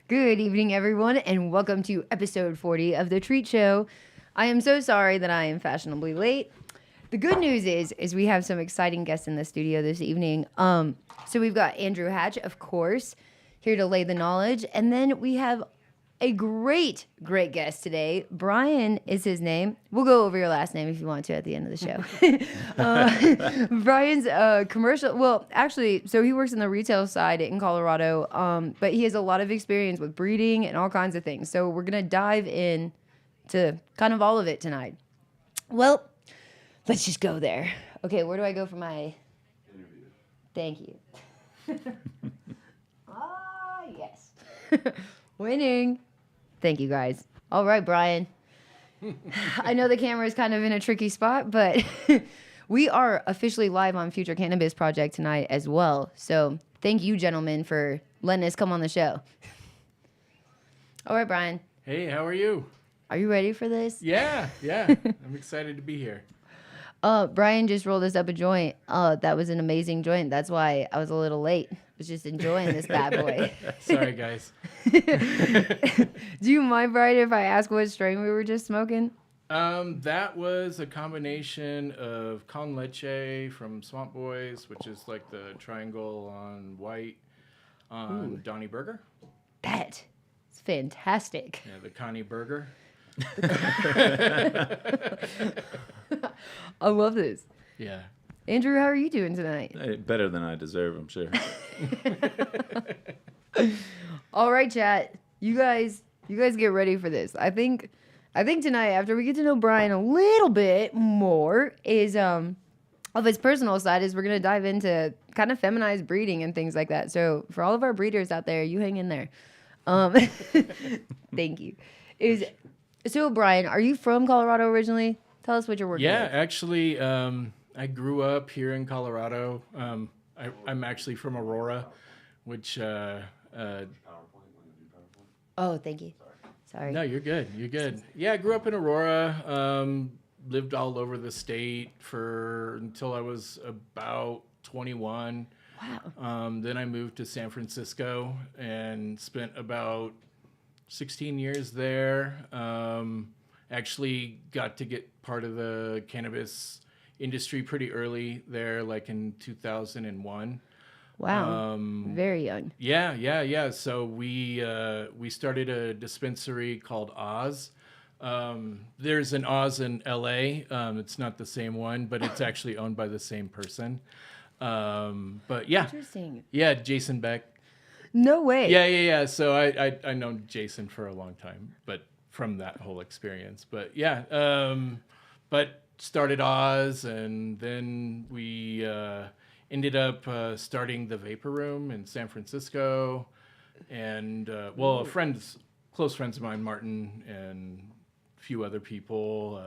Good evening, everyone, and welcome to episode 40 of The Treat Show. I am so sorry that I am fashionably late. The good news is we have some exciting guests in the studio this evening. So we've got Andrew Hatch, of course, here to lay the knowledge. And then we have a great guest today. Bryan is his name. We'll go over your last name if you want to at the end of the show. Bryan's commercial. Well, actually, so he works in the retail side in Colorado, but he has a lot of experience with breeding and all kinds of things. So we're going to dive in to kind of all of it tonight. Well, let's just go there. Okay, where do I go for my interview? Thank you. Yes. Winning. Thank you, guys. All right, Bryan. I know the camera is kind of in a tricky spot, but we are officially live on Future Cannabis Project tonight as well. So thank you, gentlemen, for letting us come on the show. All right, Bryan. Hey, how are you? Are you ready for this? Yeah. I'm excited to be here. Bryan just rolled us up a joint. That was an amazing joint. That's why I was a little late. I was just enjoying this bad boy. Sorry, guys. Do you mind, Bryan, if I ask what strain we were just smoking? That was a combination of con leche from Swamp Boys, which is like the triangle on white on Donnie Burger. That is fantastic. Yeah, the Connie Burger. I love this. Yeah. Andrew, how are you doing tonight? Hey, better than I deserve, I'm sure. All right, chat. You guys get ready for this. I think tonight, after we get to know Bryan a little bit more, is of his personal side, is we're gonna dive into kind of feminized breeding and things like that. So for all of our breeders out there, you hang in there. Thank you. So Bryan, are you from Colorado originally? Tell us what you're working with. Yeah, actually, I grew up here in Colorado. I'm actually from Aurora, which... Oh, thank you. Sorry. No, you're good. You're good. Yeah, I grew up in Aurora. Lived all over the state until I was about 21. Wow. Then I moved to San Francisco and spent about 16 years there. Actually got to get part of the cannabis industry pretty early there, like in 2001. Wow. Very young. Yeah. So we started a dispensary called Oz. There's an Oz in LA. It's not the same one, but it's actually owned by the same person. But yeah. Interesting. Yeah, Jason Beck. No way. Yeah. So I known Jason for a long time, but from that whole experience. But yeah, but started Oz, and then we ended up starting the Vapor Room in San Francisco, and close friends of mine, Martin, and a few other people.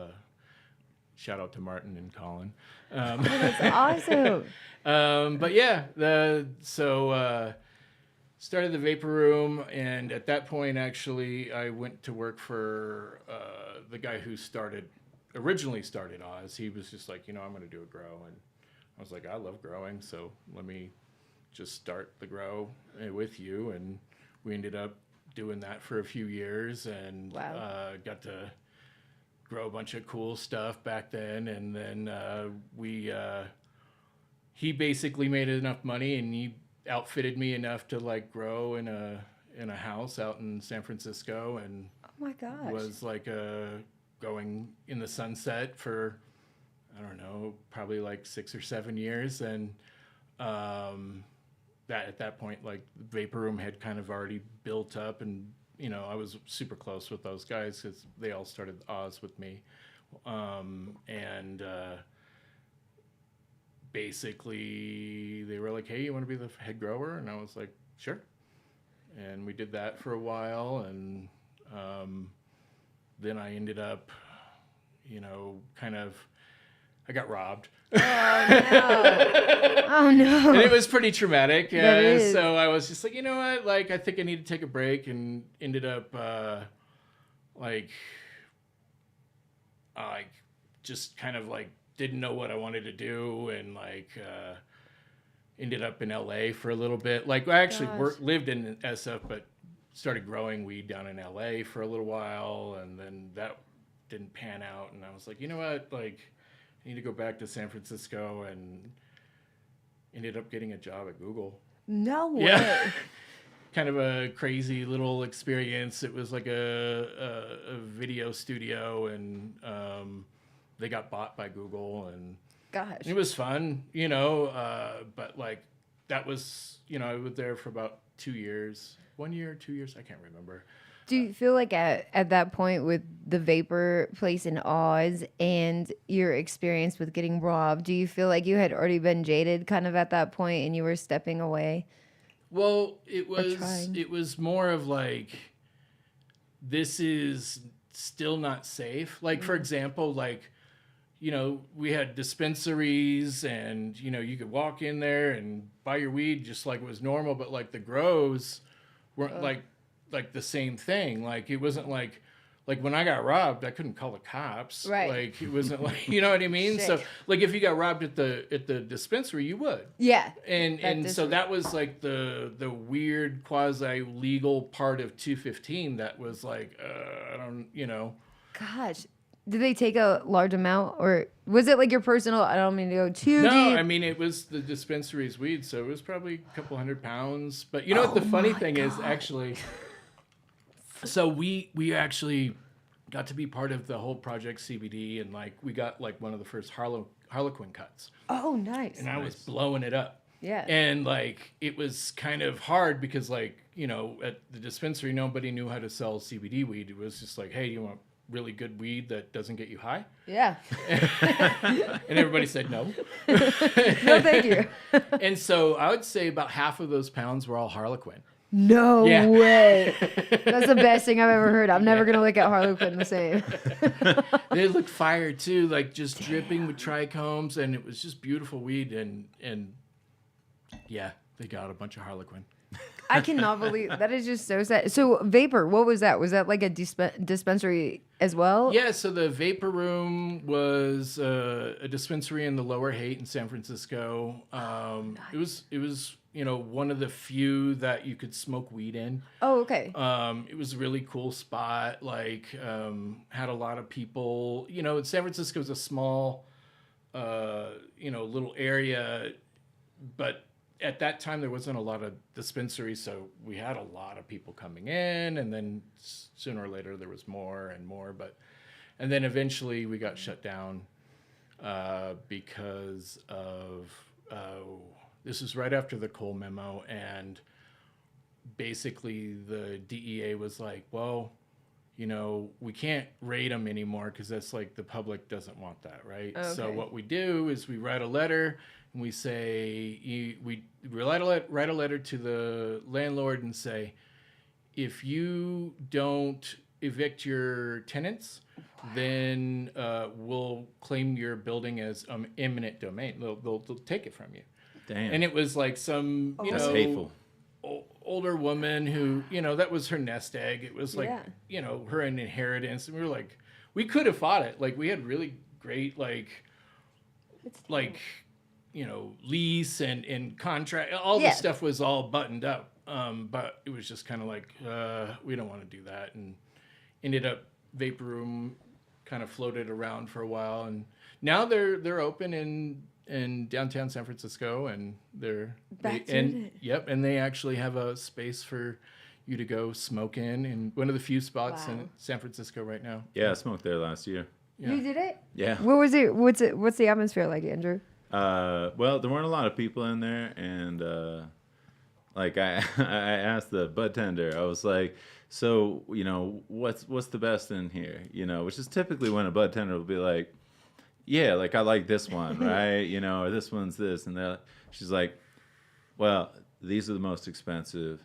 Shout out to Martin and Colin. That's awesome. But yeah, started the Vapor Room, and at that point, actually, I went to work for the guy who originally started Oz. He was just like, I'm going to do a grow, and I was like, I love growing, so let me just start the grow with you. And we ended up doing that for a few years, and got to grow a bunch of cool stuff back then. And then he basically made enough money, and he outfitted me enough to like grow in a house out in San Francisco, and Oh my gosh. was like going in the sunset for, I don't know, probably like 6 or 7 years. And that at that point, like the Vapor Room had kind of already built up, and I was super close with those guys because they all started Oz with me. Basically they were like, hey, you want to be the head grower? And I was like, sure. And we did that for a while, and then I ended up, I got robbed. Oh no. Oh no. And it was pretty traumatic. That is. So I was just like, you know what? Like, I think I need to take a break, and ended up just kind of like didn't know what I wanted to do, and ended up in LA for a little bit. Like, I actually lived in SF, but started growing weed down in LA for a little while, and then that didn't pan out. And I was like, you know what? Like, I need to go back to San Francisco, and ended up getting a job at Google. No way. Yeah. Kind of a crazy little experience. It was like a video studio, and they got bought by Google, and Gosh. it was fun, but like that was, I was there for about 2 years, 1 year, 2 years, I can't remember. Do you feel like at that point with the vapor place in Oz and your experience with getting robbed, do you feel like you had already been jaded kind of at that point and you were stepping away? Well, trying. it was more of like, this is still not safe. Like, for example, like, we had dispensaries, and, you could walk in there and buy your weed just like it was normal, but like the grows weren't like the same thing. Like, it wasn't like when I got robbed, I couldn't call the cops. Right. Like, it wasn't like, you know what I mean? Sick. So like if you got robbed at the dispensary, you would. Yeah. And so that was like the weird quasi legal part of 215 that was like, I don't. Gosh. Did they take a large amount, or was it like your personal? I don't mean to go too No, deep. I mean, it was the dispensary's weed, so it was probably a couple 100 pounds. But you know what the funny thing is, actually, so we actually got to be part of the whole Project CBD, and like we got like one of the first Harlequin cuts, Oh, nice. and I was blowing it up. Yeah. And like it was kind of hard because like, at the dispensary, nobody knew how to sell CBD weed. It was just like, hey, you want really good weed that doesn't get you high? Yeah. And everybody said no. No, thank you. And so I would say about half of those pounds were all Harlequin. No Yeah. way. That's the best thing I've ever heard. I'm never going to look at Harlequin the same. They looked fire too, like just dripping with trichomes, and it was just beautiful weed. And yeah, they got a bunch of Harlequin. I cannot believe that is just so sad. So vapor, what was that? Was that like a dispensary as well? Yeah, so the Vapor Room was a dispensary in the Lower Haight in San Francisco. Nice. It was one of the few that you could smoke weed in. Oh, okay. It was a really cool spot. Like, had a lot of people. San Francisco is a small, little area, but at that time there wasn't a lot of dispensaries, so we had a lot of people coming in, and then sooner or later there was more and more. And then eventually we got shut down because of this was right after the Cole memo, and basically the DEA was like, well, we can't raid them anymore because that's like the public doesn't want that, right? Okay. So what we do is we write a letter, and we say we write a letter to the landlord and say, if you don't evict your tenants, then we'll claim your building as eminent domain. They'll take it from you. Damn. And it was like some That's hateful. older woman who, that was her nest egg. It was like, Yeah. her inheritance. And we were like, we could have fought it. Like, we had really great, lease and contract. All the stuff was all buttoned up. But it was just kind of like, we don't want to do that. And ended up Vapor Room kind of floated around for a while. And now they're open in downtown San Francisco, and and they actually have a space for you to go smoke in one of the few spots in San Francisco right now. Yeah, I smoked there last year. Yeah. You did it? Yeah. What was it? What's the atmosphere like, Andrew? Well, there weren't a lot of people in there, and like I asked the bud tender, I was like, so what's the best in here? Which is typically when a bud tender will be like, yeah, like I like this one, right? Or this one's this, and she's like, well, these are the most expensive.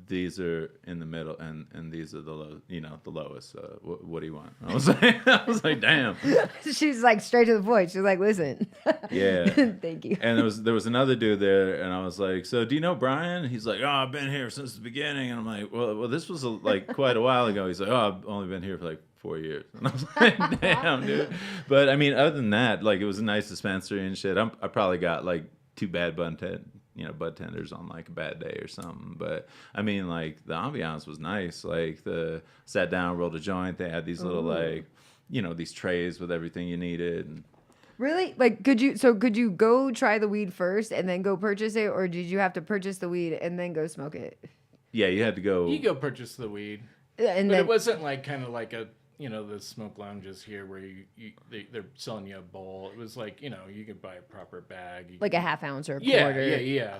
These are in the middle, and these are the low, the lowest. What do you want? I was like, damn. She's like straight to the point. She's like, listen. Yeah. Thank you. And there was another dude there, and I was like, so do you know Brian? He's like, oh, I've been here since the beginning. And I'm like, well, this was like quite a while ago. He's like, oh, I've only been here for like 4 years. And I was like, damn, dude. But I mean, other than that, like, it was a nice dispensary and shit. I probably got like 2 bad bud bud tenders on like a bad day or something. But I mean, like the ambiance was nice. Like the sat down, rolled a joint. They had these little like, these trays with everything you needed. And Really? Like, could you go try the weed first and then go purchase it, or did you have to purchase the weed and then go smoke it? yeah, you had to go. You go purchase the weed, And but then it wasn't like kind of like a the smoke lounges here where they're selling you a bowl. It was like you could buy a proper bag. like a half ounce or a yeah, quarter. yeah.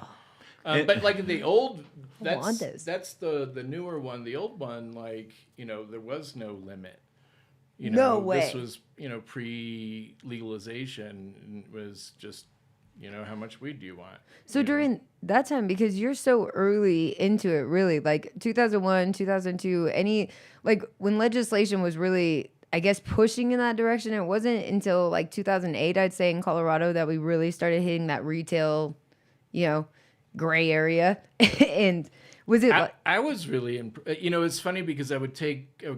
But like the old, want this. that's the newer one. The old one, like there was no limit. No way. This was pre-legalization, and it was just how much weed do you want? So during that time, because you're so early into it, really, like 2001, 2002, like when legislation was really, I guess, pushing in that direction, it wasn't until like 2008, I'd say, in Colorado that we really started hitting that retail, gray area. And was it I was really, it's funny because I would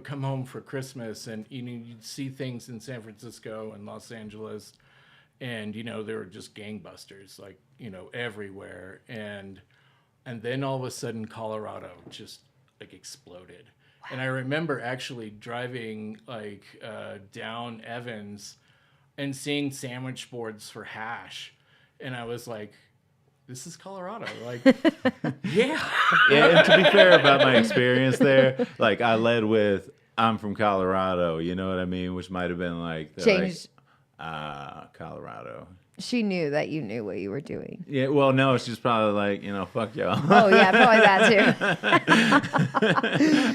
come home for Christmas and, you'd see things in San Francisco and Los Angeles and, there were just gangbusters, like, everywhere. And then all of a sudden Colorado just like exploded. Wow. And I remember actually driving like down Evans and seeing sandwich boards for hash. And I was like, this is Colorado. Like, yeah. Yeah, and to be fair about my experience there, like I led with, I'm from Colorado, you know what I mean? Which might have been like, changed? Colorado. She knew that you knew what you were doing. Yeah, well, no, she's probably like, fuck y'all. Oh, yeah, probably that too.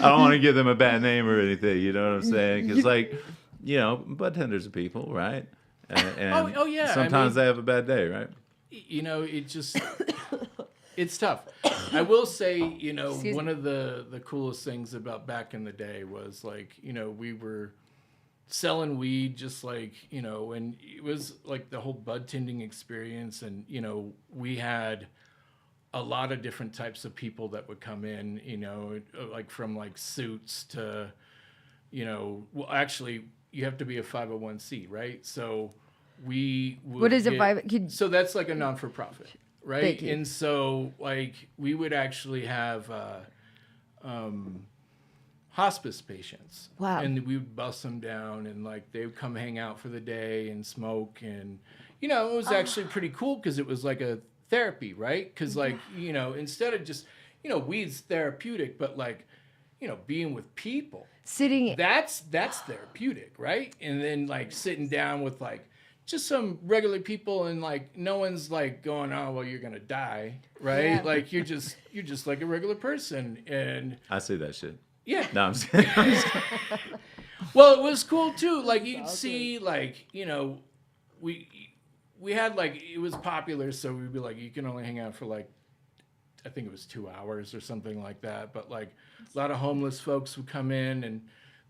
I don't want to give them a bad name or anything, you know what I'm saying? Because, like, bud tenders are people, right? And oh, yeah. Sometimes they have a bad day, right? It just, it's tough. I will say, one of the coolest things about back in the day was like, we were selling weed just like, and it was like the whole bud tending experience. And, we had a lot of different types of people that would come in, like from like suits to, well, actually you have to be a 501c, right? So we would what is so that's like a non-for-profit, right? Thank you. And so like we would actually have hospice patients. Wow. And we would bust them down and like they would come hang out for the day and smoke. And, it was actually pretty cool because it was like a therapy, right? Because like, instead of just, weed's therapeutic, but like, being with people. Sitting. That's therapeutic, right? And then like sitting down with like just some regular people and like no one's like going, oh well, you're gonna die, right? Yeah. Like you're just like a regular person. And I see that shit. yeah. No, I'm just kidding. Well, it was cool too. Like you'd see like, we had like, it was popular. So we'd be like, you can only hang out for like, I think it was 2 hours or something like that. But like a lot of homeless folks would come in and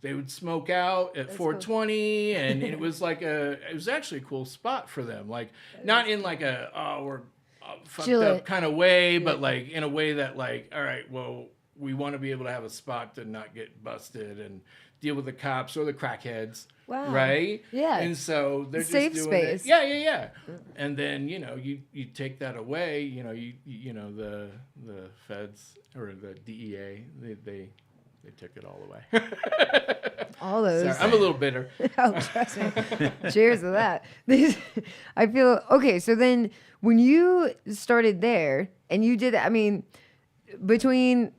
they would smoke out at 420. Cool. And it was like it was actually a cool spot for them. Like not in like we're fucked up kind of way, but like in a way that like, all right, well, we want to be able to have a spot to not get busted and deal with the cops or the crackheads. Wow. Right? Yeah. And so they're safe just doing space. it. Yeah. And then, you take that away, the feds or the DEA, they took it all away. All those. Sorry, I'm a little bitter. Oh, trust me. Cheers to that. I feel okay. So then when you started there and you did, between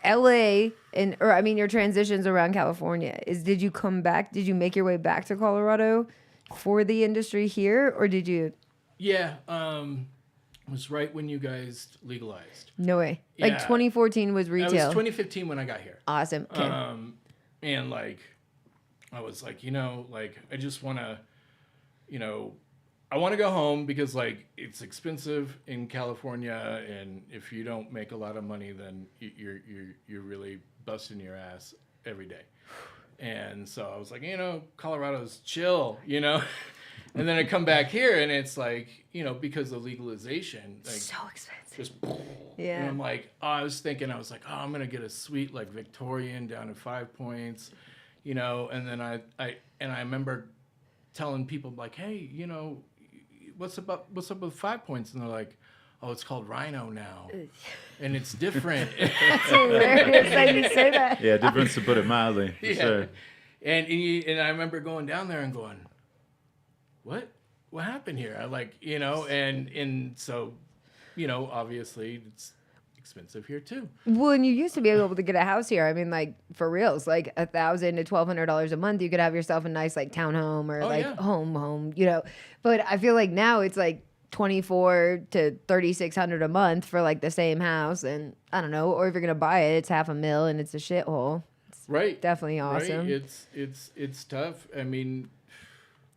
LA your transitions around California did you come back? Did you make your way back to Colorado for the industry here, or did you? Yeah, it was right when you guys legalized. No way. Yeah. Like 2014 was retail. It was 2015 when I got here. Awesome. Okay. And like, I was like, like I just want to, I want to go home because like it's expensive in California, and if you don't make a lot of money, then you're really busting your ass every day. And so I was like, Colorado's chill, And then I come back here and it's like, because of legalization, like so expensive. Just yeah. And I'm like, I was like, I'm gonna get a suite like Victorian down at 5 Points, And then I remember telling people like, hey, what's up with 5 Points? And they're like, oh, it's called Rhino now, and it's different. It's hilarious that you say that. Yeah, difference to put it mildly, for sure. And I remember going down there and going, what happened here? I like, and so, obviously it's expensive here too. Well, and you used to be able to get a house here. I mean, like for reals, like $1,000 to $1,200 a month, you could have yourself a nice like townhome or home, But I feel like now it's like $2,400 to $3,600 a month for like the same house, and I don't know. Or if you're gonna buy it, it's $500,000 and it's a shithole. Right. Definitely awesome. Right. It's tough. I mean,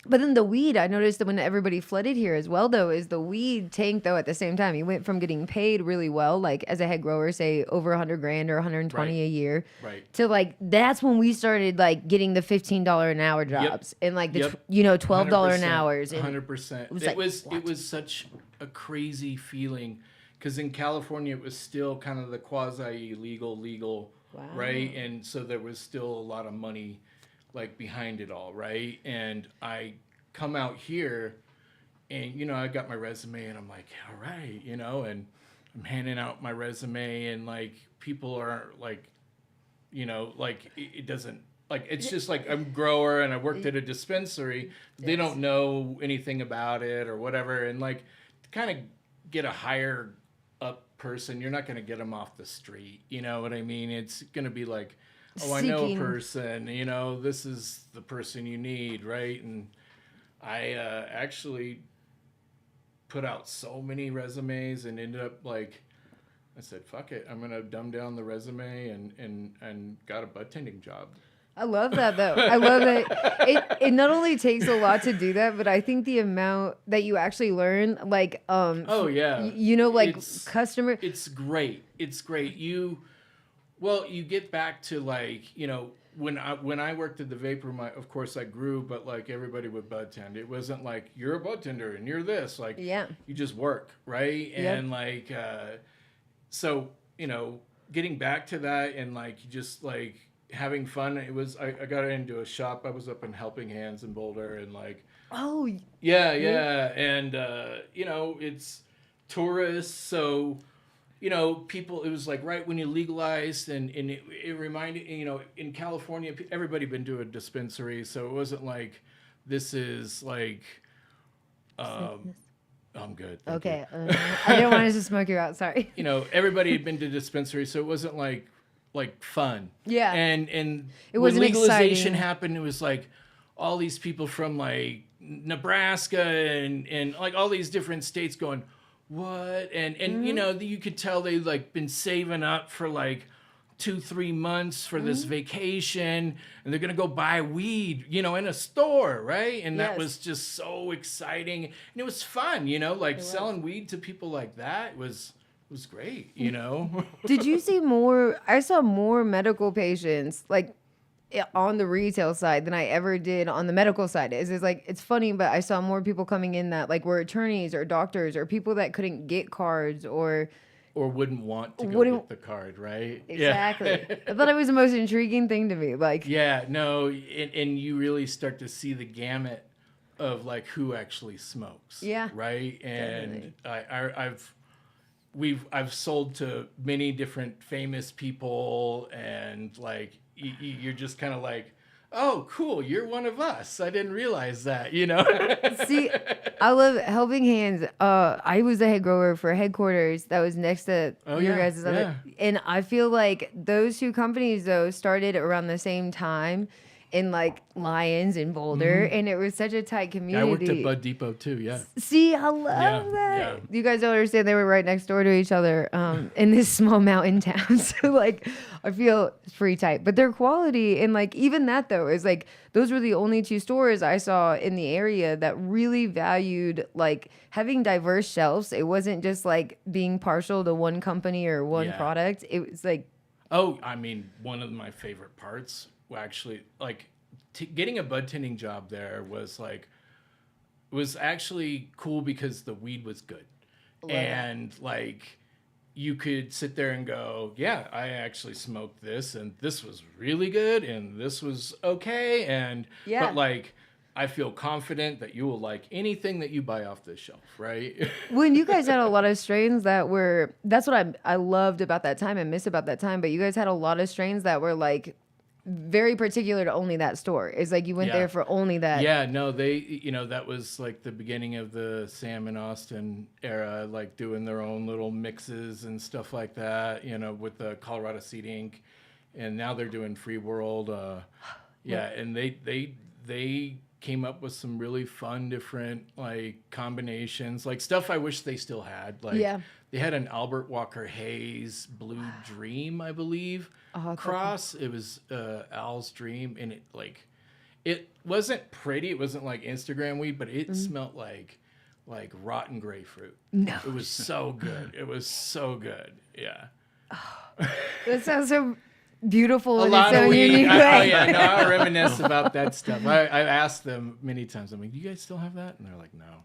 but then the weed, I noticed that when everybody flooded here as well, though, is the weed tanked though at the same time. You went from getting paid really well, like as a head grower, say over $100,000 or 120 a year, right, to like that's when we started like getting the $15 an hour jobs and like the $12 an hour. 100%. It was such a crazy feeling because in California it was still kind of the quasi legal, right, and so there was still a lot of money like behind it all, right? And I come out here and, I got my resume and I'm like, all right, and I'm handing out my resume and like people are like, like it doesn't, like, it's just like I'm a grower and I worked at a dispensary. They don't know anything about it or whatever. And like to kind of get a higher up person, you're not going to get them off the street. You know what I mean? It's going to be like, oh, I know a person, this is the person you need, right? And I actually put out so many resumes and ended up like, I said, fuck it, I'm going to dumb down the resume and got a bud tending job. I love that though. I love that it not only takes a lot to do that, but I think the amount that you actually learn, like oh yeah, customer. It's great. You get back to like, when I worked at the vapor, of course I grew, but like everybody would bud tend. It wasn't like you're a bud tender and you're this, like you just work, right? And like, so, getting back to that and like, just like having fun. It was, I got into a shop. I was up in Helping Hands in Boulder and like, yeah. And, it's tourists. So, people, it was like right when you legalized and it reminded, in California, everybody been to a dispensary. So it wasn't like, this is like, I'm good. Okay. I didn't want us to smoke you out. Sorry. Everybody had been to dispensary. So it wasn't like fun. Yeah. And it when wasn't legalization exciting. happened, it was like all these people from like Nebraska and like all these different states going, what? And you could tell they like been saving up for like 2-3 months for this vacation, and they're gonna go buy weed, in a store, right? And that was just so exciting, and it was fun, like selling weed to people like that was great, Did you see more? I saw more medical patients like on the retail side than I ever did on the medical side. It's like, it's funny, but I saw more people coming in that like were attorneys or doctors or people that couldn't get cards or wouldn't want to go get the card, right? Exactly. I thought it was the most intriguing thing to me. Like, and you really start to see the gamut of like who actually smokes. Yeah. Right. And I've sold to many different famous people, and like you're just kind of like, oh, cool, you're one of us. I didn't realize that, See, I love Helping Hands. I was the head grower for headquarters that was next to your guys' other. And I feel like those two companies, though, started around the same time in like Lyons and Boulder, and it was such a tight community. I worked at Bud Depot too, yeah. See, I love that. Yeah. You guys don't understand, they were right next door to each other in this small mountain town. So like, I feel it's pretty tight. But their quality, and like even that though, is like, those were the only two stores I saw in the area that really valued like having diverse shelves. It wasn't just like being partial to one company or one product. It was like, oh, I mean, one of my favorite parts, well, actually, like getting a bud tending job there was actually cool because the weed was good. And like you could sit there and go, yeah, I actually smoked this and this was really good and this was okay. And but like I feel confident that you will like anything that you buy off this shelf, right? When you guys had a lot of strains that were, that's what I loved about that time and miss about that time. But you guys had a lot of strains that were like very particular to only that store. It's like you went Yeah. there for only that. Yeah, no, that was like the beginning of the Sam and Austin era, like doing their own little mixes and stuff like that, with the Colorado Seed Inc. And now they're doing Free World. And they came up with some really fun, different like combinations, like stuff I wish they still had. Like they had an Albert Walker Hayes Blue Dream, I believe, cross. It was Al's Dream, and it wasn't pretty. It wasn't like Instagram weed, but it smelled like rotten grapefruit. No. It was so good. It was so good. Yeah. That sounds so beautiful A in lot its of own weed. unique Oh way. yeah, no, I reminisce about that stuff. I asked them many times. I'm like, "Do you guys still have that?" And they're like, "No."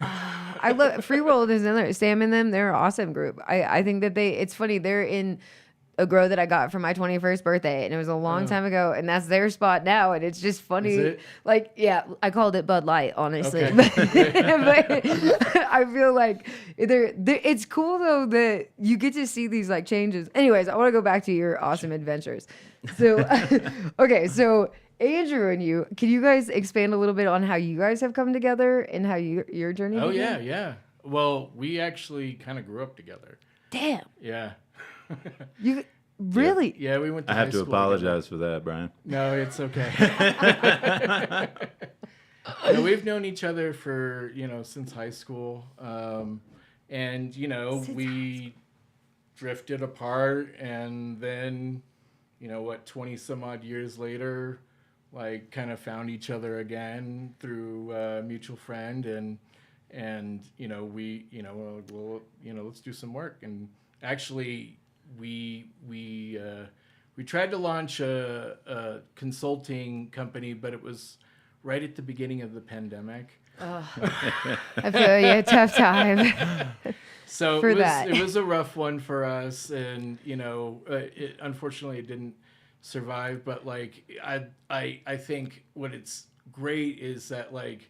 I love Free World is another. Sam and them, they're an awesome group. I think that it's funny. They're in a grow that I got for my 21st birthday, and it was a long time ago, and that's their spot now, and it's just funny. Is it? Like, yeah, I called it Bud Light, honestly. Okay. But I feel like it's cool though that you get to see these like changes. Anyways, I want to go back to your awesome adventures. So, okay, so Andrew and you, can you guys expand a little bit on how you guys have come together and how your journey Oh began? yeah. Well, we actually kind of grew up together. Damn. Yeah. You really? Yeah, we went to I have high to school apologize for that, Brian. together. No, it's okay. No, we've known each other for, since high school. And, we drifted apart, and then, 20 some odd years later, like kind of found each other again through a mutual friend, and let's do some work. And actually we tried to launch a consulting company, but it was right at the beginning of the pandemic. I feel you, a tough time. So For that. it was a rough one for us, and unfortunately it didn't survive. But like I think what it's great is that like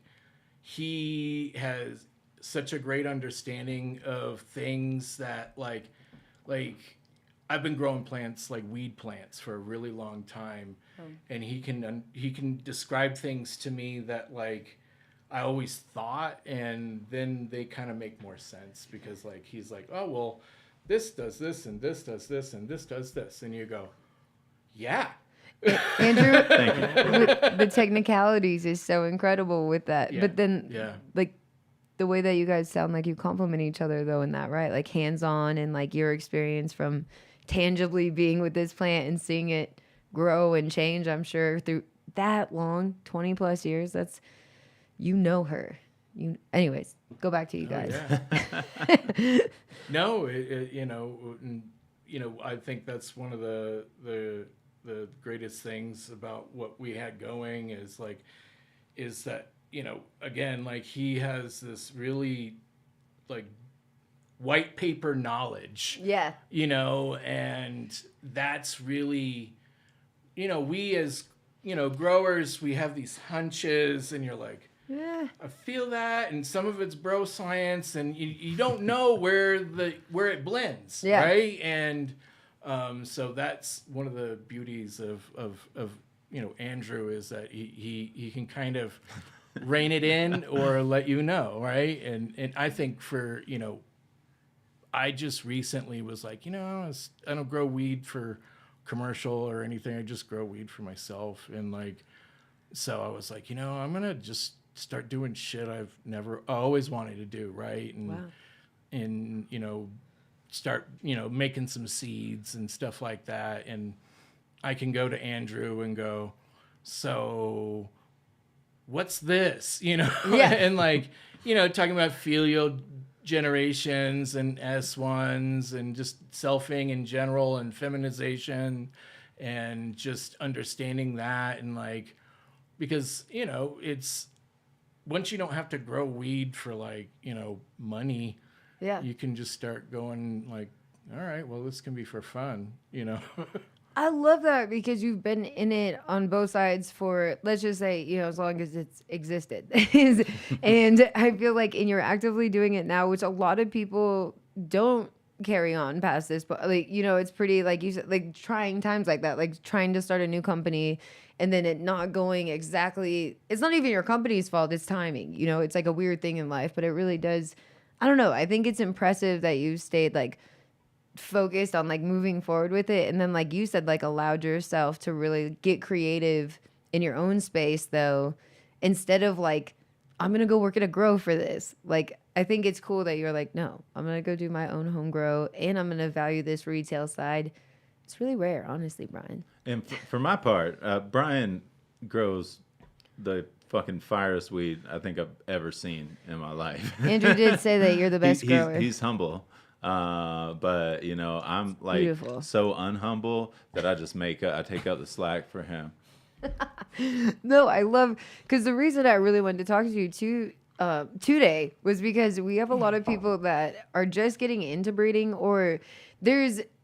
he has such a great understanding of things that like I've been growing plants like weed plants for a really long time, and he can describe things to me that like I always thought, and then they kind of make more sense because like he's like, oh well, this does this and this does this and this does this, and you go, yeah. Andrew, Thank you. the technicalities is so incredible with that. Yeah. But then, Yeah. like, the way that you guys sound like you complement each other, though, in that, right? Like, hands-on and, like, your experience from tangibly being with this plant and seeing it grow and change, I'm sure, through that long, 20-plus years. That's, her. Anyways, go back to you guys. Yeah. No, I think that's one of the greatest things about what we had going is that, again, like he has this really like white paper knowledge, Yeah. and that's really, we as, growers, we have these hunches, and you're like, Yeah. I feel that, and some of it's bro science, and you don't know where it blends, Yeah. right? And so that's one of the beauties of Andrew is that he can kind of rein it in or let you know, right? And I think for I just recently was like, I don't grow weed for commercial or anything. I just grow weed for myself, and like, so I was like, I'm gonna just start doing shit I've always wanted to do, right? And Wow. and start making some seeds and stuff like that, and I can go to Andrew and go, so what's this? Yeah. And like, talking about filial generations and S1s and just selfing in general and feminization and just understanding that, and like, because it's once you don't have to grow weed for like money, Yeah. you can just start going like, all right, well, this can be for fun, I love that because you've been in it on both sides for, let's just say, as long as it's existed. And I feel like, and you're actively doing it now, which a lot of people don't carry on past this. But like, it's pretty, like you said, like trying times like that, like trying to start a new company and then it not going exactly, it's not even your company's fault. It's timing, it's like a weird thing in life, but it really does. I don't know. I think it's impressive that you stayed like focused on like moving forward with it, and then like you said, like allowed yourself to really get creative in your own space though, instead of like, I'm gonna go work at a grow for this. Like, I think it's cool that you're like, no, I'm gonna go do my own home grow and I'm gonna value this retail side. It's really rare, honestly, Bryan. And for my part, Bryan grows the fucking firest weed I think I've ever seen in my life. Andrew did say that you're the best grower. He's humble. But I'm like beautiful. So unhumble that I just I take up the slack for him. No, I love, because the reason I really wanted to talk to you today was because we have a lot of people that are just getting into breeding, or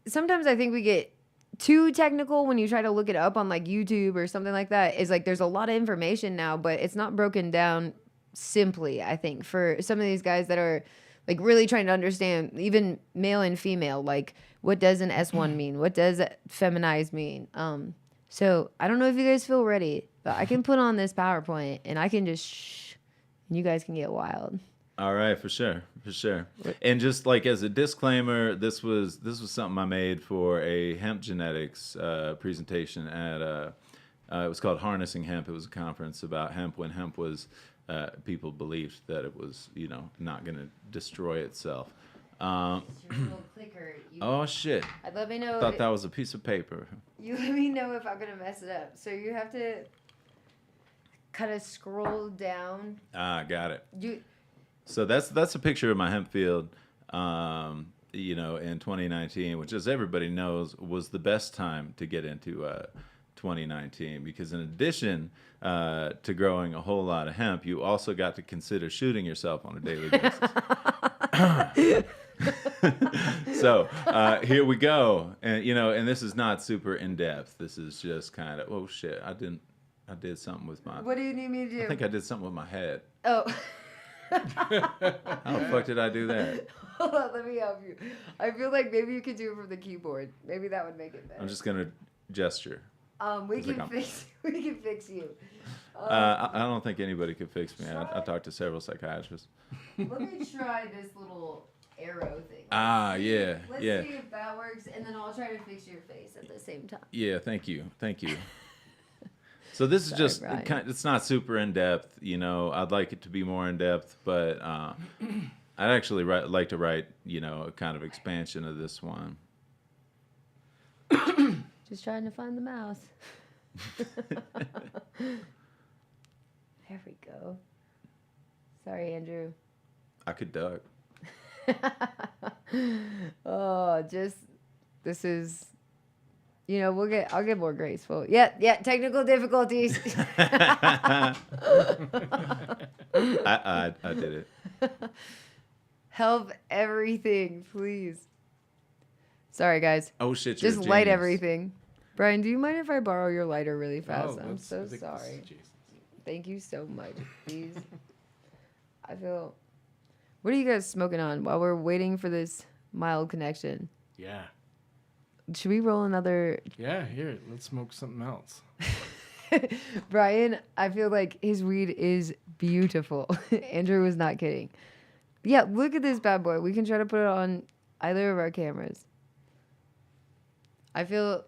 sometimes I think we get too technical when you try to look it up on like YouTube or something like that. It's like there's a lot of information now, but it's not broken down simply, I think, for some of these guys that are like really trying to understand, even male and female, like what does an S1 mean? What does feminize mean? So I don't know if you guys feel ready, but I can put on this PowerPoint and I can just shh, and you guys can get wild. All right, for sure. And just like as a disclaimer, this was something I made for a hemp genetics presentation at it was called Harnessing Hemp. It was a conference about hemp when hemp was people believed that it was not going to destroy itself. Your little clicker. Oh shit! Let me know. Thought that was a piece of paper. You let me know if I'm gonna mess it up. So you have to kind of scroll down. Got it. So that's a picture of my hemp field, in 2019, which, as everybody knows, was the best time to get into 2019, because in addition to growing a whole lot of hemp, you also got to consider shooting yourself on a daily basis. So here we go, and this is not super in depth. This is just kind of, oh shit, I did something with my. What do you need me to do? I think I did something with my head. Oh. How the fuck did I do that? Hold on, let me help you. I feel like maybe you could do it from the keyboard. Maybe that would make it better. I'm just gonna gesture. We can fix you. I don't think anybody could fix me. I talked to several psychiatrists. Let me try this little arrow thing. Yeah. Let's see if that works, and then I'll try to fix your face at the same time. Yeah, thank you. So this is just it's not super in depth, I'd like it to be more in depth, but I'd actually like to write, a kind of expansion of this one. Just trying to find the mouse. There we go. Sorry, Andrew. I could duck. This is, I'll get more graceful. Yeah, technical difficulties. I did it. Help everything, please. Sorry, guys. Oh shit! Just light everything. Bryan, do you mind if I borrow your lighter really fast? Oh, I'm so sorry. Thank you so much. Please. I feel. What are you guys smoking on while we're waiting for this mild connection? Yeah. Should we roll another? Yeah, here, let's smoke something else. Bryan, I feel like his weed is beautiful. Andrew was not kidding. Yeah, look at this bad boy. We can try to put it on either of our cameras. I don't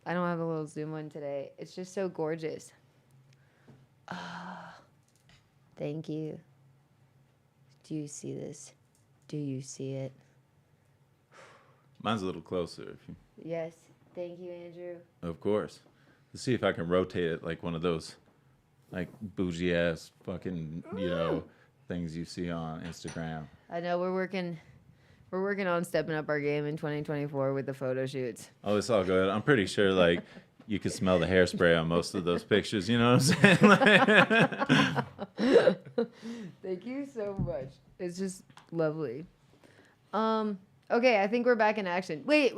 have a little zoom one today. It's just so gorgeous. Thank you. Do you see this? Do you see it? Mine's a little closer. Yes. Thank you, Andrew. Of course. Let's see if I can rotate it like one of those, like bougie ass fucking, things you see on Instagram. I know we're working on stepping up our game in 2024 with the photo shoots. Oh, it's all good. I'm pretty sure like you could smell the hairspray on most of those pictures. You know what I'm saying? Thank you so much. It's just lovely. Okay, I think we're back in action. Wait.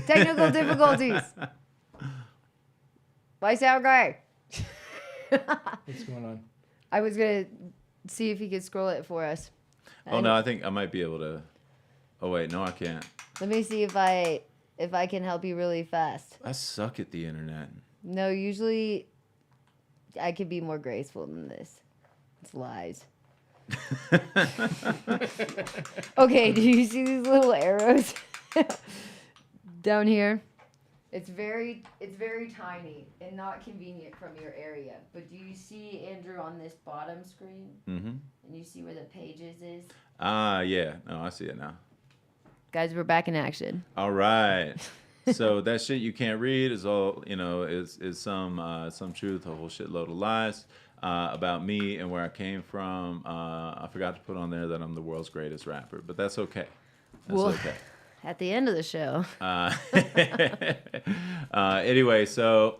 Technical difficulties. Lights out, guy. What's going on? I was gonna see if he could scroll it for us. Oh no, I think I might be able to. Oh wait, no, I can't. Let me see if I can help you really fast. I suck at the internet. No, usually I could be more graceful than this. It's lies. Okay, do you see these little arrows down here? It's very tiny and not convenient from your area. But do you see, Andrew, on this bottom screen? Mm-hmm. And you see where the pages is? Yeah. No, I see it now. Guys, we're back in action. All right. So that shit you can't read is all, is some truth, a whole shitload of lies about me and where I came from. I forgot to put on there that I'm the world's greatest rapper, but that's okay. That's okay. At the end of the show. Anyway, so,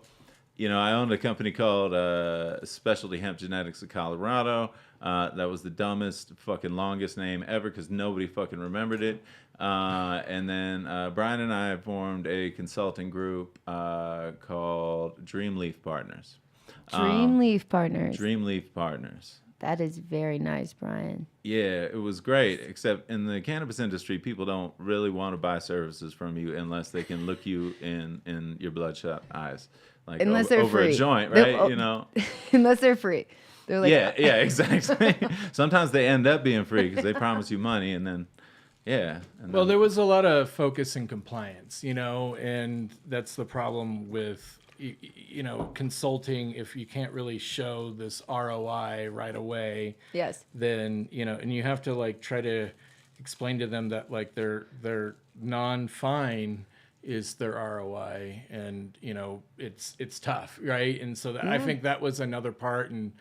I owned a company called Specialty Hemp Genetics of Colorado. That was the dumbest, fucking longest name ever because nobody fucking remembered it. And then Bryan and I formed a consulting group called Dreamleaf Partners. Dreamleaf Partners. Dreamleaf Partners. That is very nice, Bryan. Yeah, it was great. Except in the cannabis industry, people don't really want to buy services from you unless they can look you in your bloodshot eyes, like unless they're over free. a joint, right? Unless they're free. They're like, yeah, exactly. Sometimes they end up being free because they promise you money, and then, yeah. Well, there was a lot of focus in compliance, and that's the problem with, consulting. If you can't really show this ROI right away, yes, then, and you have to try to explain to them that their non-fine is their ROI, and it's tough, right? And so I think that was another part, and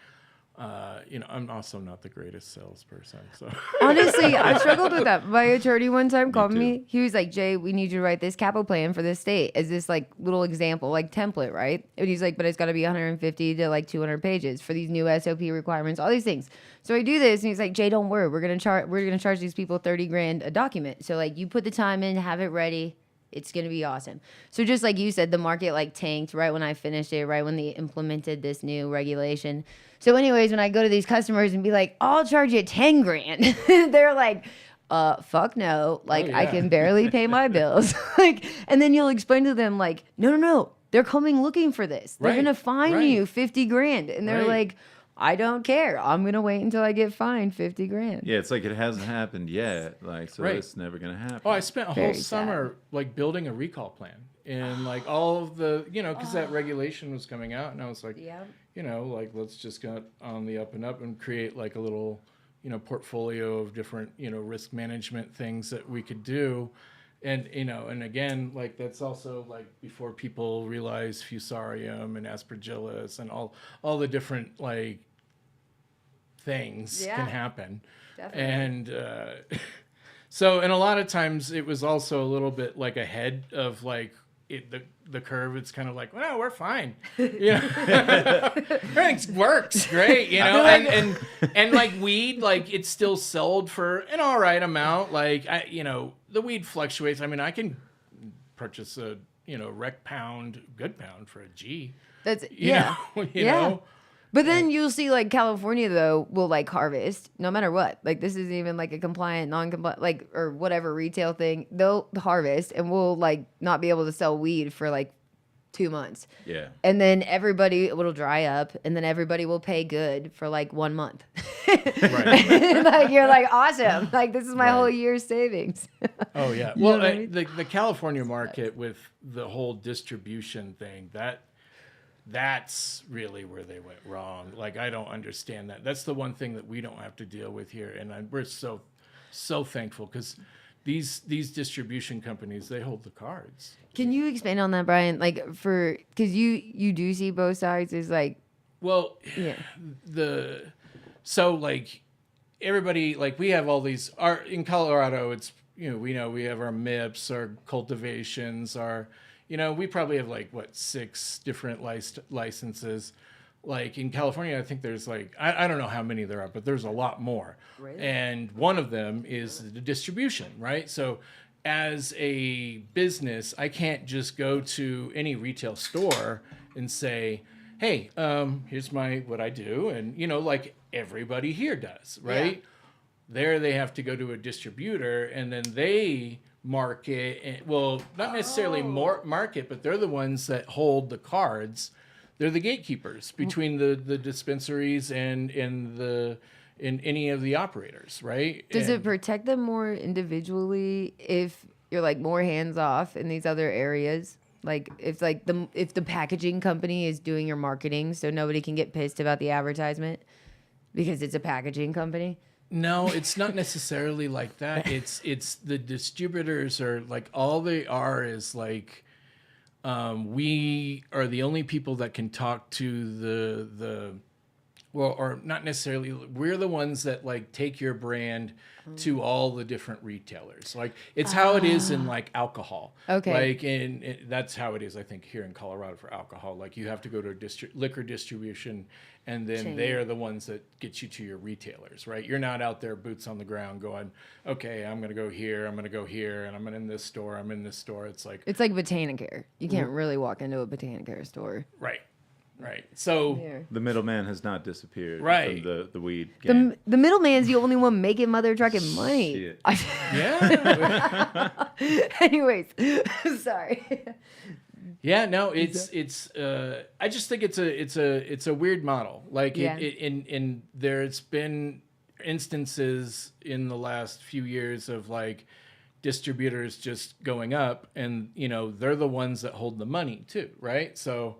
I'm also not the greatest salesperson. So honestly, I struggled with that. My attorney one time called too. me. He was like, "Jay, we need you to write this capital plan for this state as this little example, template, right?" And he's like, "But it's got to be 150 to 200 pages for these new SOP requirements, all these things." So I do this, and he's like, "Jay, don't worry. We're gonna charge these people $30,000 a document. So you put the time in, have it ready." It's going to be awesome. So just like you said, the market tanked right when I finished it, right when they implemented this new regulation. So anyways, when I go to these customers and be like, I'll charge you $10,000, they're like, fuck no. I can barely pay my bills. And then you'll explain to them no. They're coming looking for this. They're going to fine you $50,000. And they're like, I don't care. I'm going to wait until I get fined $50,000. Yeah, it's it hasn't happened yet. It's never going to happen. Oh, I spent a Very whole summer building a recall plan and all of the, because that regulation was coming out, and I was like, Yeah. Let's just get on the up and up and create a little, portfolio of different, risk management things that we could do. And, and again, that's also before people realize fusarium and aspergillus and all the different things can happen. Definitely. And so, and a lot of times it was also a little bit ahead of the curve. It's kind of well, we're fine. Everything works great, and weed, it's still sold for an all right amount. The weed fluctuates. I mean, I can purchase a, rec pound, good pound for a G. That's You know? But then you'll see California though will harvest no matter what. This isn't even a compliant, non-compliant, or whatever retail thing. They'll harvest and we'll not be able to sell weed for 2 months. Yeah. And then everybody will dry up and then everybody will pay good for 1 month. Right. You're awesome. This is my whole year's savings. Oh yeah. You know Well, what I mean? the California market with the whole distribution thing, that's really where they went wrong. I don't understand that. That's the one thing that we don't have to deal with here, and we're so thankful because these distribution companies, they hold the cards. Can you expand on that, Bryan? Because you do see both sides as Well, yeah. Everybody, we have all these in Colorado. It's we have our MIPS, our cultivations, our we probably have 6 different licenses. In California, I think there's I don't know how many there are, but there's a lot more. Really? And one of them is the distribution, right? So as a business, I can't just go to any retail store and say, hey, here's what I do. And, like everybody here does, right? Yeah. There they have to go to a distributor and then they market. Well, not necessarily market, but they're the ones that hold the cards. They're the gatekeepers between the dispensaries and in any of the operators, right? Does it protect them more individually if you're like more hands off in these other areas? Like if the packaging company is doing your marketing, so nobody can get pissed about the advertisement because it's a packaging company? No, it's not necessarily like that. It's the distributors are like, all they are is like, we are the only people that can talk to or not necessarily, we're the ones that like take your brand to all the different retailers. Like it's how it is in like alcohol. Okay. Like that's how it is, I think, here in Colorado for alcohol. Like you have to go to a liquor distribution, and then Chain. they're the ones that get you to your retailers, right? You're not out there boots on the ground going, okay, I'm going to go here, I'm going to go here, and I'm in this store, I'm in this store. It's like Botanicare. You can't really walk into a Botanicare store. right. So The middleman has not disappeared Right. from the weed game. The middleman's the only one making mother trucking money. Shit. yeah. Anyways, sorry. Yeah, no, it's I just think it's a weird model. Like Yeah. in there's been instances in the last few years of like distributors just going up, and they're the ones that hold the money too, right? So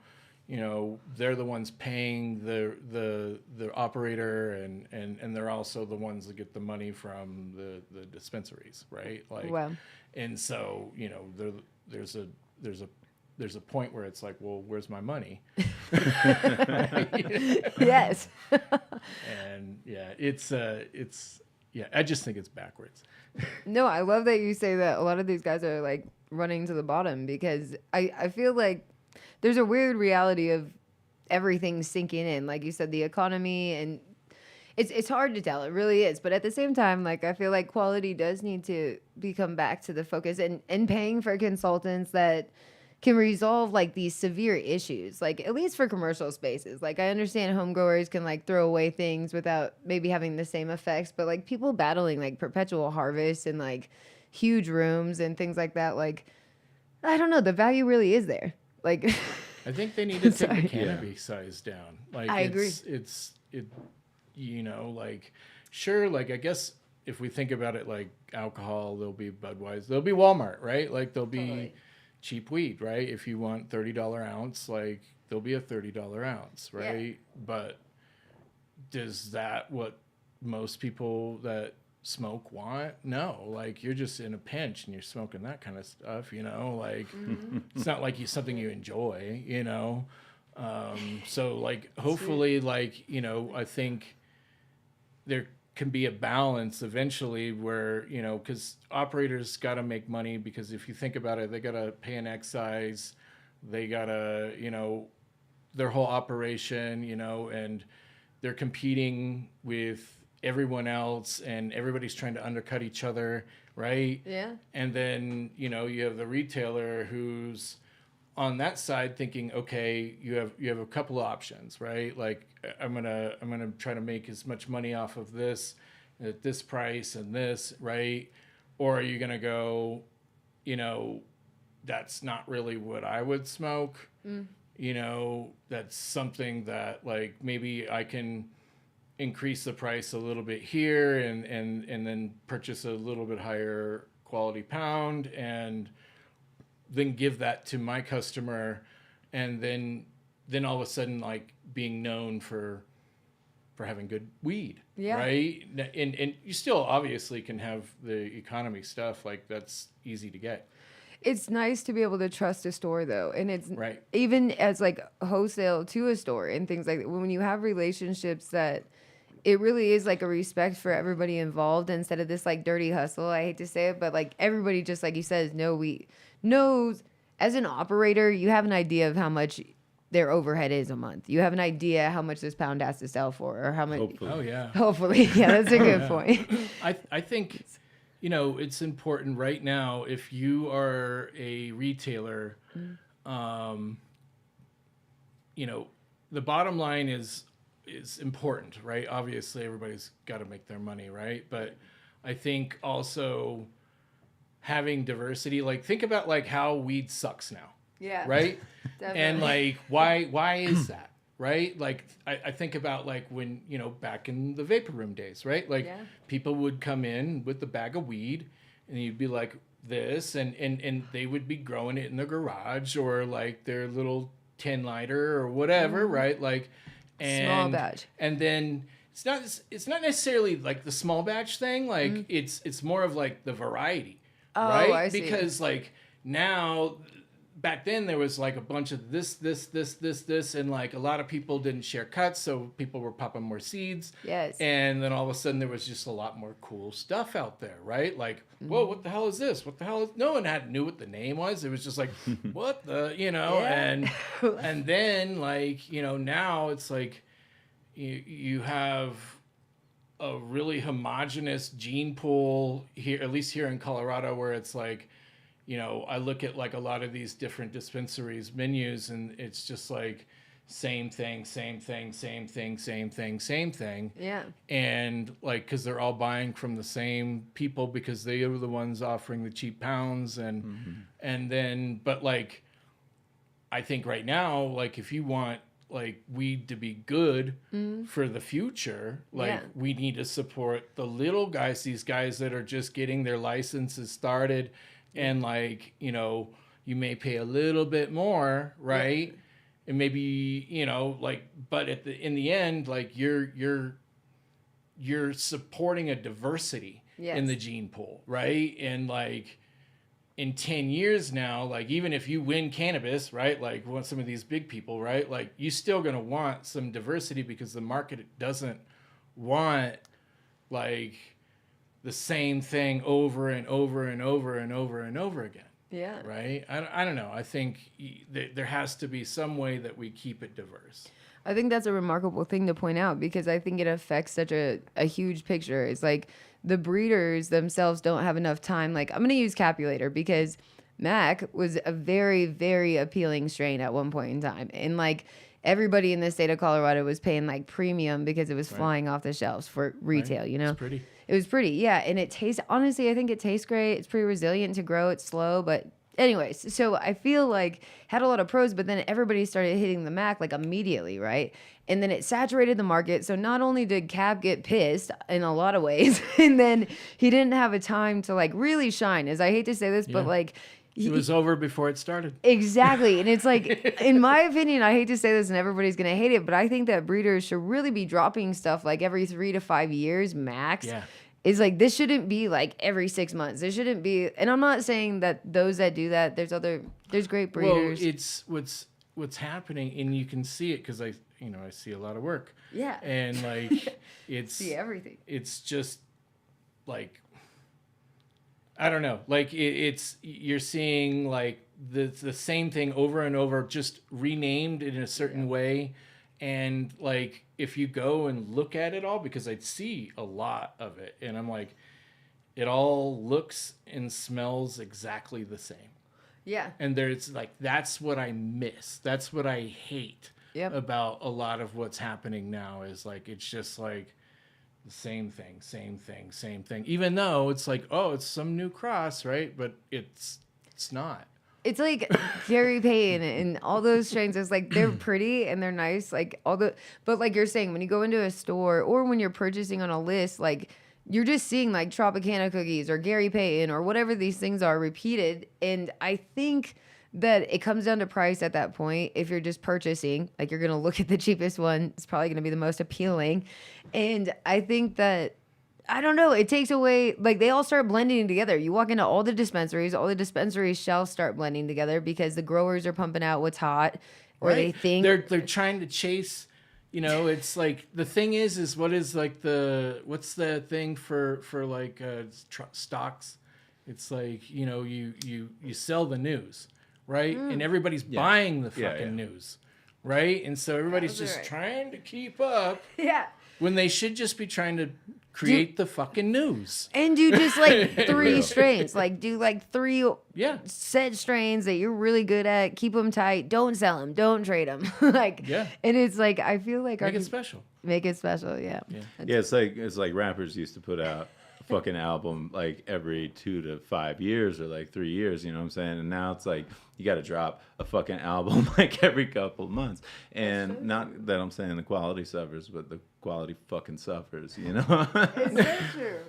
they're the ones paying the operator, and they're also the ones that get the money from the dispensaries, right? Like, Wow. and so there's a point where it's like, well, where's my money? Yes. And yeah, it's I just think it's backwards. No, I love that you say that a lot of these guys are like running to the bottom, because I feel like there's a weird reality of everything sinking in. Like you said, the economy, and it's hard to tell. It really is. But at the same time, like I feel like quality does need to become back to the focus, and paying for consultants that can resolve like these severe issues, like at least for commercial spaces. Like I understand home growers can like throw away things without maybe having the same effects, but like people battling like perpetual harvest and like huge rooms and things like that, like I don't know, the value really is there. Like I think they need to take Sorry. the cannabis size down. Like I agree. It's like sure, like I guess if we think about it like alcohol, there'll be Budweiser, there'll be Walmart, right? Like there'll be Totally. cheap weed, right? If you want $30 ounce, like there'll be a $30 ounce, right? But does that what most people that smoke want? No, like you're just in a pinch and you're smoking that kind of stuff, like it's not like something you enjoy, so like hopefully like I think there can be a balance eventually where because operators got to make money, because if you think about it, they got to pay an excise, they got to their whole operation, and they're competing with everyone else, and everybody's trying to undercut each other, right? Yeah. And then you have the retailer who's on that side thinking, okay, you have a couple of options, right? Like I'm gonna try to make as much money off of this at this price and this, right? Or are you gonna go, that's not really what I would smoke. That's something that like maybe I can increase the price a little bit here and then purchase a little bit higher quality pound and then give that to my customer, and then all of a sudden like being known for having good weed, Yeah. right? And you still obviously can have the economy stuff, like that's easy to get. It's nice to be able to trust a store though, and it's Right. even as like wholesale to a store and things like that. When you have relationships that it really is like a respect for everybody involved instead of this like dirty hustle. I hate to say it, but like everybody, just like you said, knows as an operator, you have an idea of how much their overhead is a month. You have an idea how much this pound has to sell for, or how much. Hopefully. Oh yeah. Hopefully, yeah, that's a good point. I think you know, it's important right now if you are a retailer, you know, the bottom line is important, right? Obviously, everybody's got to make their money, right? But I think also having diversity, like think about like how weed sucks now, Yeah. right? Definitely. And like why is that? Right? Like I think about like when, you know, back in the vapor room days, right? Like people would come in with the bag of weed and you'd be like this and they would be growing it in their garage or like their little 10 lighter or whatever, right? Like and Small batch. And then it's not necessarily like the small batch thing, like it's more of like the variety. Oh, right? I see. Because like now back then there was like a bunch of this, and like a lot of people didn't share cuts, so people were popping more seeds. Yes. And then all of a sudden there was just a lot more cool stuff out there, right? Like, whoa, what the hell is this? What the hell is... No one knew what the name was. It was just like, what the, you know, and then like, you know, now it's like you have a really homogenous gene pool here, at least here in Colorado, where it's like, you know, I look at like a lot of these different dispensaries menus and it's just like same thing. Yeah. And like, cause they're all buying from the same people because they are the ones offering the cheap pounds and then, but like, I think right now, like if you want like weed to be good for the future, like we need to support the little guys, these guys that are just getting their licenses started. And like, you know, you may pay a little bit more, right? And maybe, you know, like, but in the end, like you're supporting a diversity in the gene pool, right? And like in 10 years now, like even if you win cannabis, right? Like want some of these big people, right? Like you still gonna want some diversity because the market doesn't want like the same thing over and over and over and over and over again. Yeah. Right? I don't know. I think there has to be some way that we keep it diverse. I think that's a remarkable thing to point out because I think it affects such a huge picture. It's like the breeders themselves don't have enough time. Like I'm going to use Capulator because Mac was a very, very appealing strain at one point in time. And like everybody in the state of Colorado was paying like premium because it was flying off the shelves for retail, you know? It's pretty. It was pretty, yeah. And it tastes, honestly, I think it tastes great. It's pretty resilient to grow. It's slow. But anyways, so I feel like had a lot of pros, but then everybody started hitting the Mac like immediately, right? And then it saturated the market. So not only did Cap get pissed in a lot of ways, and then he didn't have a time to like really shine, as I hate to say this, but like... It was over before it started. Exactly. And it's like, in my opinion, I hate to say this and everybody's going to hate it, but I think that breeders should really be dropping stuff like every 3 to 5 years max. Yeah. It's like, this shouldn't be like every 6 months. There shouldn't be, and I'm not saying that those that do that, there's great breeders. Well, it's what's happening, and you can see it because I see a lot of work. Yeah. And like, it's see everything. It's just like, I don't know. Like it's you're seeing like the same thing over and over, just renamed in a certain way. And like if you go and look at it all, because I see a lot of it, and I'm like, it all looks and smells exactly the same. Yeah. And there's like that's what I miss. That's what I hate about a lot of what's happening now. Is like it's just like the same thing. Even though it's like, oh, it's some new cross, right? But it's not. It's like Gary Payne and all those strains. It's like they're pretty and they're nice, like but like you're saying, when you go into a store or when you're purchasing on a list, like you're just seeing like Tropicana cookies or Gary Payne or whatever these things are repeated. And I think that it comes down to price at that point. If you're just purchasing, like you're going to look at the cheapest one. It's probably going to be the most appealing. And I think that, I don't know, it takes away, like they all start blending together. You walk into all the dispensaries shelves start blending together because the growers are pumping out what's hot or they think. They're trying to chase, it's like, the thing is what is like what's the thing for like stocks? It's like, you sell the news. Right? And everybody's buying the fucking news. Right? And so everybody's just trying to keep up. Yeah. when they should just be trying to create the fucking news. And do just like 3 strains. Like do like 3 set strains that you're really good at. Keep them tight. Don't sell them. Don't trade them. Like, and it's like, I feel like Make it special. Make it special. Yeah. Yeah. It's like rappers used to put out a fucking album like every 2 to 5 years or like 3 years, you know what I'm saying? And now it's like you got to drop a fucking album like every couple months. And not that I'm saying the quality suffers, but the quality fucking suffers, you know? It's so true.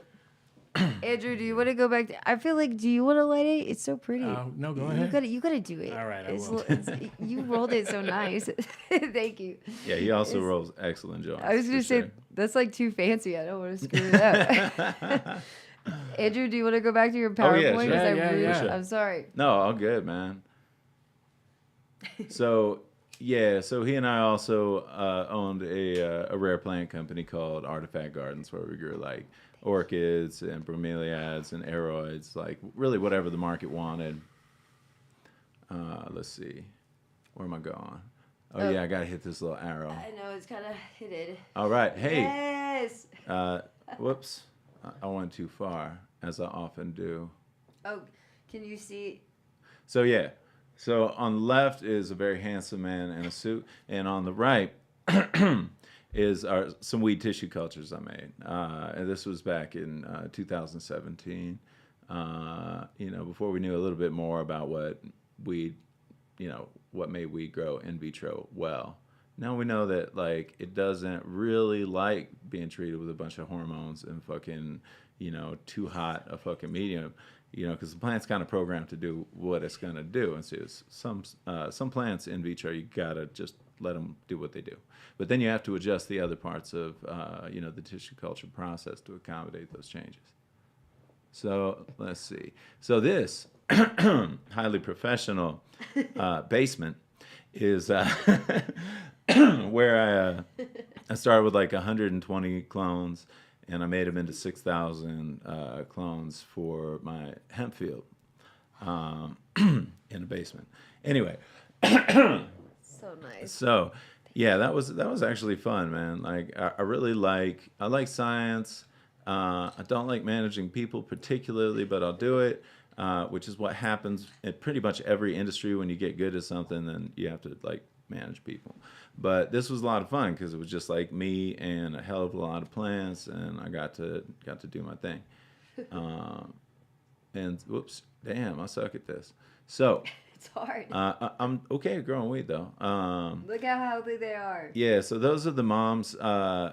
Andrew, do you want to go back to? I feel like, do you want to light it? It's so pretty. No, go ahead. You gotta do it. All right, I it's, will. You rolled it so nice. Thank you. Yeah, he also rolls excellent joints. I was gonna say that's like too fancy. I don't want to screw it up. Andrew, do you want to go back to your PowerPoint? Sure. I'm sorry. No, all good, man. So he and I also owned a rare plant company called Artifact Gardens, where we grew like orchids and bromeliads and aroids, like really whatever the market wanted. Let's see, where am I going? Oh yeah, I gotta hit this little arrow. I know it's kind of hidden. All right, hey. Yes. Whoops, I went too far, as I often do. Oh, can you see? So yeah, so on the left is a very handsome man in a suit, and on the right is some weed tissue cultures I made. And this was back in 2017. Before we knew a little bit more about what made weed grow in vitro well. Now we know that like it doesn't really like being treated with a bunch of hormones and fucking too hot a fucking medium. Because the plant's kind of programmed to do what it's gonna do, and so some plants in vitro you gotta just let them do what they do, but then you have to adjust the other parts of the tissue culture process to accommodate those changes. So let's see. So this highly professional basement is where I started with like 120 clones. And I made them into 6,000 clones for my hemp field in the basement. Anyway. So nice. So, yeah, that was actually fun, man. Like, I really like science. I don't like managing people particularly, but I'll do it, which is what happens in pretty much every industry. When you get good at something, then you have to, like, manage people. But this was a lot of fun because it was just like me and a hell of a lot of plants, and I got to do my thing. And whoops, damn, I suck at this. So it's hard. I'm okay at growing weed though. Look how healthy they are. Yeah, so those are the moms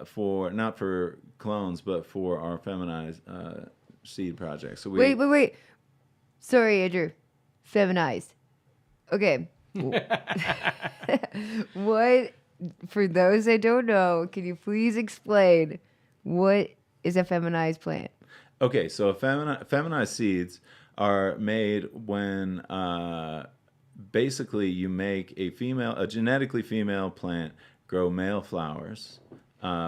for not for clones, but for our feminized seed project. So wait. Sorry, Andrew. Feminized. Okay. What, for those that don't know, can you please explain what is a feminized plant? Okay, so feminized seeds are made when basically you make a genetically female plant grow male flowers,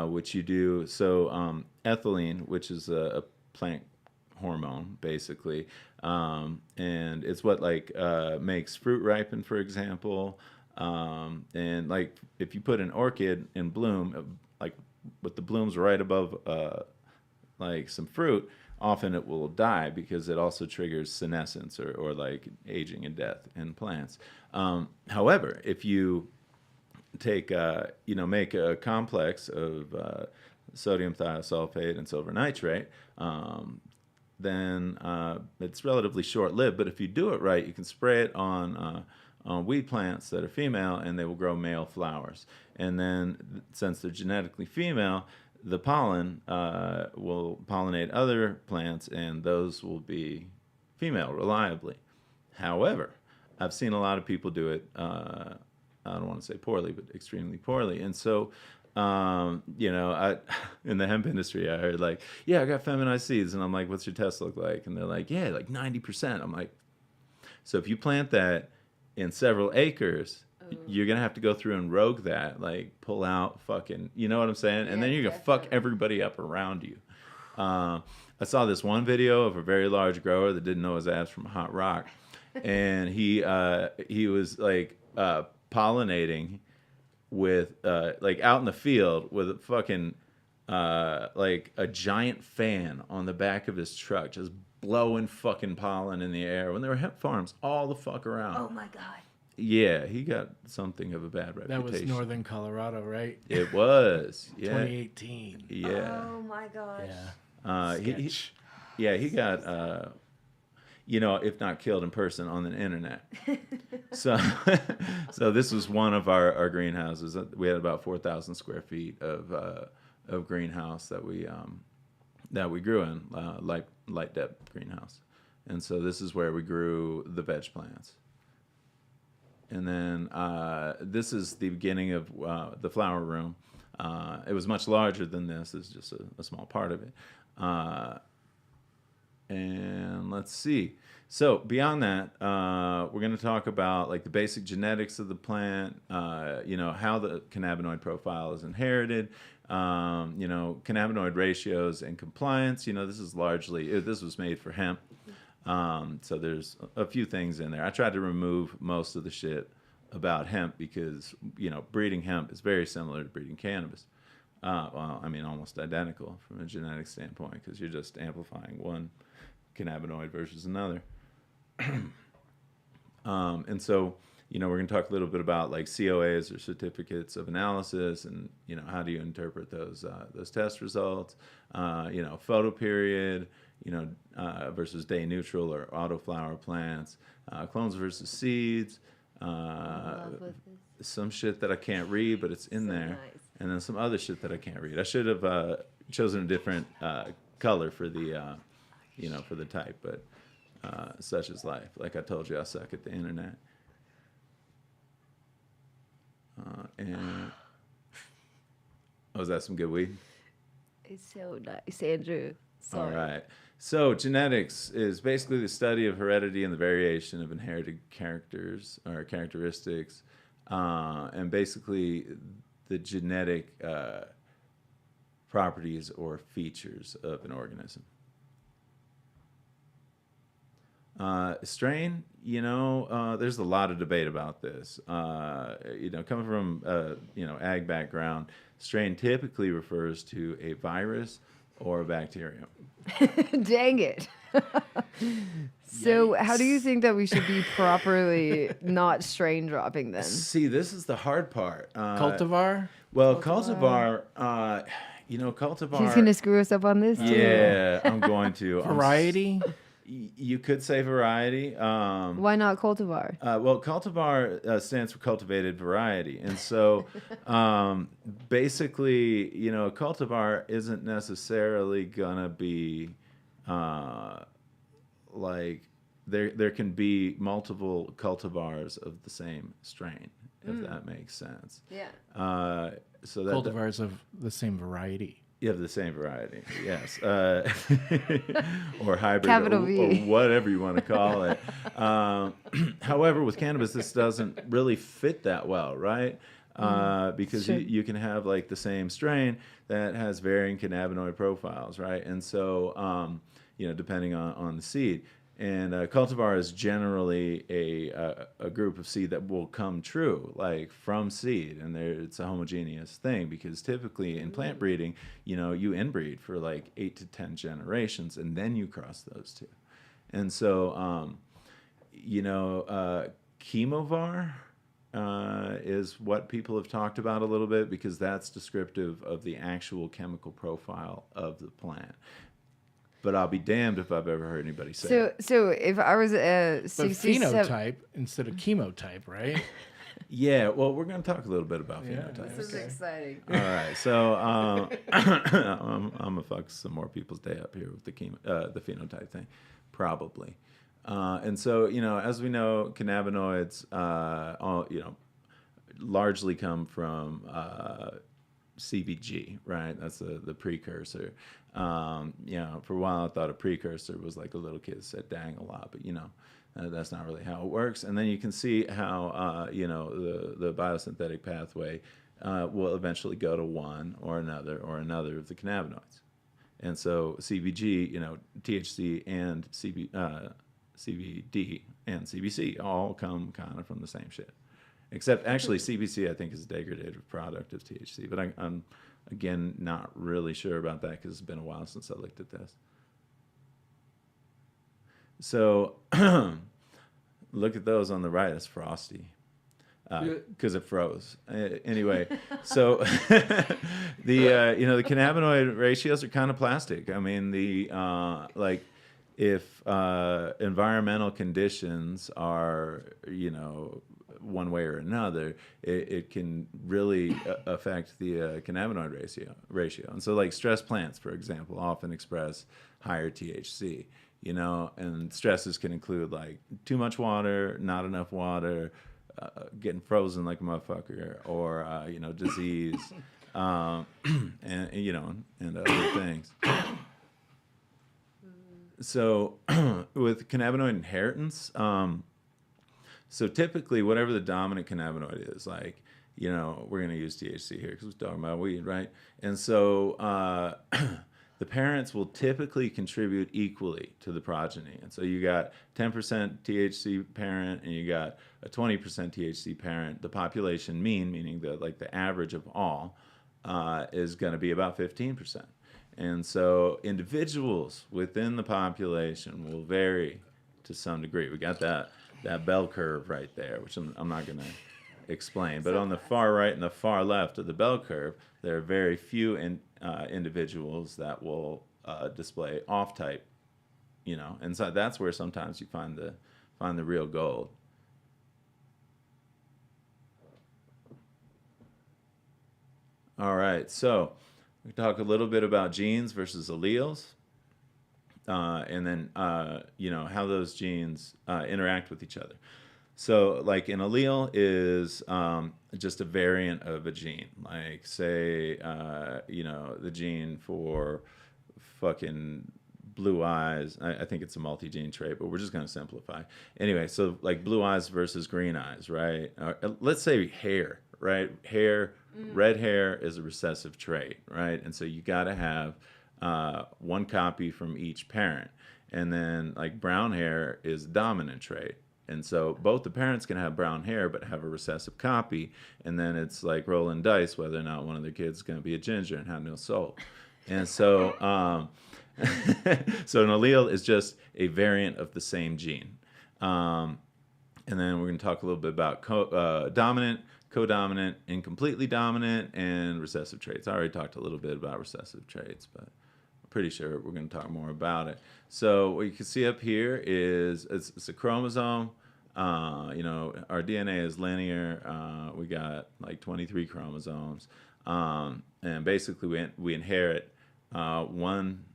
which you do. So ethylene, which is a plant hormone, basically, and it's what makes fruit ripen, for example. And like if you put an orchid in bloom, like with the blooms right above like some fruit, often it will die because it also triggers senescence or like aging and death in plants. However, if you take make a complex of sodium thiosulfate and silver nitrate, then it's relatively short-lived. But if you do it right, you can spray it on weed plants that are female, and they will grow male flowers. And then, since they're genetically female, the pollen will pollinate other plants, and those will be female reliably. However, I've seen a lot of people do it, I don't want to say poorly, but extremely poorly. And so, I in the hemp industry, I heard like, yeah, I got feminized seeds. And I'm like, what's your test look like? And they're like, yeah, like 90%. I'm like, so if you plant that in several acres, you're going to have to go through and rogue that, like pull out fucking, you know what I'm saying? And then you're going to fuck everybody up around you. I saw this one video of a very large grower that didn't know his ass from a hot rock. And he was like pollinating with like out in the field with a fucking like a giant fan on the back of his truck, just blowing fucking pollen in the air when there were hemp farms all the fuck around. Oh my God. Yeah, he got something of a bad reputation. That was northern Colorado, right? It was. Yeah. 2018. Yeah. Oh my gosh. Yeah. He got, if not killed in person, on the internet. So, so this was one of our greenhouses. We had about 4,000 square feet of greenhouse that we grew in, light depth greenhouse, and so this is where we grew the veg plants. And then this is the beginning of the flower room. It was much larger than this. It's just a small part of it. And let's see. So beyond that, we're going to talk about like the basic genetics of the plant, how the cannabinoid profile is inherited, cannabinoid ratios and compliance. This is this was made for hemp. So there's a few things in there. I tried to remove most of the shit about hemp because, breeding hemp is very similar to breeding cannabis. Almost identical from a genetic standpoint because you're just amplifying one cannabinoid versus another. And so, we're going to talk a little bit about like COAs or certificates of analysis and, how do you interpret those test results, photo period, versus day neutral or autoflower plants, clones versus seeds, some shit that I can't read, but it's in there. Nice. And then some other shit that I can't read. I should have chosen a different color for the, for the type, but such is life. Like I told you, I suck at the internet. Was that some good weed? It's so nice, Andrew. Sorry. All right. So genetics is basically the study of heredity and the variation of inherited characters or characteristics, and basically the genetic properties or features of an organism. Strain, there's a lot of debate about this. Coming from ag background, strain typically refers to a virus or a bacterium. Dang it. So how do you think that we should be properly not strain dropping then? See, this is the hard part. Cultivar? Well, cultivar, cultivar. He's going to screw us up on this too. Yeah, I'm going to. Variety? You could say variety. Why not cultivar? Well, cultivar stands for cultivated variety. And so basically, a cultivar isn't necessarily going to be like there can be multiple cultivars of the same strain, if that makes sense. Yeah. So that Cultivars of the same variety. You have the same variety, yes, or hybrid, Capital V. or whatever you want to call it. However, with cannabis, this doesn't really fit that well, right? Because Sure. you can have like the same strain that has varying cannabinoid profiles, right? And so, depending on the seed. And cultivar is generally a group of seed that will come true, like from seed, and it's a homogeneous thing because typically in plant breeding, you inbreed for like 8 to 10 generations, and then you cross those two. And so, chemovar is what people have talked about a little bit because that's descriptive of the actual chemical profile of the plant. But I'll be damned if I've ever heard anybody say it. So if I was a But 67... phenotype instead of chemotype, right? Yeah, well, we're going to talk a little bit about Yeah, phenotypes. This is exciting. All right, so I'm going to fuck some more people's day up here with the phenotype thing, probably. And so, as we know, cannabinoids, largely come from CBG, right? That's the precursor. For a while I thought a precursor was like a little kid said dang a lot, but that's not really how it works. And then you can see how the biosynthetic pathway will eventually go to one or another of the cannabinoids. And so CBG, THC and CBD and CBC all come kind of from the same shit. Except actually CBC I think is a degradative product of THC, but Again, not really sure about that because it's been a while since I looked at this. So look at those on the right. It's frosty because it froze. Anyway, so the the cannabinoid ratios are kind of plastic. I mean, if environmental conditions are one way or another, it can really affect the cannabinoid ratio. And so, like stress plants, for example, often express higher THC. And stresses can include like too much water, not enough water, getting frozen like a motherfucker, or disease, and other things. So with cannabinoid inheritance, so typically whatever the dominant cannabinoid is, like we're going to use THC here because we're talking about weed, right? And so the parents will typically contribute equally to the progeny. And so you got 10% THC parent and you got a 20% THC parent. The population mean, meaning the average of all, is going to be about 15%. And so individuals within the population will vary to some degree. We got that bell curve right there, which I'm not going to explain. But on the far right and the far left of the bell curve, there are very few individuals that will display off-type, and so that's where sometimes you find the real gold. All right, so we talk a little bit about genes versus alleles, and then how those genes interact with each other. So, like, an allele is just a variant of a gene. Like, say, the gene for fucking blue eyes. I think it's a multi-gene trait, but we're just going to simplify. Anyway, so, like, blue eyes versus green eyes, right? Let's say hair, right? Red hair is a recessive trait, right? And so you got to have one copy from each parent. And then, like, brown hair is a dominant trait. And so both the parents can have brown hair but have a recessive copy, and then it's like rolling dice whether or not one of their kids is going to be a ginger and have no soul. And so so an allele is just a variant of the same gene. And then we're going to talk a little bit about dominant, codominant, incompletely dominant, and recessive traits. I already talked a little bit about recessive traits, but I'm pretty sure we're going to talk more about it. So what you can see up here is it's a chromosome. Our DNA is linear. We got like 23 chromosomes. And basically we inherit one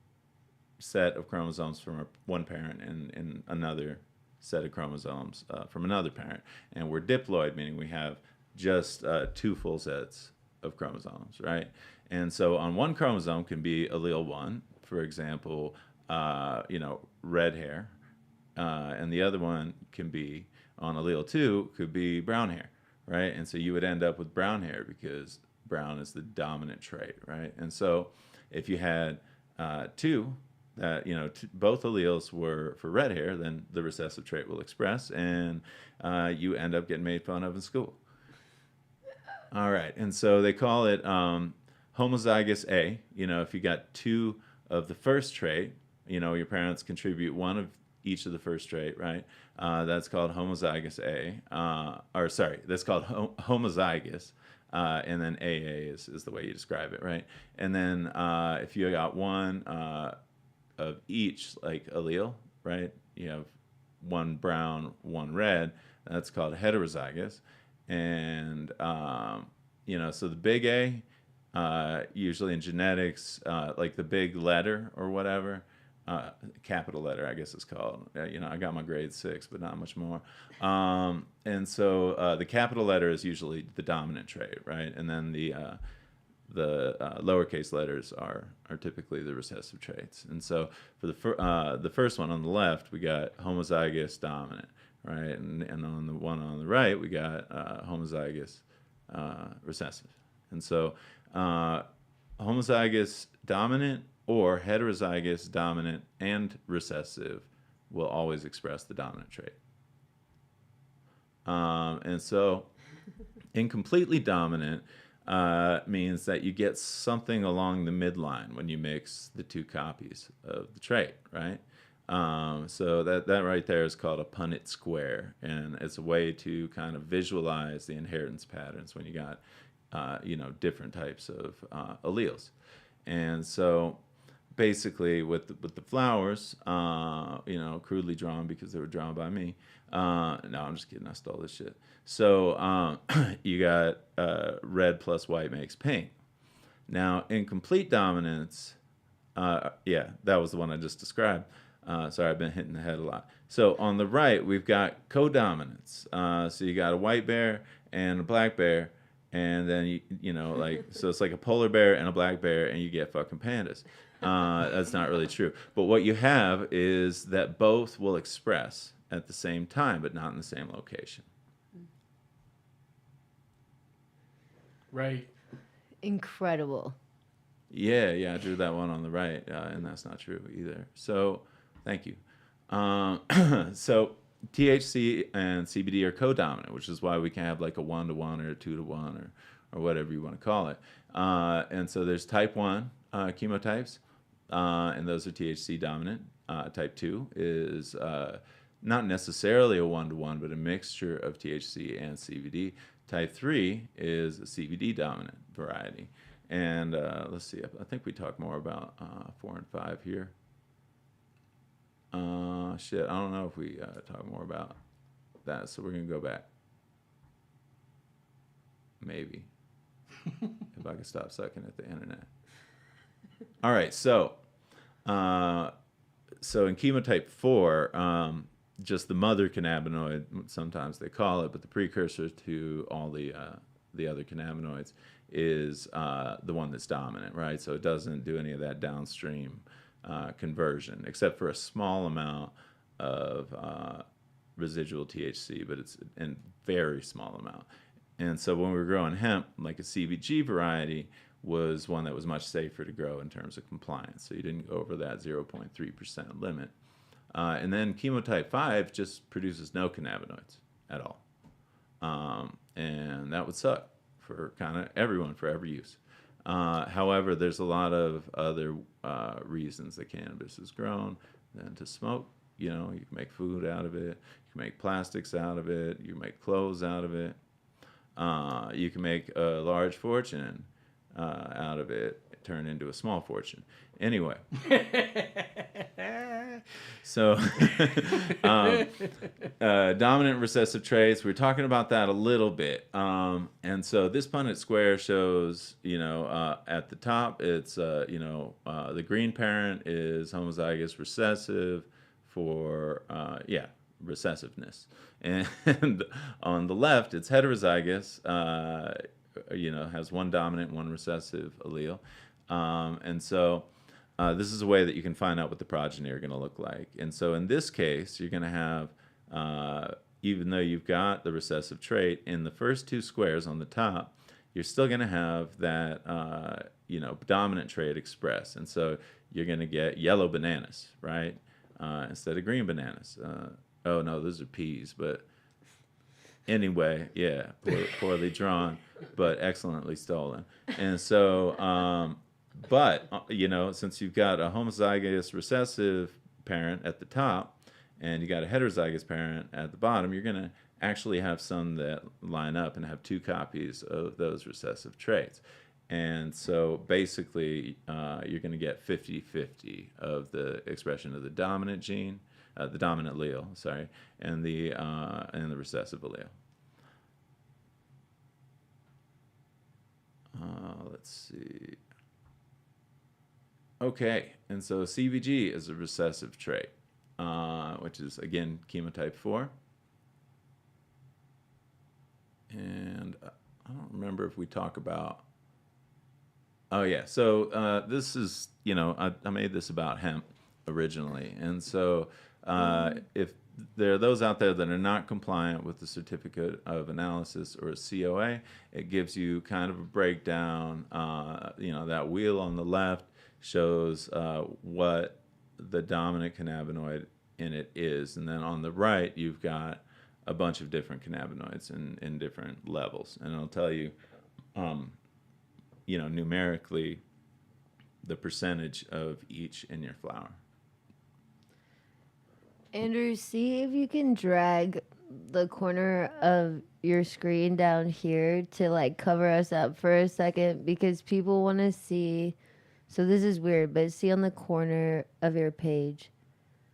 set of chromosomes from one parent and another set of chromosomes from another parent. And we're diploid, meaning we have just 2 full sets of chromosomes, right? And so on one chromosome can be allele 1, for example, red hair, and the other one can be on allele 2 could be brown hair, right? And so you would end up with brown hair because brown is the dominant trait, right? And so if you had 2 that both alleles were for red hair, then the recessive trait will express, and you end up getting made fun of in school. All right, and so they call it homozygous A. If you got 2 of the first trait, your parents contribute 1 of each of the first trait, right? That's called homozygous A. That's called homozygous. And then AA is the way you describe it, right? And then if you got 1 of each, like, allele, right? You have 1 brown, 1 red. That's called heterozygous. And, so the big A, usually in genetics, like the big letter or whatever, capital letter, I guess it's called. I got my grade 6, but not much more. And so the capital letter is usually the dominant trait, right? And then the lowercase letters are typically the recessive traits. And so for the first one on the left, we got homozygous dominant, right? And on the one on the right, we got homozygous recessive. And so homozygous dominant or heterozygous dominant and recessive will always express the dominant trait. And so incompletely dominant means that you get something along the midline when you mix the two copies of the trait, right? So that right there is called a Punnett square, and it's a way to kind of visualize the inheritance patterns when you got, different types of alleles. And so basically with the flowers, crudely drawn because they were drawn by me. No, I'm just kidding. I stole this shit. So you got red plus white makes pink. Now, in complete dominance, that was the one I just described. Sorry, I've been hitting the head a lot. So on the right, we've got codominance. So you got a white bear and a black bear, and then so it's like a polar bear and a black bear, and you get fucking pandas. That's not really true. But what you have is that both will express at the same time, but not in the same location. Right. Incredible. Yeah, I drew that one on the right, and that's not true either. So, thank you. So, THC and CBD are codominant, which is why we can have like a 1-to-1 or a 2-to-1 or whatever you want to call it. And so there's type 1 chemotypes, and those are THC dominant. Type 2 is not necessarily a 1-to-1, but a mixture of THC and CBD. Type 3 is a CBD dominant variety. And let's see, I think we talk more about 4 and 5 here. I don't know if we talk more about that, so we're going to go back. Maybe. If I can stop sucking at the internet. All right, so in chemotype 4, just the mother cannabinoid, sometimes they call it, but the precursor to all the other cannabinoids is the one that's dominant, right? So it doesn't do any of that downstream conversion, except for a small amount of residual THC, but it's in very small amount. And so when we were growing hemp, like a CBG variety was one that was much safer to grow in terms of compliance. So you didn't go over that 0.3% limit. And then chemotype 5 just produces no cannabinoids at all. And that would suck for kind of everyone for every use. However, there's a lot of other reasons that cannabis is grown than to smoke. You can make food out of it. You can make plastics out of it. You can make clothes out of it. You can make a large fortune out of it, turn into a small fortune. Anyway. So, dominant recessive traits, we were talking about that a little bit. And so this Punnett square shows, at the top, it's, the green parent is homozygous recessive for, recessiveness. And on the left, it's heterozygous, has one dominant, one recessive allele. And so this is a way that you can find out what the progeny are going to look like. And so in this case, you're going to have, even though you've got the recessive trait, in the first two squares on the top, you're still going to have that, dominant trait expressed. And so you're going to get yellow bananas, right? Instead of green bananas. Oh, no, those are peas. But anyway, yeah, poorly drawn, but excellently stolen. And so... But, since you've got a homozygous recessive parent at the top and you got a heterozygous parent at the bottom, you're going to actually have some that line up and have two copies of those recessive traits. And so basically, you're going to get 50-50 of the expression of the dominant gene, the dominant allele, and the recessive allele. Let's see. Okay, and so CBG is a recessive trait, which is, again, chemotype 4. And I don't remember if we talk about... Oh, yeah, so this is, I made this about hemp originally. And so if there are those out there that are not compliant with the Certificate of Analysis, or a COA, it gives you kind of a breakdown, that wheel on the left shows what the dominant cannabinoid in it is. And then on the right, you've got a bunch of different cannabinoids in different levels. And it'll tell you numerically the percentage of each in your flower. Andrew, see if you can drag the corner of your screen down here to like cover us up for a second because people want to see. So this is weird, but see on the corner of your page.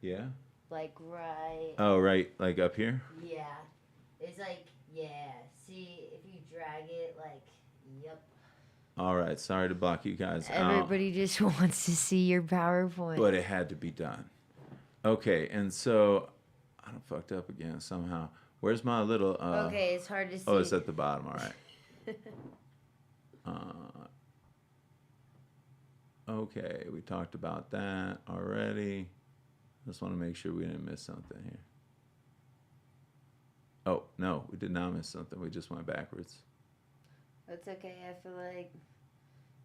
Yeah. Like right. Oh, right, like up here. Yeah. It's like, yeah. See if you drag it, like, yep. All right. Sorry to block you guys Everybody just wants to see your PowerPoint. but it had to be done. Okay, and so I done fucked up again somehow. Where's my little? Okay, it's hard to see. Oh, it's at the bottom. All right. Okay, we talked about that already. Just want to make sure we didn't miss something here. Oh, no, we did not miss something. We just went backwards. That's okay. I feel like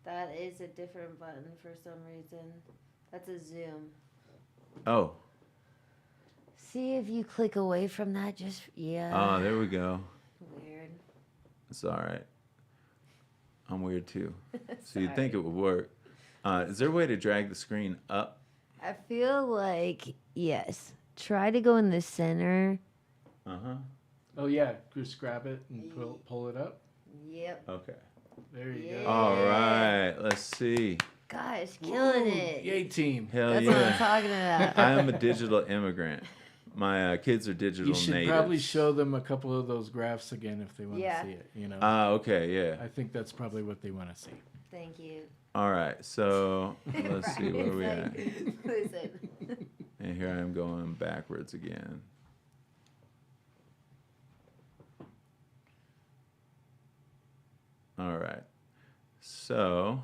that is a different button for some reason. That's a zoom. Oh. See if you click away from that. Just, yeah. Oh, there we go. Weird. It's all right. I'm weird too. So you'd think it would work. Is there a way to drag the screen up? I feel like, yes. Try to go in the center. Uh-huh. Oh yeah, just grab it and pull it up. Yep. Okay. There you Yeah. go. All right. Let's see. Gosh, killing Woo, it. Yay team. Hell That's what I'm yeah. talking about. I am a digital immigrant. My kids are digital You should natives. probably show them a couple of those graphs again if they want Yeah. to see it. Okay, yeah. I think that's probably what they want to see. Thank you. All right, so let's see where Brian's we at. like, listen. And here I am going backwards again. All right. So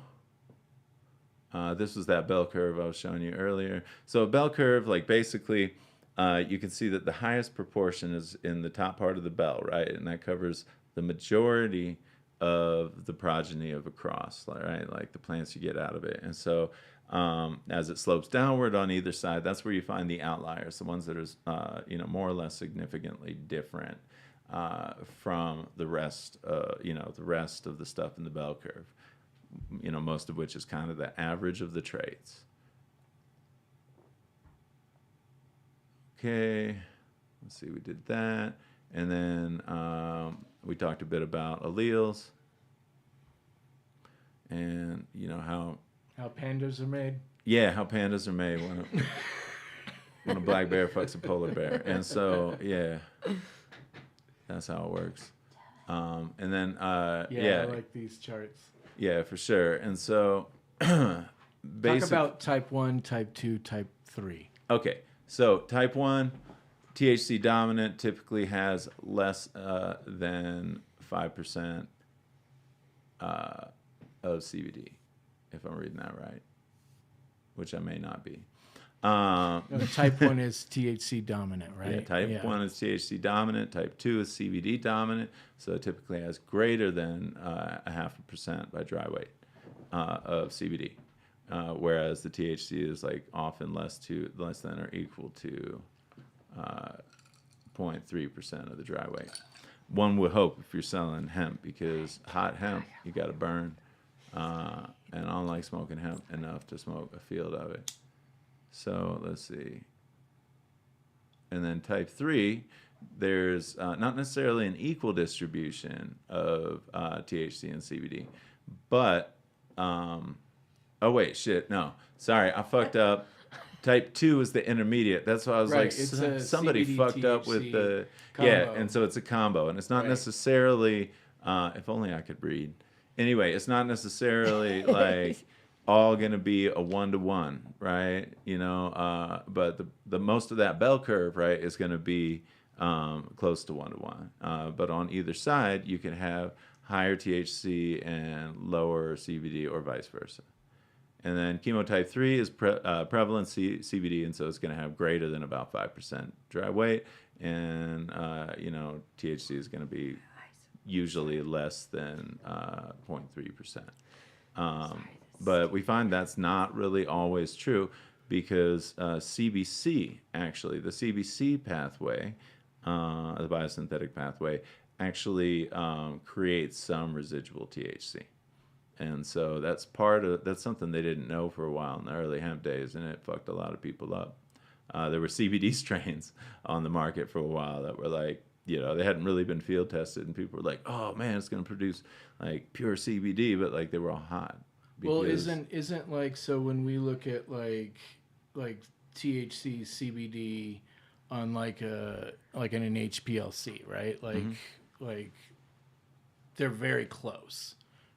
this was that bell curve I was showing you earlier. So a bell curve, like basically, you can see that the highest proportion is in the top part of the bell, right? And that covers the majority of the progeny of a cross, right? Like the plants you get out of it. And so as it slopes downward on either side, that's where you find the outliers, the ones that are, more or less significantly different from the rest, the rest of the stuff in the bell curve. Most of which is kind of the average of the traits. Okay, let's see, we did that. And then we talked a bit about alleles and, how pandas are made. Yeah, how pandas are made when a black bear fucks a polar bear. And so, yeah, that's how it works. And then, I like these charts. Yeah, for sure. And so, Talk about type 1, type 2, type 3. Okay, so type 1, THC dominant, typically has less than 5% of CBD, if I'm reading that right, which I may not be. No, type 1 is THC dominant, right? Yeah, type 1 is THC dominant. Type 2 is CBD dominant. So it typically has greater than 0.5% by dry weight of CBD. Whereas the THC is like often less than or equal to 0.3% of the dry weight. One would hope if you're selling hemp, because hot hemp, you got to burn. And I don't like smoking hemp enough to smoke a field of it. So let's see. And then type 3, there's not necessarily an equal distribution of THC and CBD, but, oh wait, shit, no. Sorry, I fucked up. Type 2 is the intermediate. That's why I was like, somebody CBD, fucked up THC with the, combo. yeah, and so it's a combo. And it's not necessarily, if only I could read. Anyway, it's not necessarily like all going to be a 1-to-1, right? But the most of that bell curve, right, is going to be close to 1-to-1. But on either side, you can have higher THC and lower CBD, or vice versa. And then chemotype 3 is prevalent CBD, and so it's going to have greater than about 5% dry weight, and THC is going to be usually less than 0.3%. But we find that's not really always true, because CBC, actually, the CBC pathway, the biosynthetic pathway, actually creates some residual THC. And so that's something they didn't know for a while in the early hemp days, and it fucked a lot of people up. There were CBD strains on the market for a while that were like, they hadn't really been field tested, and people were like, "Oh man, it's going to produce like pure CBD," but like they were all hot. Well, isn't like, so when we look at like THC, CBD on like an HPLC, right? Like they're very close,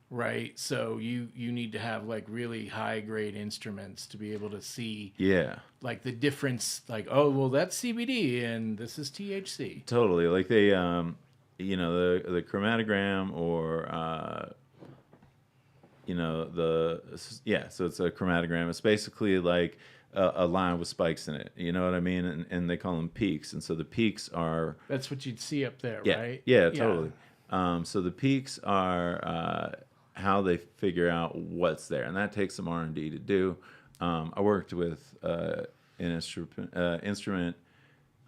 right? So you need to have like really high grade instruments to be able to see like the difference, like, oh well, that's CBD and this is THC. Totally. Like they the chromatogram, or so it's a chromatogram. It's basically like a line with spikes in it. You know what I mean? And they call them peaks. And so the peaks are... That's what you'd see up there, yeah, right? Yeah, totally. So the peaks are how they figure out what's there. And that takes some R&D to do. I worked with an instrument. I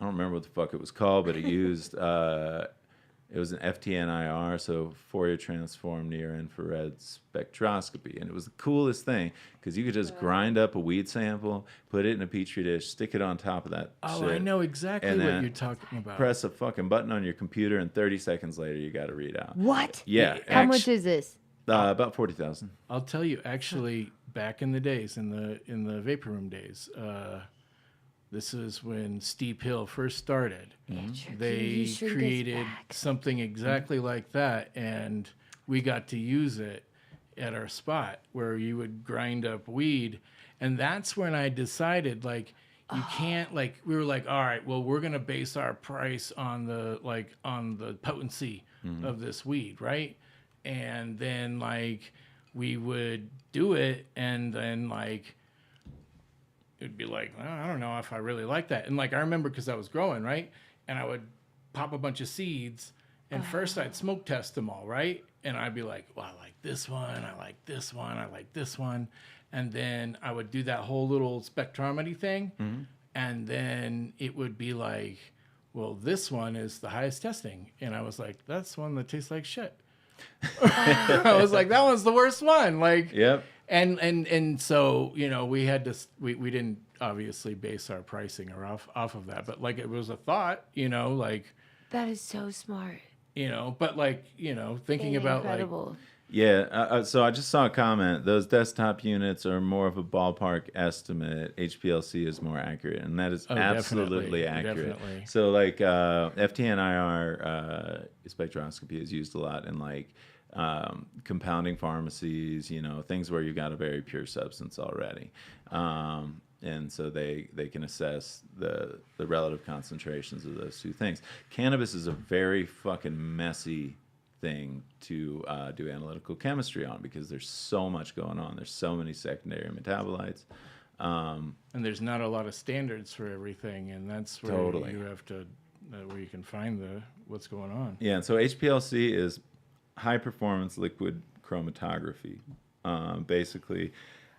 don't remember what the fuck it was called, but it used... it was an FTNIR, so Fourier transform near infrared spectroscopy. And it was the coolest thing, because you could just grind up a weed sample, put it in a petri dish, stick it on top of that shit. I know exactly what you're talking about. Press a fucking button on your computer, and 30 seconds later, you got a readout. What? Yeah. How much is this? About 40,000. I'll tell you, actually, back in the days, in the vapor room days, this is when Steep Hill first started. They created something exactly like that, and we got to use it at our spot where you would grind up weed. And that's when I decided, like, you can't, like, we were like, all right, well, we're going to base our price on the potency of this weed, right? And then, like, we would do it, and then, like, it'd be like, well, I don't know if I really like that. And like, I remember, because I was growing, right? And I would pop a bunch of seeds, and first I'd smoke test them all, right? And I'd be like, well, I like this one, I like this one, I like this one. And then I would do that whole little spectrometry thing. And then it would be like, well, this one is the highest testing. And I was like, that's one that tastes like shit. I was like, that one's the worst one. Like, yep. And so, we had to, we didn't obviously base our pricing or off of that, but like, it was a thought, like, that is so smart. But like, thinking about incredible. Like, yeah. So I just saw a comment. Those desktop units are more of a ballpark estimate. HPLC is more accurate, and that is absolutely accurate. Definitely. So like FTNIR spectroscopy is used a lot in like compounding pharmacies, things where you've got a very pure substance already. And so they can assess the relative concentrations of those two things. Cannabis is a very fucking messy thing to do analytical chemistry on, because there's so much going on. There's so many secondary metabolites. And there's not a lot of standards for everything, and that's where you have to, where you can find what's going on. Yeah, and so HPLC is high performance liquid chromatography. Basically,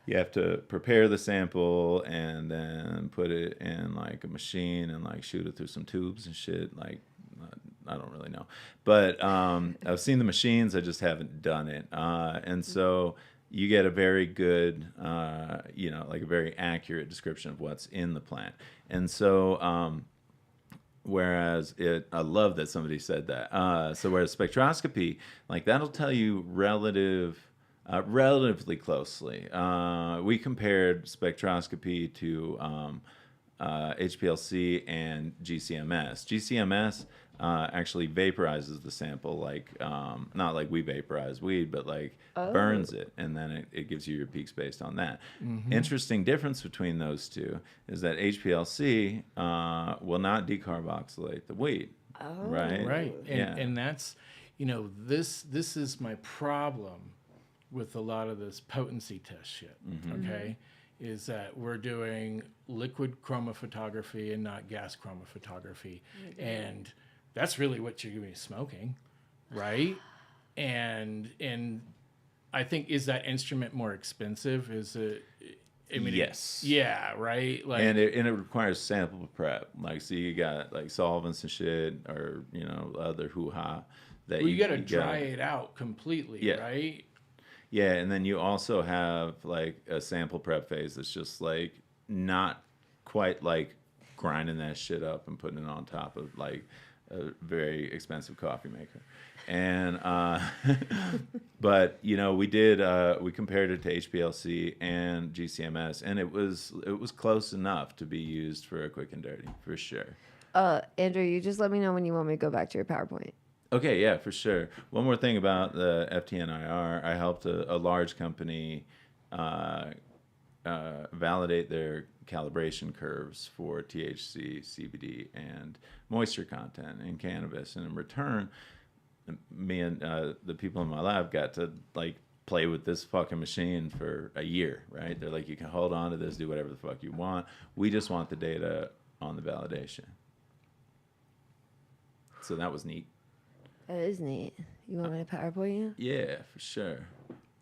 you have to prepare the sample and then put it in like a machine and like shoot it through some tubes and shit. Like, I don't really know, but I've seen the machines. I just haven't done it. And so you get a very good, like a very accurate description of what's in the plant. And so, whereas I love that somebody said that. So whereas spectroscopy, like that'll tell you relatively closely. We compared spectroscopy to HPLC and GCMS. GCMS actually vaporizes the sample, like not like we vaporize weed, but like burns it, and then it gives you your peaks based on that. Interesting difference between those two is that HPLC will not decarboxylate the weed. Right. And that's, this is my problem with a lot of this potency test shit. Okay, is that we're doing liquid chromophotography and not gas chromophotography, and that's really what you're going to be smoking, right? And I think, is that instrument more expensive? Is it? I mean, yes. Right. Like, and it requires sample prep. Like, so you got like solvents and shit, or other hoo-ha that you got to dry it out completely, right? Yeah, and then you also have like a sample prep phase that's just like not quite like grinding that shit up and putting it on top of like a very expensive coffee maker. And but you know, we compared it to HPLC and GCMS, and it was close enough to be used for a quick and dirty for sure. Andrew, you just let me know when you want me to go back to your PowerPoint. Okay, yeah, for sure. One more thing about the FTNIR, I helped a large company validate their calibration curves for THC, CBD, and moisture content in cannabis. And in return, me and the people in my lab got to like play with this fucking machine for a year, right? They're like, you can hold on to this, do whatever the fuck you want. We just want the data on the validation. So that was neat. That is neat. You want me to PowerPoint you? Yeah, for sure.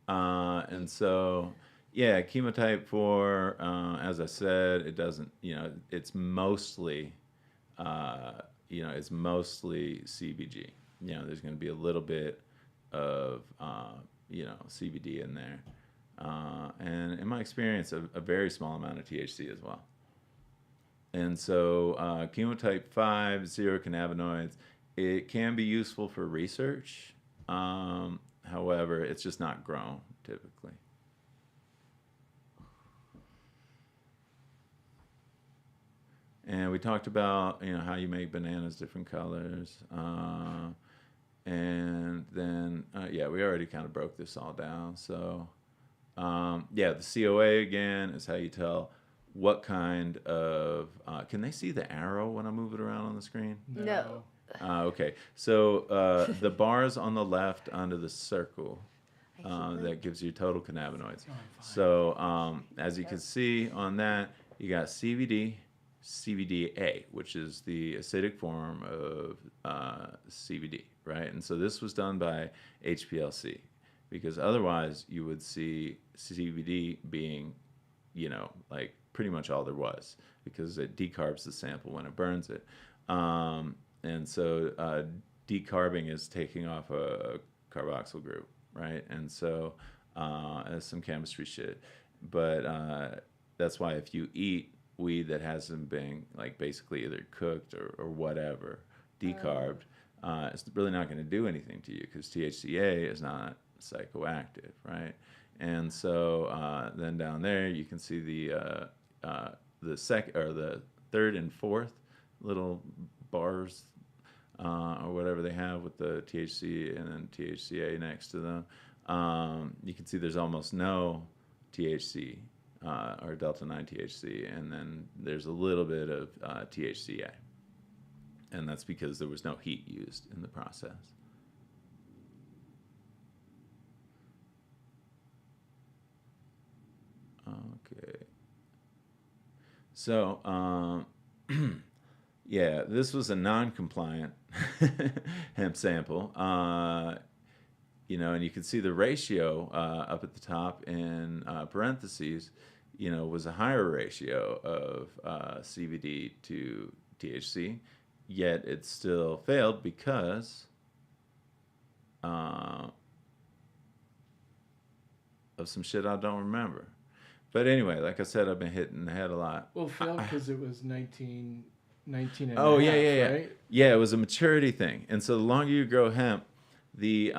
And so, yeah, chemotype 4, as I said, it doesn't, you know, it's mostly, it's mostly CBG. You know, there's going to be a little bit of, CBD in there. And in my experience, a very small amount of THC as well. And so, chemotype 5, zero cannabinoids, it can be useful for research. However, it's just not grown typically. And we talked about, you know, how you make bananas different colors. And then, we already kind of broke this all down. So, the COA again is how you tell what kind of, can they see the arrow when I move it around on the screen? No. Okay, so the bars on the left under the circle, that gives you total cannabinoids. So as you can see on that, you got CBD, CBDA, which is the acidic form of CBD, right? And so this was done by HPLC, because otherwise you would see CBD being, you know, like pretty much all there was, because it decarbs the sample when it burns it. And so decarbing is taking off a carboxyl group, right? And so it's some chemistry shit. But that's why if you eat weed that hasn't been like basically either cooked or whatever, decarbed, it's really not going to do anything to you, because THCA is not psychoactive, right? And so then down there you can see the third and fourth little bars, or whatever they have with the THC and then THCA next to them. You can see there's almost no THC or delta 9 THC, and then there's a little bit of THCA, and that's because there was no heat used in the process. Okay. So, yeah, this was a non-compliant hemp sample, you know, and you can see the ratio up at the top in parentheses, you know, was a higher ratio of CBD to THC, yet it still failed because of some shit I don't remember. But anyway, like I said, I've been hitting the head a lot. Well, failed because it was 19 and Oh, a yeah, half, yeah. right? Yeah, it was a maturity thing. And so the longer you grow hemp, the,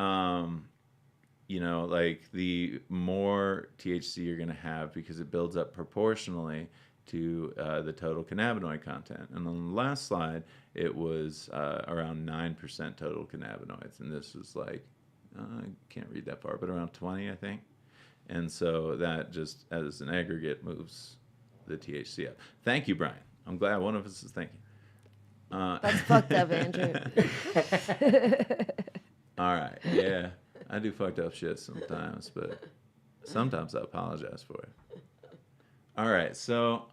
you know, like the more THC you're going to have, because it builds up proportionally to the total cannabinoid content. And on the last slide, it was around 9% total cannabinoids. And this was like, I can't read that far, but around 20, I think. And so that just, as an aggregate, moves the THC up. Thank you, Brian. I'm glad one of us is thinking. That's fucked up, Andrew. All right, yeah. I do fucked up shit sometimes, but sometimes I apologize for it. All right, so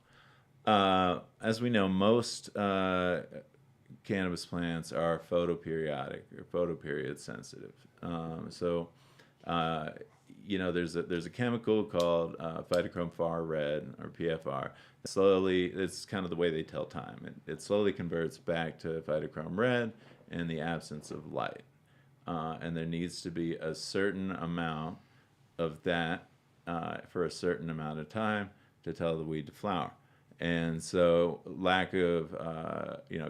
as we know, most cannabis plants are photoperiodic or photoperiod sensitive. You know, there's a chemical called phytochrome far red, or PFR. Slowly, it's kind of the way they tell time. It slowly converts back to phytochrome red in the absence of light. And there needs to be a certain amount of that for a certain amount of time to tell the weed to flower. And so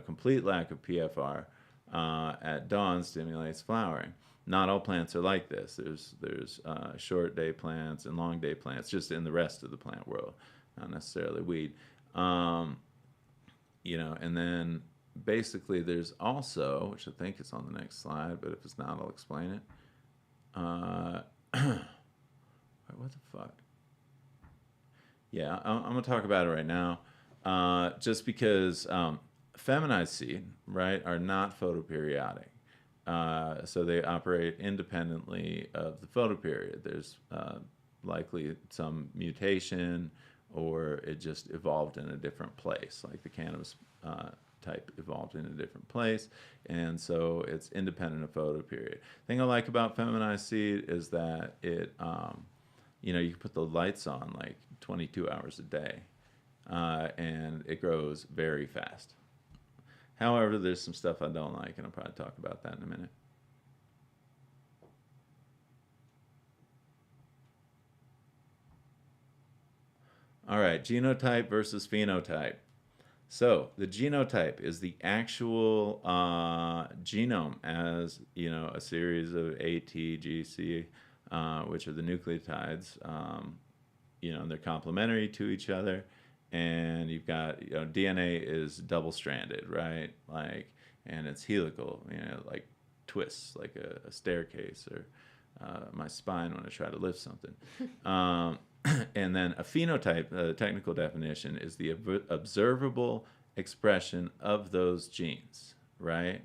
complete lack of PFR at dawn stimulates flowering. Not all plants are like this. There's short day plants and long day plants, just in the rest of the plant world, not necessarily weed. And then basically there's also, which I think is on the next slide, but if it's not, I'll explain it. What the fuck? Yeah, I'm going to talk about it right now, just because feminized seed, right, are not photoperiodic. So they operate independently of the photoperiod. There's likely some mutation, or it just evolved in a different place, like the cannabis type evolved in a different place, and so it's independent of photoperiod. The thing I like about feminized seed is that it, you can put the lights on like 22 hours a day, and it grows very fast. However, there's some stuff I don't like, and I'll probably talk about that in a minute. All right, genotype versus phenotype. So the genotype is the actual genome, as a series of A, T, G, C, which are the nucleotides. They're complementary to each other, and you've got DNA is double-stranded, right? And it's helical, like twists, like a staircase, or my spine when I try to lift something. And then a phenotype, the technical definition, is the observable expression of those genes, right?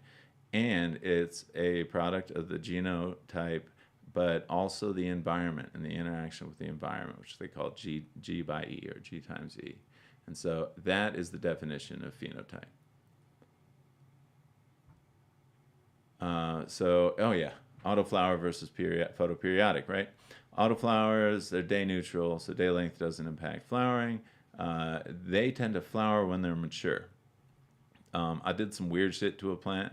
And it's a product of the genotype, but also the environment and the interaction with the environment, which they call G by E, or G times E. And so that is the definition of phenotype. Autoflower versus photoperiodic, right? Autoflowers, they're day neutral, so day length doesn't impact flowering. They tend to flower when they're mature. I did some weird shit to a plant,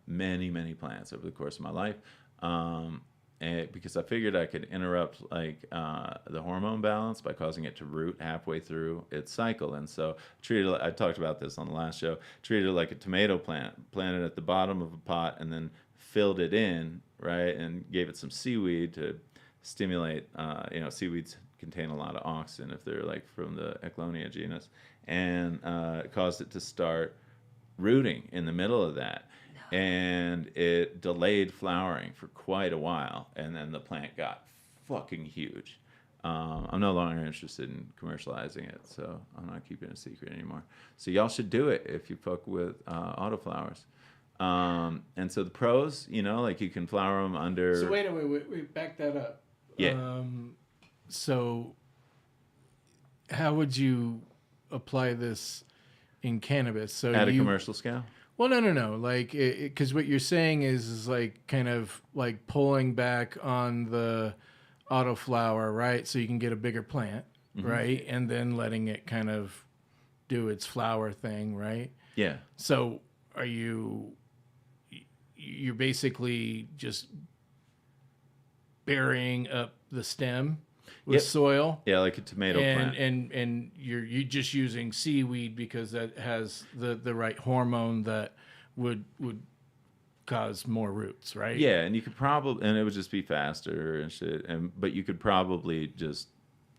many plants over the course of my life, because I figured I could interrupt the hormone balance by causing it to root halfway through its cycle. And so I talked about this on the last show, treated it like a tomato plant, planted at the bottom of a pot, and then filled it in, right, and gave it some seaweed to stimulate. Seaweeds contain a lot of auxin if they're from the Eclonia genus, and caused it to start rooting in the middle of that. No. And it delayed flowering for quite a while, and then the plant got fucking huge. I'm no longer interested in commercializing it, so I'm not keeping it a secret anymore. So y'all should do it if you fuck with autoflowers. And so the pros, you can flower them under. So wait, back that up. Yeah. So how would you apply this in cannabis? So at a commercial scale? Well, no. Because what you're saying is kind of pulling back on the autoflower, right? So you can get a bigger plant, mm-hmm. right? And then letting it kind of do its flower thing, right? Yeah. So you're basically just burying up the stem with soil. Yeah, like a tomato plant. And you're just using seaweed because that has the right hormone that would cause more roots, right? Yeah, and you could probably, and it would just be faster and shit. But you could probably just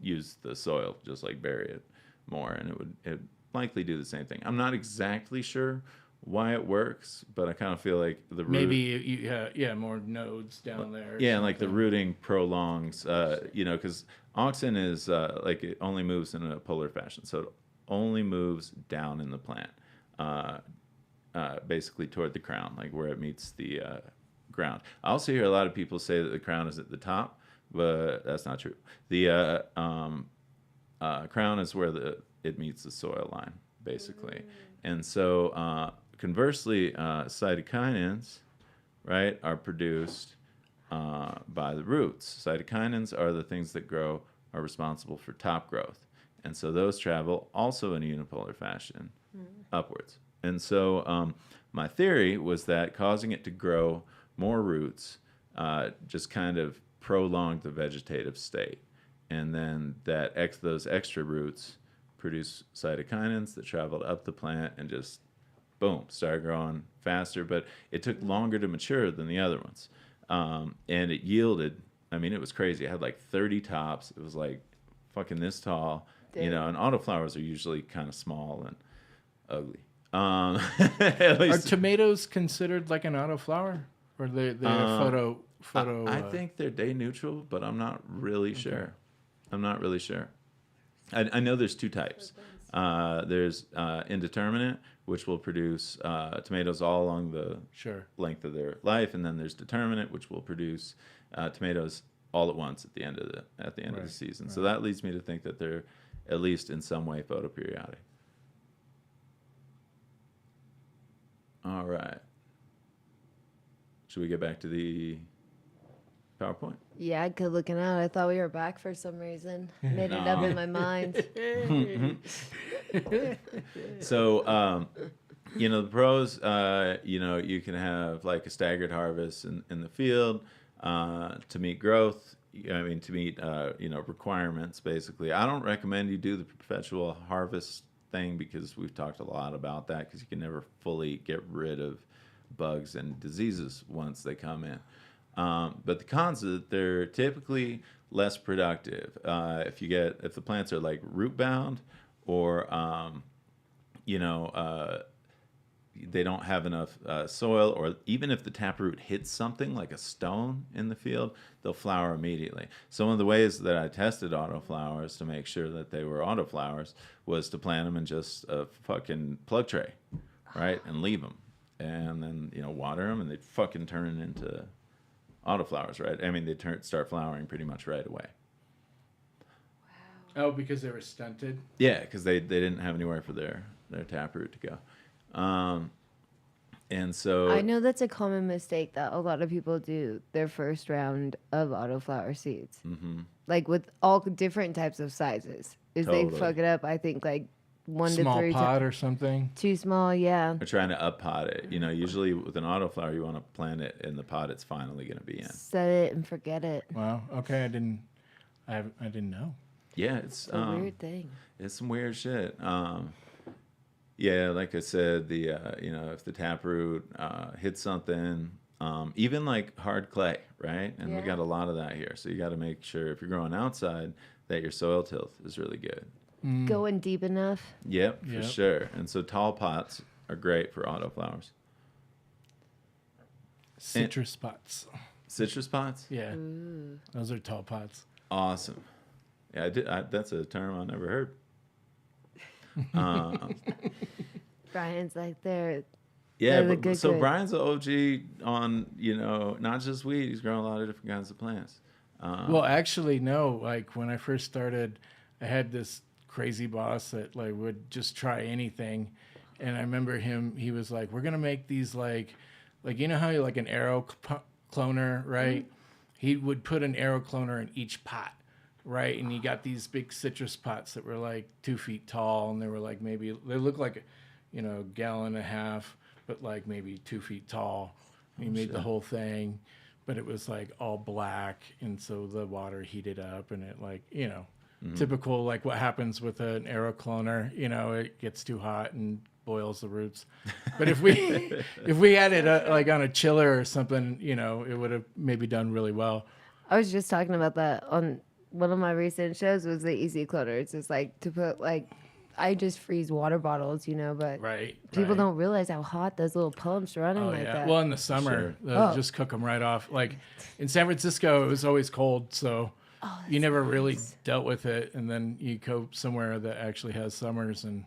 use the soil, just bury it more, and it would likely do the same thing. I'm not exactly sure why it works, but I kind of feel like the root, maybe more nodes down there. Yeah, and the rooting prolongs, because auxin is it only moves in a polar fashion, so it only moves down in the plant, basically toward the crown, where it meets the ground. I also hear a lot of people say that the crown is at the top, but that's not true. The crown is where it meets the soil line, basically, and so. Conversely, cytokinins, right, are produced by the roots. Cytokinins are the things that are responsible for top growth. And so those travel also in a unipolar fashion upwards. And so my theory was that causing it to grow more roots just kind of prolong the vegetative state. And then those extra roots produce cytokinins that traveled up the plant and just, boom, started growing faster. But it took longer to mature than the other ones. And it yielded, I mean, it was crazy. It had like 30 tops. It was like fucking this tall, you know, and autoflowers are usually kind of small and ugly. At Are least, tomatoes considered like an autoflower, or they photo? I think they're day neutral, but I'm not really sure. I'm not really sure. I know there's two types. There's indeterminate, which will produce tomatoes all along the length of their life, and then there's determinate, which will produce tomatoes all at once at the end of the season. So that leads me to think that they're at least in some way photoperiodic. All right. Should we get back to the PowerPoint? Yeah, good looking out. I thought we were back for some reason. Made it up in my mind. So, you know, the pros, you know, you can have like a staggered harvest in the field to meet growth. I mean, to meet, you know, requirements, basically. I don't recommend you do the perpetual harvest thing because we've talked a lot about that because you can never fully get rid of bugs and diseases once they come in. But the cons is that they're typically less productive. If the plants are like root bound or, you know, they don't have enough soil, or even if the taproot hits something like a stone in the field, they'll flower immediately. So one of the ways that I tested autoflowers to make sure that they were autoflowers was to plant them in just a fucking plug tray, right, and leave them, and then, you know, water them, and they'd fucking turn into autoflowers, right? I mean, they start flowering pretty much right away. Oh, because they were stunted? Yeah, because they didn't have anywhere for their taproot to go. And so I know that's a common mistake that a lot of people do their first round of autoflower seeds. Mm-hmm. Like with all different types of sizes. Is Totally. they fuck it up, I think, like 1 Small to 3 pot or something? Too small, yeah. They're trying to up pot it. You know, usually with an autoflower, you want to plant it in the pot it's finally going to be in. Set it and forget it. Wow. Okay, I didn't know. Yeah, it's a weird thing. It's some weird shit. Yeah, like I said, the you know, if the taproot hits something, even like hard clay, right? And we got a lot of that here. So you got to make sure if you're growing outside that your soil tilth is really good. Going deep enough. Yep, for sure. And so tall pots are great for autoflowers. Citrus pots. Citrus pots? Yeah. Ooh. Those are tall pots. Awesome. Yeah, that's a term I never heard. Brian's like there. Yeah, They're the but good so good. Brian's an OG on, you know, not just weed. He's growing a lot of different kinds of plants. Well, actually, no. Like when I first started, I had this crazy boss that like would just try anything, and I remember he was like, "We're gonna make these like you know how you like an arrow cloner, right? Mm-hmm. He would put an arrow cloner in each pot." Right, and you got these big citrus pots that were like 2 feet tall, and they were like they looked like, you know, a gallon and a half, but like maybe 2 feet tall. And he made the whole thing, but it was like all black, and so the water heated up, and it like, you know, typical like what happens with an arrow cloner, you know, it gets too hot and boils the roots. But if we had it like on a chiller or something, you know, it would have maybe done really well. I was just talking about that on one of my recent shows was the easy cloner. It's just like to put like, I just freeze water bottles, you know, but people don't realize how hot those little pumps running like that. Well, in the summer, they'll just cook them right off. Like in San Francisco, it was always cold, so you never really dealt with it. And then you go somewhere that actually has summers, and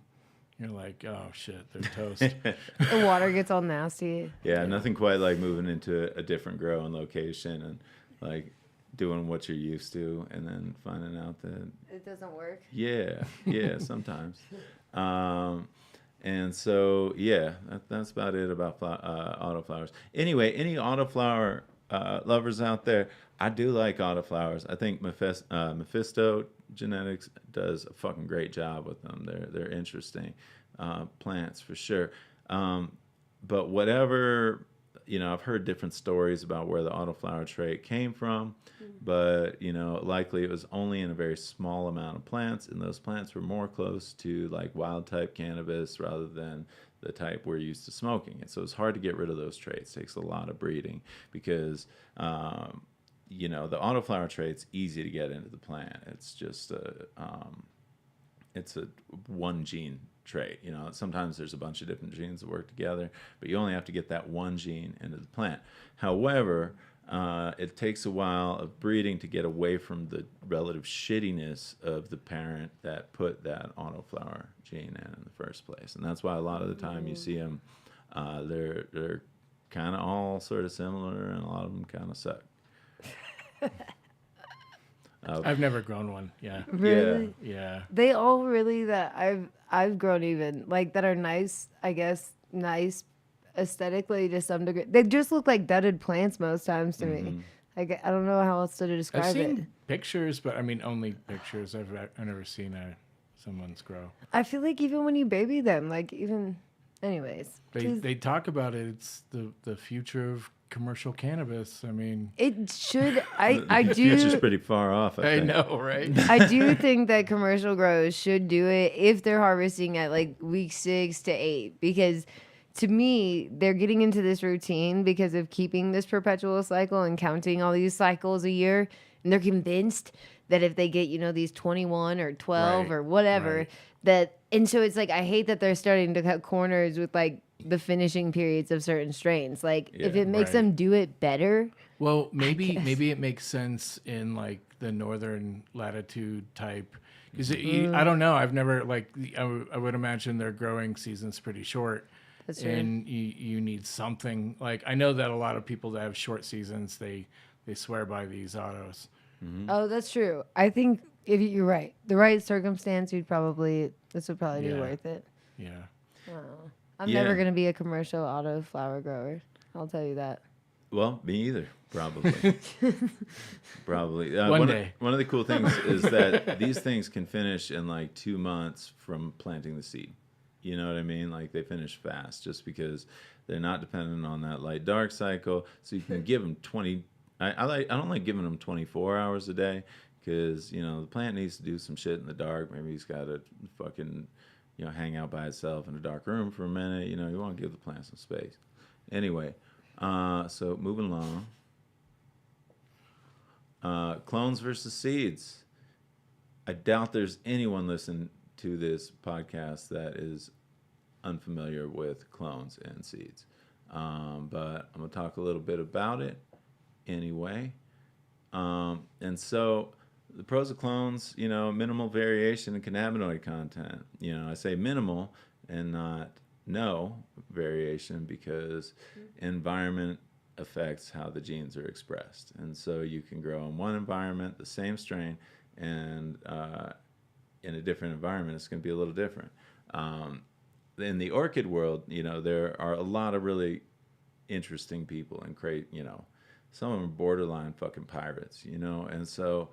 you're like, oh shit, they're toast. The water gets all nasty. Yeah, nothing quite like moving into a different growing location and like doing what you're used to, and then finding out that it doesn't work. Yeah, sometimes. And so, yeah, that's about it about autoflowers. Anyway, any autoflower lovers out there, I do like autoflowers. I think Mephisto Genetics does a fucking great job with them. They're interesting plants for sure. But whatever I've heard different stories about where the autoflower trait came from, but, likely it was only in a very small amount of plants, and those plants were more close to like wild type cannabis rather than the type we're used to smoking. And so it's hard to get rid of those traits. It takes a lot of breeding because, the autoflower trait's easy to get into the plant. It's just it's a one gene trait. Sometimes there's a bunch of different genes that work together, but you only have to get that one gene into the plant. However, it takes a while of breeding to get away from the relative shittiness of the parent that put that autoflower gene in the first place. And that's why a lot of the time you see them, they're kind of all sort of similar, and a lot of them kind of suck. I've never grown one. Yeah. Really? Yeah. They all really that I've grown even like that are nice. I guess nice aesthetically to some degree. They just look like deaded plants most times to me. Like I don't know how else to describe I've it. seen pictures, but I mean only pictures. I've never seen someone's grow. I feel like even when you baby them, like even, anyways. They talk about it. It's the future of commercial cannabis. I mean, It should. I The future's do. pretty far off, I I think. know, right? I do think that commercial growers should do it if they're harvesting at like week 6 to 8, because to me they're getting into this routine because of keeping this perpetual cycle and counting all these cycles a year, and they're convinced that if they get these 21 or 12 Right, or whatever right. that, and so it's like I hate that they're starting to cut corners with like the finishing periods of certain strains. Like if Yeah, it makes right. them do it better. Well, maybe guess. maybe it makes sense in like the northern latitude type. Because I don't know. I've never I would imagine their growing season's pretty short. That's true. And you need something like, I know that a lot of people that have short seasons, they swear by these autos. Oh, that's true. I think if you're right, the right circumstance, this would probably be Yeah. worth it. Yeah. I'm Yeah. never gonna be a commercial auto flower grower. I'll tell you that. Well, me either, probably. Probably. One day. One of the cool things is that these things can finish in like 2 months from planting the seed. You know what I mean? Like they finish fast just because they're not dependent on that light dark cycle. So you can give them 20. I don't like giving them 24 hours a day because the plant needs to do some shit in the dark. Maybe he's got to fucking hang out by itself in a dark room for a minute. You want to give the plant some space. Anyway, so moving along. Clones versus seeds. I doubt there's anyone listening to this podcast that is unfamiliar with clones and seeds. But I'm going to talk a little bit about it anyway. And so the pros of clones, minimal variation in cannabinoid content. I say minimal and not no variation because environment affects how the genes are expressed. And so you can grow in one environment, the same strain, and in a different environment, it's going to be a little different. In the orchid world, there are a lot of really interesting people and some of them are borderline fucking pirates, and so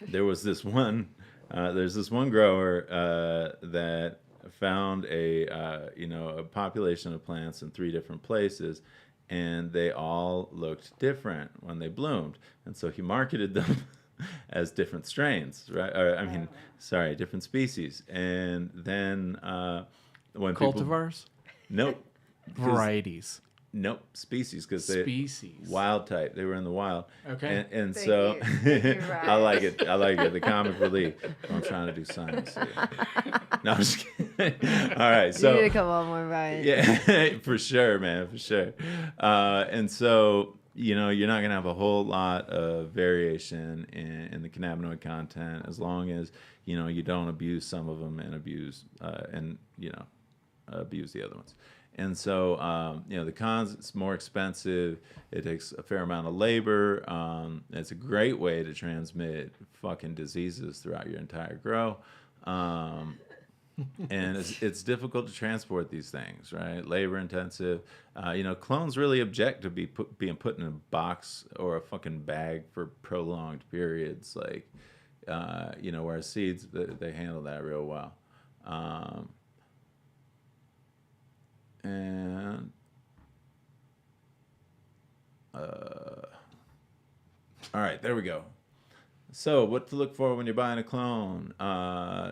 there's this one grower that found a population of plants in 3 different places, and they all looked different when they bloomed, and so he marketed them as different strains, right? Or, different species, and then when Cultivars? Nope. Varieties. Nope, species, because Species. wild type. They were in the wild. Okay. And Thank so you. Thank you, I like it. The comic relief. I'm trying to do science here. No, I'm just kidding. All right, You need to so come on more, Ryan. yeah, for sure, man, for sure. And so you're not gonna have a whole lot of variation in the cannabinoid content as long as you don't abuse some of them and abuse the other ones. And so, the cons, it's more expensive. It takes a fair amount of labor. It's a great way to transmit fucking diseases throughout your entire grow. And it's difficult to transport these things, right? Labor intensive. Clones really object to being put in a box or a fucking bag for prolonged periods. Like, whereas seeds, they handle that real well. And All right, there we go. So, what to look for when you're buying a clone?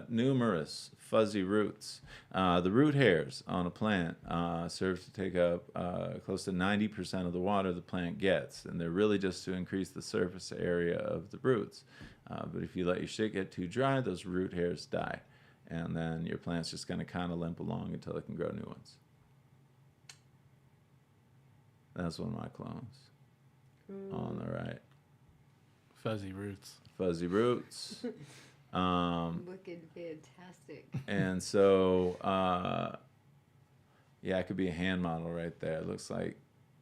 Numerous fuzzy roots. The root hairs on a plant serve to take up close to 90% of the water the plant gets, and they're really just to increase the surface area of the roots. But if you let your shit get too dry, those root hairs die, and then your plant's just going to kind of limp along until it can grow new ones. That's one of my clones. On the right. Fuzzy roots. Fuzzy roots. Looking fantastic. And so, yeah, it could be a hand model right there. It looks like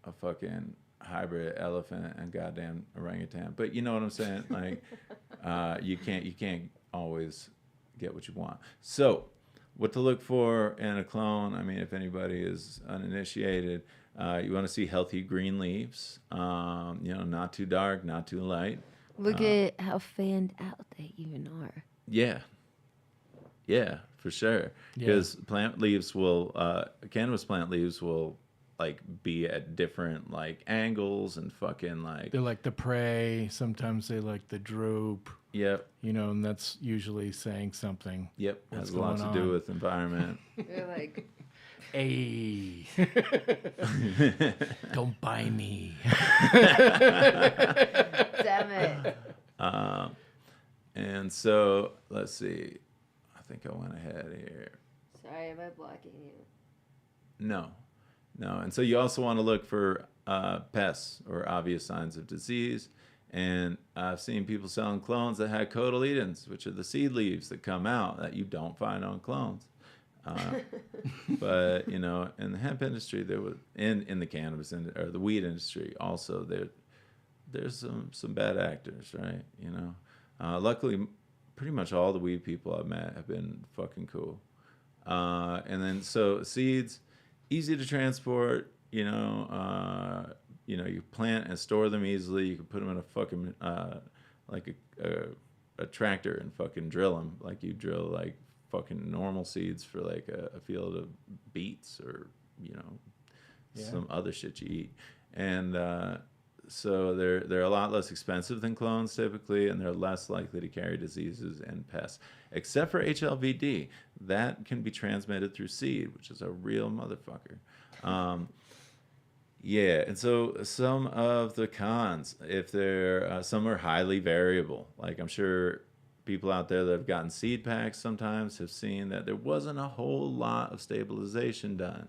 a fucking hybrid elephant and goddamn orangutan. But you know what I'm saying? Like, you can't always get what you want. So, what to look for in a clone? I mean, if anybody is uninitiated, you want to see healthy green leaves. Not too dark, not too light. Look at how fanned out they even are. Yeah, for sure. Because plant leaves will, cannabis plant leaves will like be at different like angles and fucking like. They're like the prey. Sometimes they like the droop. Yep. And that's usually saying something. Yep. What's Has a lot to do with environment. They're like, hey, don't buy me. damn it. And so let's see. I think I went ahead here. Sorry, am I blocking you? No. And so you also want to look for pests or obvious signs of disease. And I've seen people selling clones that had cotyledons, which are the seed leaves that come out that you don't find on clones. But in the hemp industry, there was in the cannabis or the weed industry also there's some bad actors, right? Luckily, pretty much all the weed people I've met have been fucking cool. And then so seeds, easy to transport. You plant and store them easily. You can put them in a fucking like a tractor and fucking drill them like you drill like fucking normal seeds for like a field of beets or some other shit you eat. And so they're a lot less expensive than clones typically, and they're less likely to carry diseases and pests, except for HLVD. That can be transmitted through seed, which is a real motherfucker. And so some of the cons, if they're some are highly variable. Like I'm sure people out there that have gotten seed packs sometimes have seen that there wasn't a whole lot of stabilization done,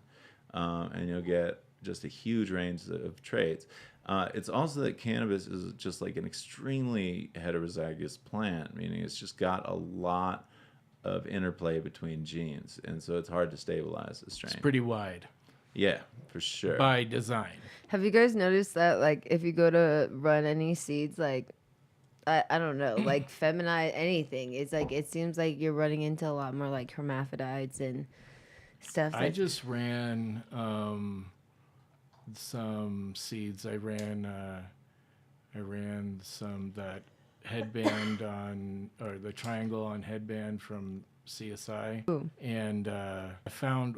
and you'll get just a huge range of traits. It's also that cannabis is just like an extremely heterozygous plant, meaning it's just got a lot of interplay between genes, and so it's hard to stabilize the strain. It's pretty wide. Yeah, for sure. By design. Have you guys noticed that, like, if you go to run any seeds, like, I don't know, like, feminize anything, it's like, it seems like you're running into a lot more, like, hermaphrodites and stuff. I just ran some seeds. I ran some that headband on, or the triangle on headband from CSI. Ooh. And I found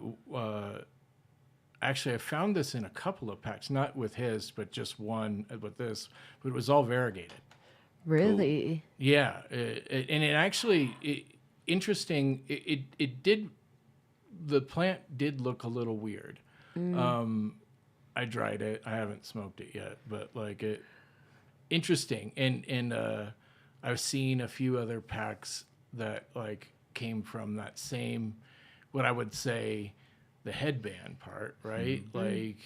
I found this in a couple of packs, not with his, but just one with this. But it was all variegated. Really? Cool. Yeah, and it actually interesting. It did. The plant did look a little weird. I dried it. I haven't smoked it yet, but like it, interesting. And I've seen a few other packs that like came from that same, what I would say, the headband part, right? Like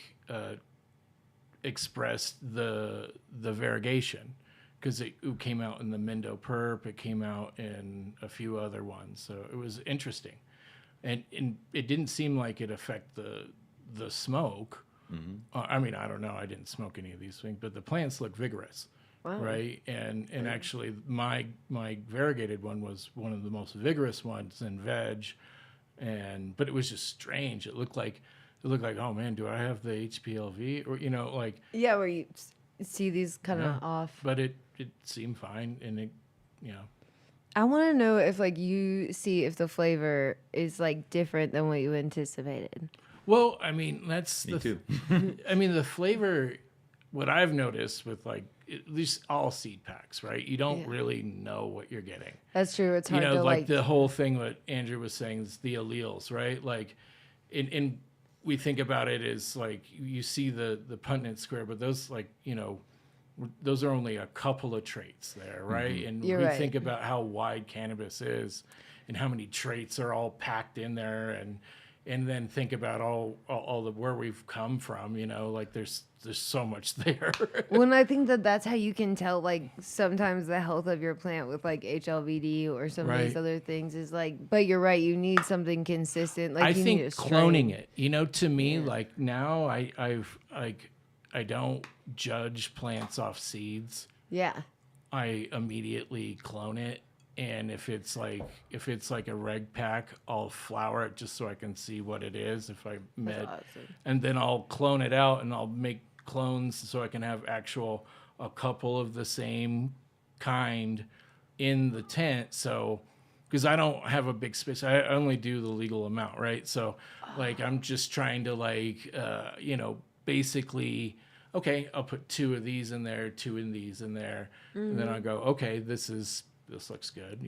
expressed the variegation, because it came out in the Mindo Perp. It came out in a few other ones, so it was interesting, and it didn't seem like it affect the smoke. I mean, I don't know. I didn't smoke any of these things, but the plants look vigorous, right? And actually, my variegated one was one of the most vigorous ones in veg, but it was just strange. It looked like, oh man, do I have the HPLV, or like Yeah, where you see these kind of off. But it seemed fine, and it. I want to know if like you see if the flavor is like different than what you anticipated. Well, I mean, that's Me too. I mean, the flavor, what I've noticed with like at least all seed packs, right? You don't really know what you're getting. That's true. It's hard to like the whole thing what Andrew was saying is the alleles, right? Like in we think about it as like you see the Punnett square, but those like, those are only a couple of traits there, right? Mm-hmm. And You're we right. think about how wide cannabis is and how many traits are all packed in there, and then think about all the where we've come from, like there's so much there. When I think that's how you can tell, like, sometimes the health of your plant with like HLVD or some of these Right. other things is like, but you're right, you need something consistent. Like, I you think need a cloning strain. it, to me, like now I don't judge plants off seeds. Yeah. I immediately clone it, and if it's like a reg pack, I'll flower it just so I can see what it is if I med, awesome. and then I'll clone it out and I'll make clones so I can have a couple of the same kind in the tent. So because I don't have a big space, I only do the legal amount, right? So like I'm just trying to basically, okay, I'll put 2 of these in there, 2 in these in there, and then I go, okay, this looks good,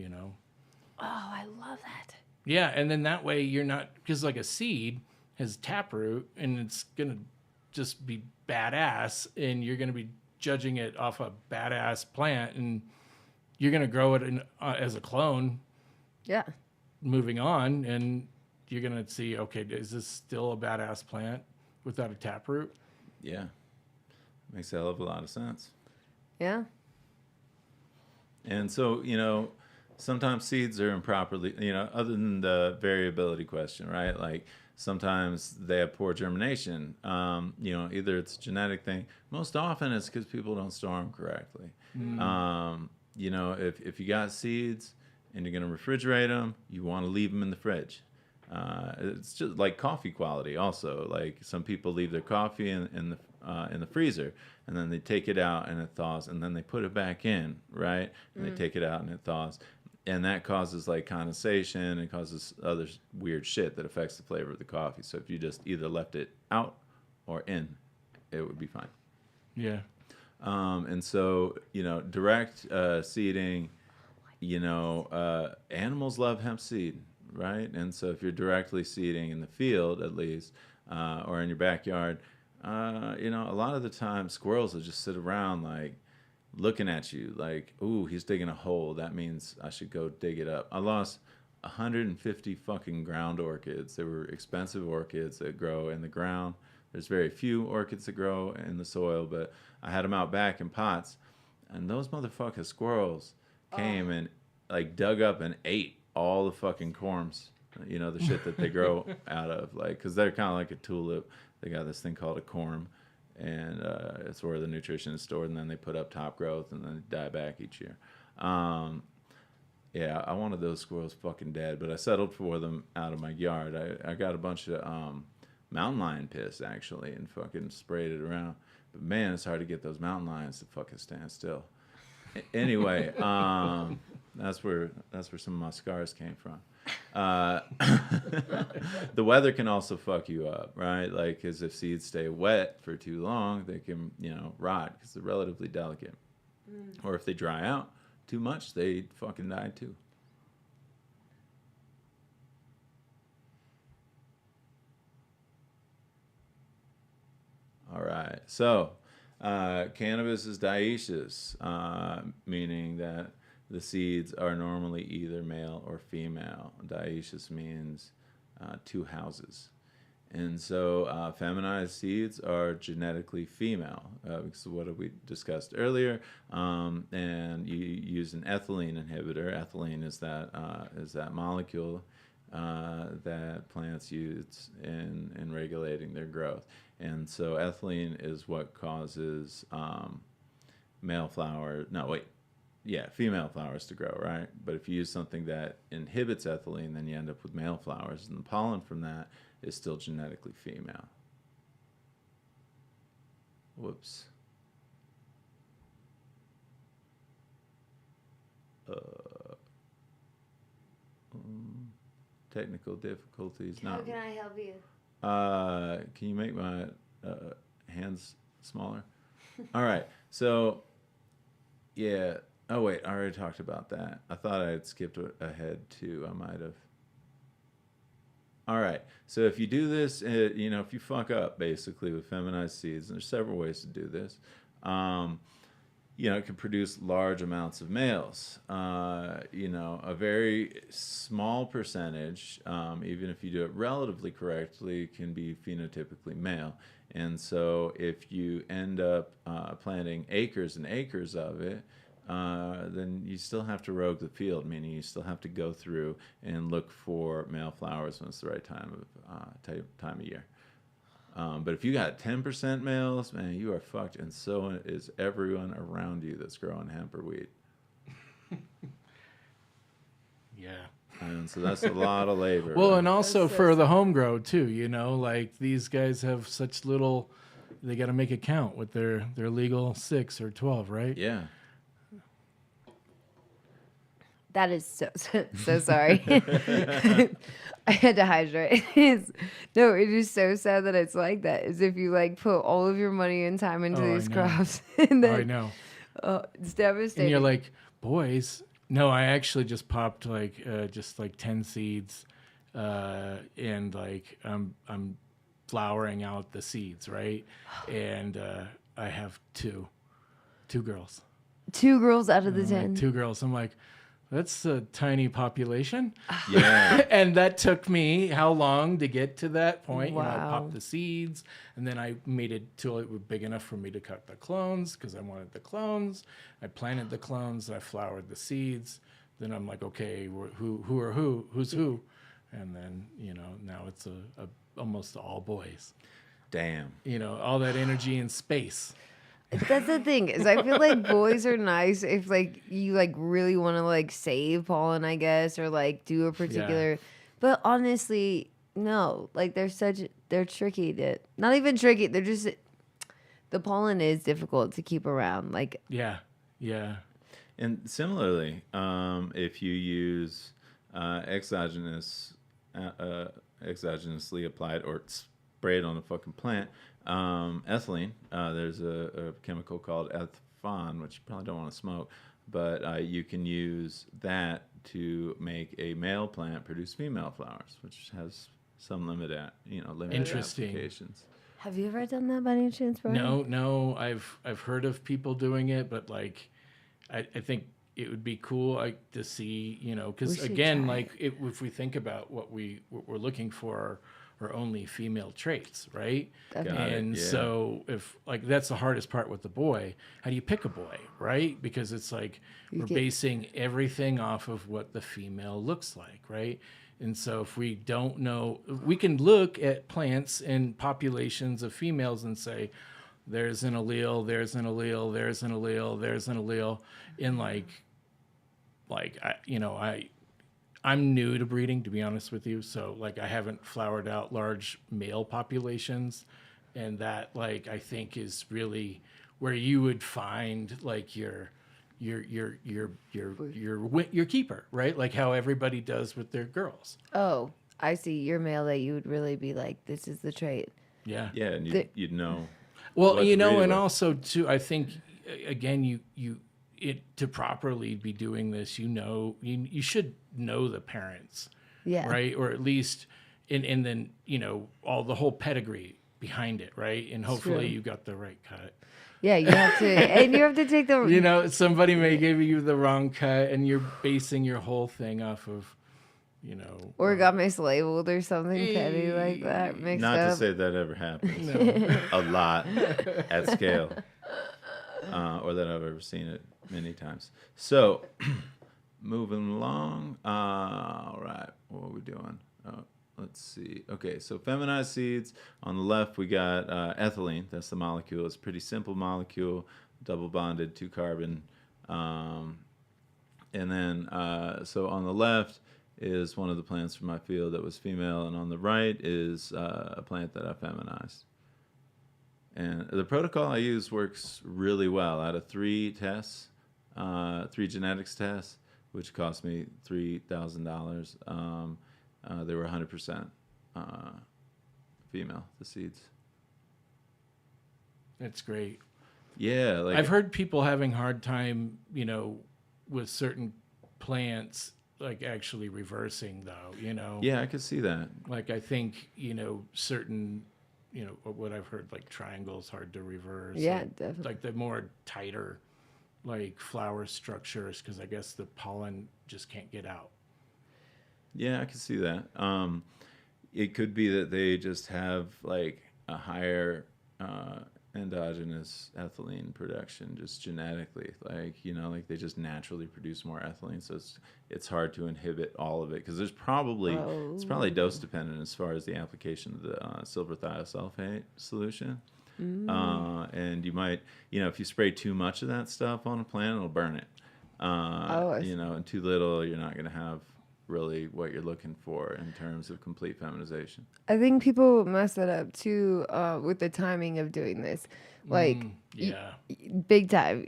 Oh, I love that. Yeah, and then that way you're not, because like a seed has taproot and it's gonna just be badass, and you're gonna be judging it off a badass plant, and you're gonna grow it as a clone, Yeah. moving on, and you're gonna see, okay, is this still a badass plant without a taproot? Yeah. Makes a hell of a lot of sense. Yeah. And so, sometimes seeds are improperly, other than the variability question, right? Like sometimes they have poor germination. Either it's a genetic thing. Most often it's because people don't store them correctly. If you got seeds and you're going to refrigerate them, you want to leave them in the fridge. It's just like coffee quality also. Like some people leave their coffee in the freezer, and then they take it out and it thaws, and then they put it back in, right? And they take it out and it thaws. And that causes like condensation and causes other weird shit that affects the flavor of the coffee. So if you just either left it out or in, it would be fine. Yeah. And so, direct seeding, animals love hemp seed, right? And so if you're directly seeding in the field, at least, or in your backyard, a lot of the time squirrels will just sit around like looking at you like, ooh, he's digging a hole. That means I should go dig it up. I lost 150 fucking ground orchids. They were expensive orchids that grow in the ground. There's very few orchids that grow in the soil, but I had them out back in pots, and those motherfucking squirrels came and like dug up and ate all the fucking corms, the shit that they grow out of, like, because they're kind of like a tulip. They got this thing called a corm, and it's where the nutrition is stored, and then they put up top growth, and then die back each year. Yeah, I wanted those squirrels fucking dead, but I settled for them out of my yard. I got a bunch of mountain lion piss, actually, and fucking sprayed it around. But man, it's hard to get those mountain lions to fucking stand still. Anyway, that's where some of my scars came from. The weather can also fuck you up, right? Like, because if seeds stay wet for too long, they can, rot because they're relatively delicate. Or if they dry out too much, they fucking die too. All right. So, cannabis is dioecious, meaning that the seeds are normally either male or female. Dioecious means 2 houses. And so feminized seeds are genetically female, because of what we discussed earlier. And you use an ethylene inhibitor. Ethylene is that molecule that plants use in regulating their growth. And so ethylene is what causes female flowers to grow, right? But if you use something that inhibits ethylene, then you end up with male flowers, and the pollen from that is still genetically female. Whoops. Technical difficulties. How can I help you? Can you make my hands smaller? All right. So, yeah. Oh, wait. I already talked about that. I thought I had skipped ahead too. I might have. All right. So if you do this, if you fuck up basically with feminized seeds, and there's several ways to do this. It can produce large amounts of males. A very small percentage, even if you do it relatively correctly, can be phenotypically male. And so if you end up planting acres and acres of it, then you still have to rogue the field, meaning you still have to go through and look for male flowers when it's the right time of year. But if you got 10% males, man, you are fucked, and so is everyone around you that's growing hemp or weed. Yeah. And so that's a lot of labor. Well, right? and also for the home grow too, like these guys have such little, they got to make it count with their legal 6 or 12, right? Yeah. That is so sorry. I had to hydrate. It is so sad that it's like that. As if you like put all of your money and time into these crops, and then I know. It's devastating. And you're like, boys, no, I actually just popped just 10 seeds, and like I'm flowering out the seeds, right? And I have two girls. 2 girls out of the 10. 2 girls. I'm like, that's a tiny population. Yeah. And that took me how long to get to that point? Wow. I popped the seeds, and then I made it till it was big enough for me to cut the clones because I wanted the clones. I planted the clones. I flowered the seeds. Then I'm like, okay, who's who? And then now it's a almost all boys. Damn. All that energy in space. That's the thing, is I feel like boys are nice if like you like really want to like save pollen, I guess, or like do a particular. But honestly, no. Like they're tricky to not even tricky. They're just the pollen is difficult to keep around. Like Yeah. And similarly, if you use exogenously applied or sprayed on a fucking plant, ethylene, there's a chemical called ethfon, which you probably don't want to smoke, but you can use that to make a male plant produce female flowers, which has some limited Interesting. applications. have you ever done that by any chance, Bryan? No, I've heard of people doing it, but like, I think it would be cool to see, because again, like if we think about what we're looking for are only female traits, right? And so if like that's the hardest part with the boy, how do you pick a boy, right? Because it's like we're basing everything off of what the female looks like, right? And so if we don't know, we can look at plants and populations of females and say, there's an allele, there's an allele, there's an allele, there's an allele. And I'm new to breeding, to be honest with you. So like I haven't flowered out large male populations, and that like I think is really where you would find like your keeper, right? Like how everybody does with their girls. Oh, I see. Your male that you would really be like, this is the trait. Yeah. Yeah, and you'd know. Well, what to breed and with. also too, I think again, you to properly be doing this, you should know the parents, Yeah. right? Or at least, and then all the whole pedigree behind it, right? And hopefully you got the right cut. Yeah, you have to, and you have to take the. Somebody may give you the wrong cut, and you're basing your whole thing off of, Or got mislabeled or something petty like that. Mixed Not up. to say that ever happens. A lot at scale. Or that I've ever seen it many times. So, moving along. All right, what are we doing? Let's see. Okay, so feminized seeds. On the left, we got ethylene. That's the molecule. It's a pretty simple molecule, double bonded, 2 carbon. And then, so on the left is one of the plants from my field that was female, and on the right is a plant that I feminized. And the protocol I use works really well. Out of 3 tests, 3 genetics tests, which cost me $3,000, they were 100% female, the seeds. That's great. Yeah, like I've heard people having hard time, with certain plants, like actually reversing though, Yeah, I could see that. Like I think, certain, what I've heard, like triangles hard to reverse. Yeah, definitely. Like the more tighter, like flower structures, because I guess the pollen just can't get out. Yeah, I can see that. It could be that they just have like a higher endogenous ethylene production just genetically, like like they just naturally produce more ethylene, so it's hard to inhibit all of it because it's probably dose dependent as far as the application of the silver thiosulfate solution. And you might, if you spray too much of that stuff on a plant, it'll burn it. And too little, you're not going to have really what you're looking for in terms of complete feminization. I think people mess that up too with the timing of doing this. Like, big time,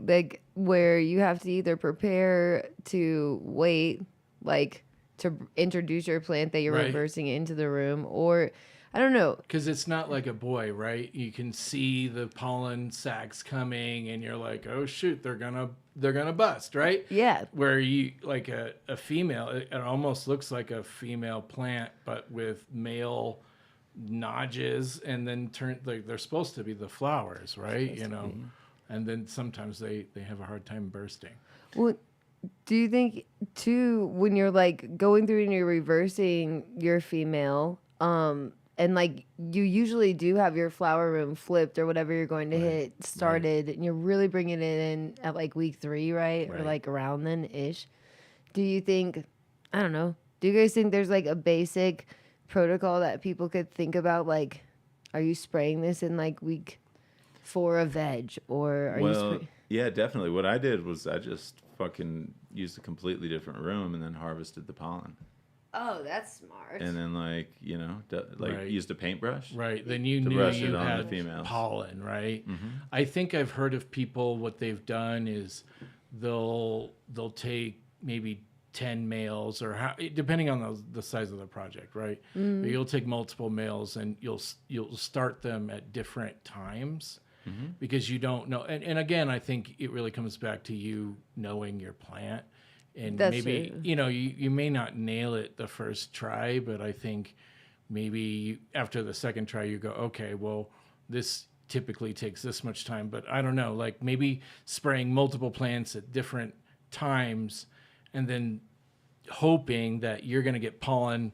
like where you have to either prepare to wait, like to introduce your plant that you're reversing into the room, or I don't know. Because it's not like a boy, right? You can see the pollen sacs coming, and you're like, "Oh shoot, they're gonna bust," right? Yeah. Where you like a female, it almost looks like a female plant, but with male nodges, and then they're supposed to be the flowers, right? And then sometimes they have a hard time bursting. Well, do you think too when you're like going through and you're reversing your female, and like you usually do have your flower room flipped or whatever you're going to hit started, and you're really bringing it in at like week 3, right? Or like around then ish. Do you think, I don't know, do you guys think there's like a basic protocol that people could think about? Like, are you spraying this in like week 4 of veg, or are you yeah, definitely. What I did was I just fucking used a completely different room and then harvested the pollen. Oh, that's smart. And then used a paintbrush. Right. Then you knew you had pollen, right? Mm-hmm. I think I've heard of people, what they've done is they'll take maybe 10 males or depending on the size of the project, right? Mm. You'll take multiple males and you'll start them at different times. Mm-hmm. Because you don't know. And again, I think it really comes back to you knowing your plant. And that's maybe, true. You may not nail it the first try, but I think maybe after the second try, you go, okay, well, this typically takes this much time. But I don't know, like maybe spraying multiple plants at different times and then hoping that you're going to get pollen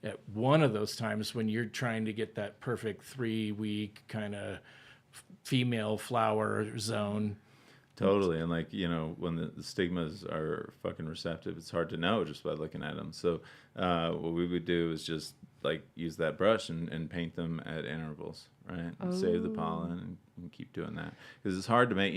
at one of those times when you're trying to get that perfect 3-week kind of female flower zone. Totally. And like, when the stigmas are fucking receptive, it's hard to know just by looking at them. So what we would do is just like use that brush and paint them at intervals, right? And save the pollen and keep doing that. Because it's hard to make,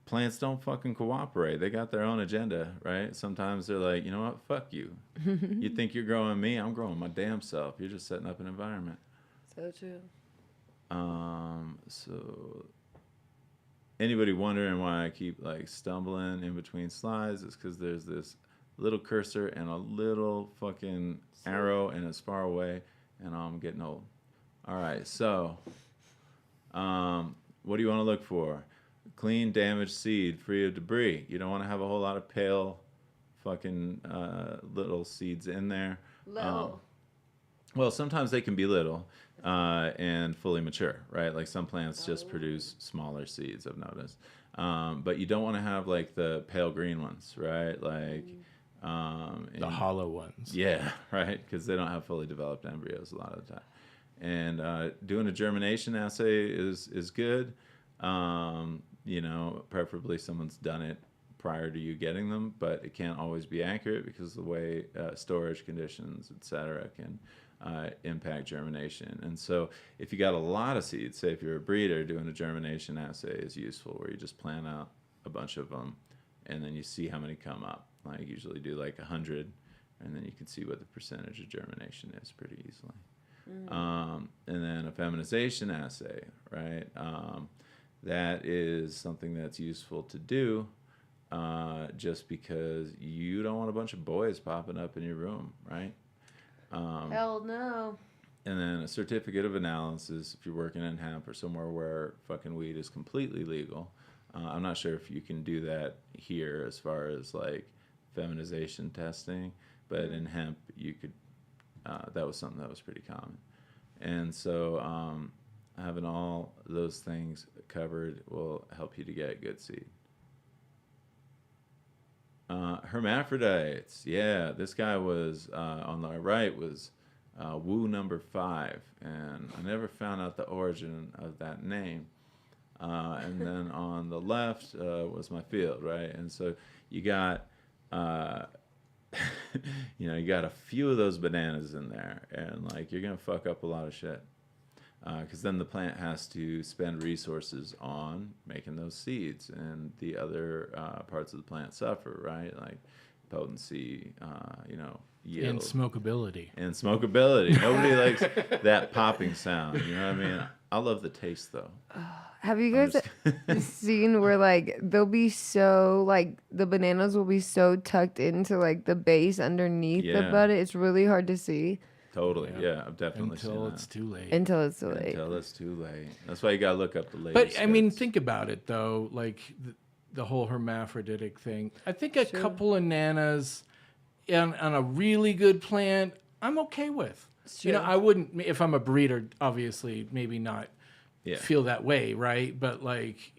plants don't fucking cooperate. They got their own agenda, right? Sometimes they're like, you know what? Fuck you. You think you're growing me? I'm growing my damn self. You're just setting up an environment. So true. So anybody wondering why I keep like stumbling in between slides, it's because there's this little cursor and a little fucking arrow and it's far away and I'm getting old. All right, so what do you want to look for? Clean, damaged seed, free of debris. You don't want to have a whole lot of pale fucking little seeds in there. Little. Well, sometimes they can be little and fully mature, right? Like some plants just produce smaller seeds, I've noticed. But you don't want to have like the pale green ones, right? Like the hollow ones. Yeah, right? Because they don't have fully developed embryos a lot of the time. And doing a germination assay is good. Preferably someone's done it prior to you getting them, but it can't always be accurate because the way storage conditions, et cetera, can impact germination. And so if you got a lot of seeds, say if you're a breeder, doing a germination assay is useful, where you just plan out a bunch of them and then you see how many come up. Like usually do like 100, and then you can see what the percentage of germination is pretty easily. And then a feminization assay, right? That is something that's useful to do just because you don't want a bunch of boys popping up in your room, right? Hell no. and then a certificate of analysis if you're working in hemp or somewhere where fucking weed is completely legal. I'm not sure if you can do that here as far as like feminization testing, but in hemp you could. That was something that was pretty common, and so having all those things covered will help you to get good seed. Hermaphrodites, yeah, this guy was on the right was Wu number 5, and I never found out the origin of that name. And then on the left was my field, right? And so you got, you got a few of those bananas in there, and like you're gonna fuck up a lot of shit, because then the plant has to spend resources on making those seeds, and the other parts of the plant suffer, right? Like potency, yield. And smokability. Nobody likes that popping sound. You know what I mean? I love the taste, though. Have you guys seen where like they'll be so like the bananas will be so tucked into like the base underneath the bud? It's really hard to see. Totally, yeah, I've definitely seen that. Until it's too late. Until it's too late. Until it's too late. That's why you gotta look up the latest. But I mean, think about it though, like the whole hermaphroditic thing. I think a couple of nanas on a really good plant, I'm okay with. Sure. I wouldn't, if I'm a breeder, obviously, maybe not feel that way, right? But like,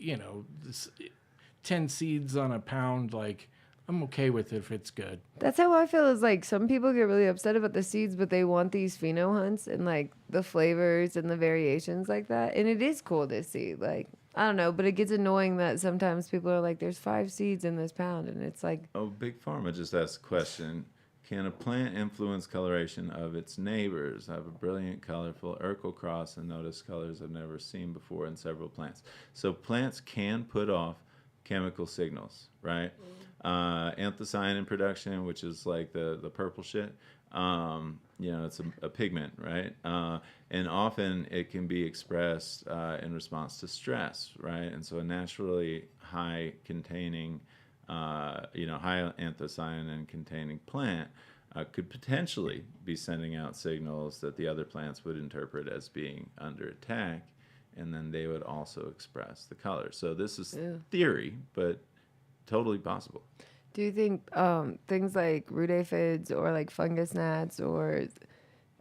10 seeds on a pound, like, I'm okay with it if it's good. That's how I feel. Is like some people get really upset about the seeds, but they want these pheno hunts and like the flavors and the variations like that. And it is cool to see. Like, I don't know, but it gets annoying that sometimes people are like, "There's 5 seeds in this pound," and it's like, "Oh, Big Pharma just asked a question: can a plant influence coloration of its neighbors? I have a brilliant, colorful Urkel cross and notice colors I've never seen before in several plants." So plants can put off chemical signals, right? Anthocyanin production, which is like the purple shit. It's a pigment, right? And often it can be expressed in response to stress, right? And so a naturally high containing, high anthocyanin containing plant could potentially be sending out signals that the other plants would interpret as being under attack, and then they would also express the color. So this is theory, but totally possible. Do you think things like root aphids or like fungus gnats or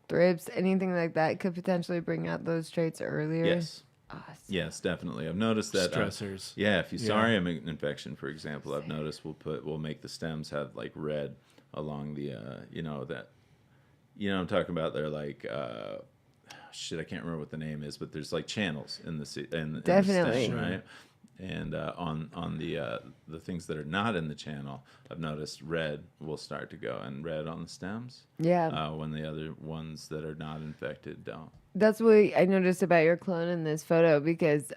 thrips, anything like that, could potentially bring out those traits earlier? Yes. Awesome. Yes, definitely. I've noticed that stressors. If Fusarium infection, for example, I've noticed we'll make the stems have like red along the I'm talking about. They're like I can't remember what the name is, but there's like channels in the definitely in the stem, right? And on the things that are not in the channel, I've noticed red will start to go, and red on the stems. Yeah. When the other ones that are not infected don't. That's what I noticed about your clone in this photo, because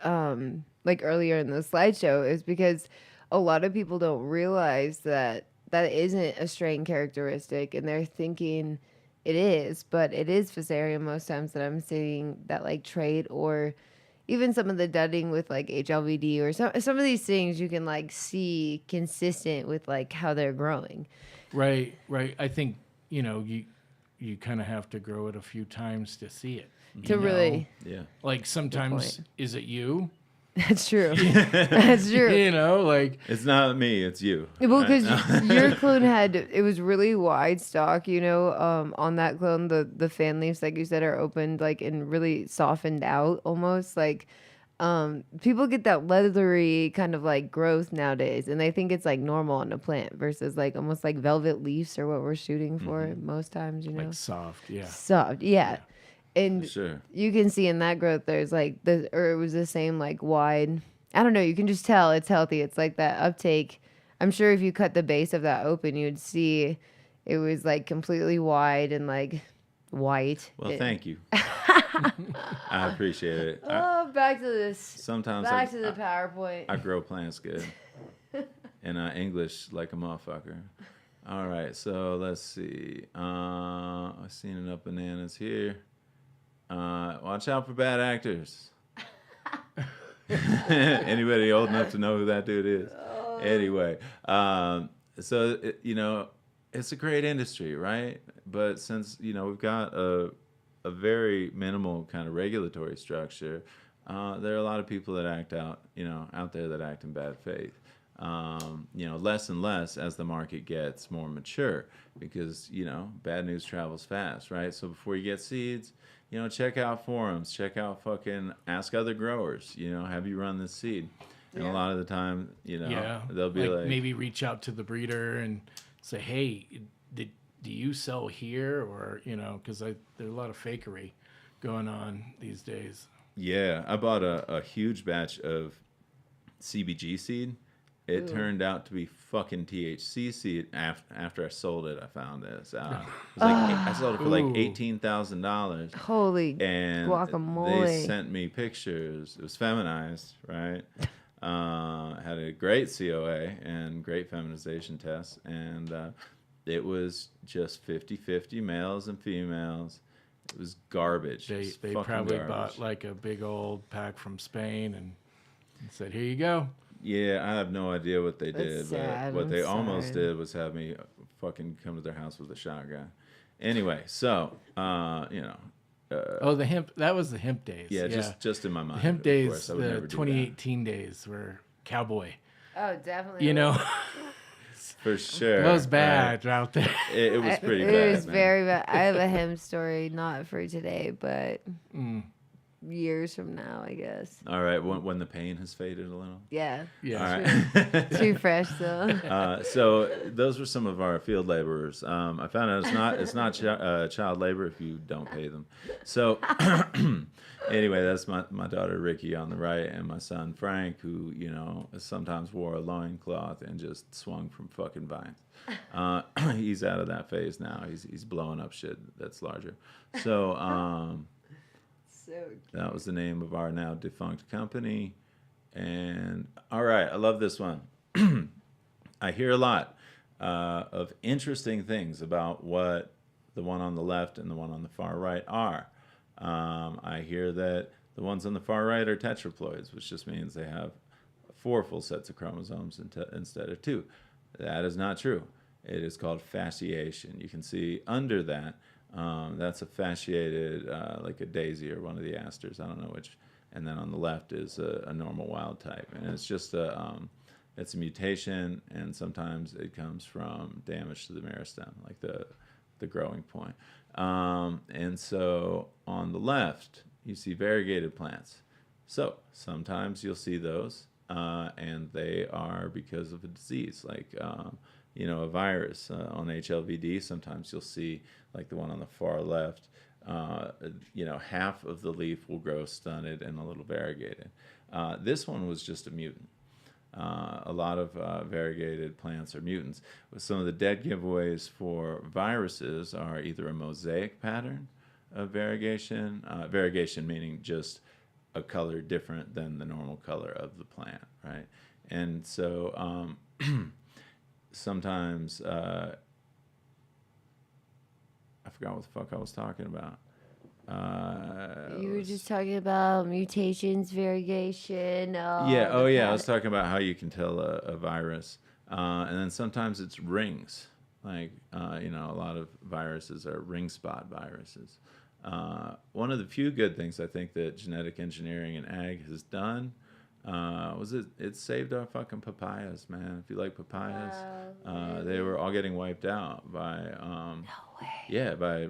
like earlier in the slideshow, is because a lot of people don't realize that isn't a strain characteristic, and they're thinking it is, but it is Fusarium most times that I'm seeing that like trait, or even some of the dudding with like HLVD or some of these things you can like see consistent with like how they're growing. Right. I think, you kind of have to grow it a few times to see it. To really. Yeah. Like sometimes, is it you? That's true. That's true. It's not me, it's you. Well, because your clone it was really wide stalk, on that clone, the fan leaves, like you said, are opened like and really softened out almost. Like people get that leathery kind of like growth nowadays, and they think it's like normal on a plant versus like almost like velvet leaves or what we're shooting for most times, Like soft, yeah. Soft, yeah. And sure. You can see in that growth there's like it was the same like wide. I don't know. You can just tell it's healthy. It's like that uptake. I'm sure if you cut the base of that open, you'd see it was like completely wide and like white. Well, thank you. I appreciate it. Back to this. Sometimes back to the PowerPoint. I grow plants good. And English like a motherfucker. All right, so let's see. I've seen enough bananas here. Watch out for bad actors. Anybody old enough to know who that dude is? Anyway, so it's a great industry, right? But since we've got a a very minimal kind of regulatory structure, there are a lot of people that act out there that act in bad faith. Less and less as the market gets more mature, because bad news travels fast, right? So before you get seeds, check out forums, check out ask other growers, have you run this seed? And a lot of the time, they'll be like maybe reach out to the breeder and say, hey, do you sell here? Or, because there's a lot of fakery going on these days. Yeah, I bought a huge batch of CBG seed. It turned out to be fucking THC seed. After I sold it, I found this out. I sold it for like $18,000. Holy and guacamole. They sent me pictures. It was feminized, right? Had a great COA and great feminization tests. And it was just 50-50 males and females. It was garbage. They probably bought like a big old pack from Spain and said, here you go. Yeah, I have no idea what they did, sad. but what they I'm almost sorry. did was have me fucking come to their house with a shotgun. Anyway, so the hemp. That was the hemp days. yeah, just in my mind. The hemp of days, course, I would the never do that. 2018 days were cowboy. Oh, definitely. For sure. It was bad out there. It was pretty It bad. was man. very bad. I have a hemp story, not for today, but years from now, I guess. All right, when the pain has faded a little. Yeah. Yeah. All right. Too fresh, though. So those were some of our field laborers. I found out it's not child labor if you don't pay them. So anyway, that's my daughter Ricky on the right, and my son Frank, who sometimes wore a loincloth and just swung from fucking vines. He's out of that phase now. He's blowing up shit that's larger. So that was the name of our now defunct company. And all right, I love this one. I hear a lot of interesting things about what the one on the left and the one on the far right are. I hear that the ones on the far right are tetraploids, which just means they have 4 full sets of chromosomes instead of 2. That is not true. It is called fasciation. You can see under that, that's a fasciated, like a daisy or one of the asters. I don't know which. And then on the left is a normal wild type. And it's just it's a mutation, and sometimes it comes from damage to the meristem, like the growing point. And so on the left, you see variegated plants. So sometimes you'll see those, and they are because of a disease, like a virus on HLVD. Sometimes you'll see, like the one on the far left, half of the leaf will grow stunted and a little variegated. This one was just a mutant. A lot of variegated plants are mutants. Some of the dead giveaways for viruses are either a mosaic pattern of variegation, variegation meaning just a color different than the normal color of the plant, right? And so sometimes I forgot what the fuck I was talking about. You were just talking about mutations, variegation. Yeah. Oh, yeah. I was talking about how you can tell a virus, and then sometimes it's rings. Like a lot of viruses are ring spot viruses. One of the few good things I think that genetic engineering and ag has done was it saved our fucking papayas, man. If you like papayas, they were all getting wiped out by No way. yeah, by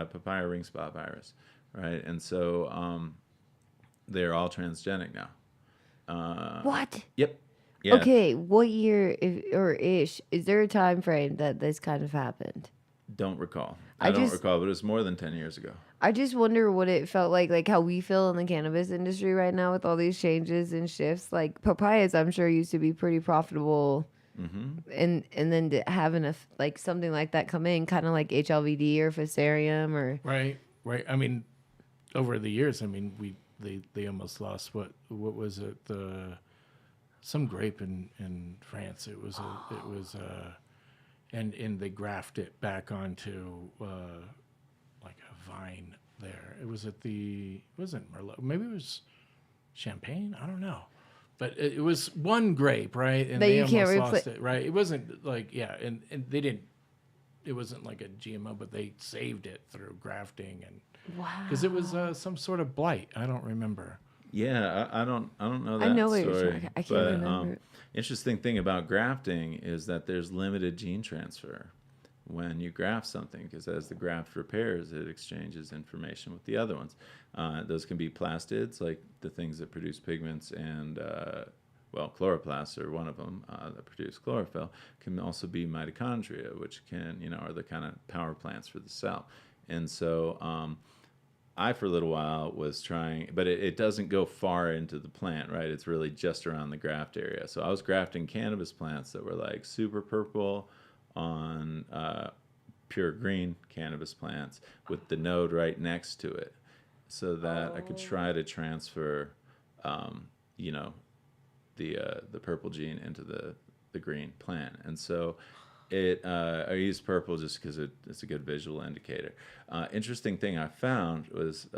papaya ring spot virus, right? And so they're all transgenic now. What? Yep. Yeah. Okay, what year or ish is there a time frame that this kind of happened? Don't recall. I don't recall, but it was more than 10 years ago. I just wonder what it felt like how we feel in the cannabis industry right now with all these changes and shifts. Like papayas, I'm sure used to be pretty profitable, and then to having like something like that come in, kind of like HLVD or Fusarium or Right. I mean, over the years, they almost lost what was it? Some grape in France. It was and they graft it back onto like a vine there. It was wasn't Merlot. Maybe it was Champagne. I don't know. But it was one grape, right? And That they you can't almost lost repla- it, right? It wasn't like, and they didn't it wasn't like a GMO, but they saved it through grafting and Wow. because it was some sort of blight. I don't remember. Yeah, I don't know that I know what story. you're talking. I can't but, remember. Interesting thing about grafting is that there's limited gene transfer when you graft something, because as the graft repairs, it exchanges information with the other ones. Those can be plastids, like the things that produce pigments, and chloroplasts are one of them that produce chlorophyll. Can also be mitochondria, which can, are the kind of power plants for the cell. And so I, for a little while, was trying, but it doesn't go far into the plant, right? It's really just around the graft area. So I was grafting cannabis plants that were like super purple on pure green cannabis plants with the node right next to it, so that I could try to transfer, the purple gene into the green plant. And so I used purple just because it's a good visual indicator. Interesting thing I found was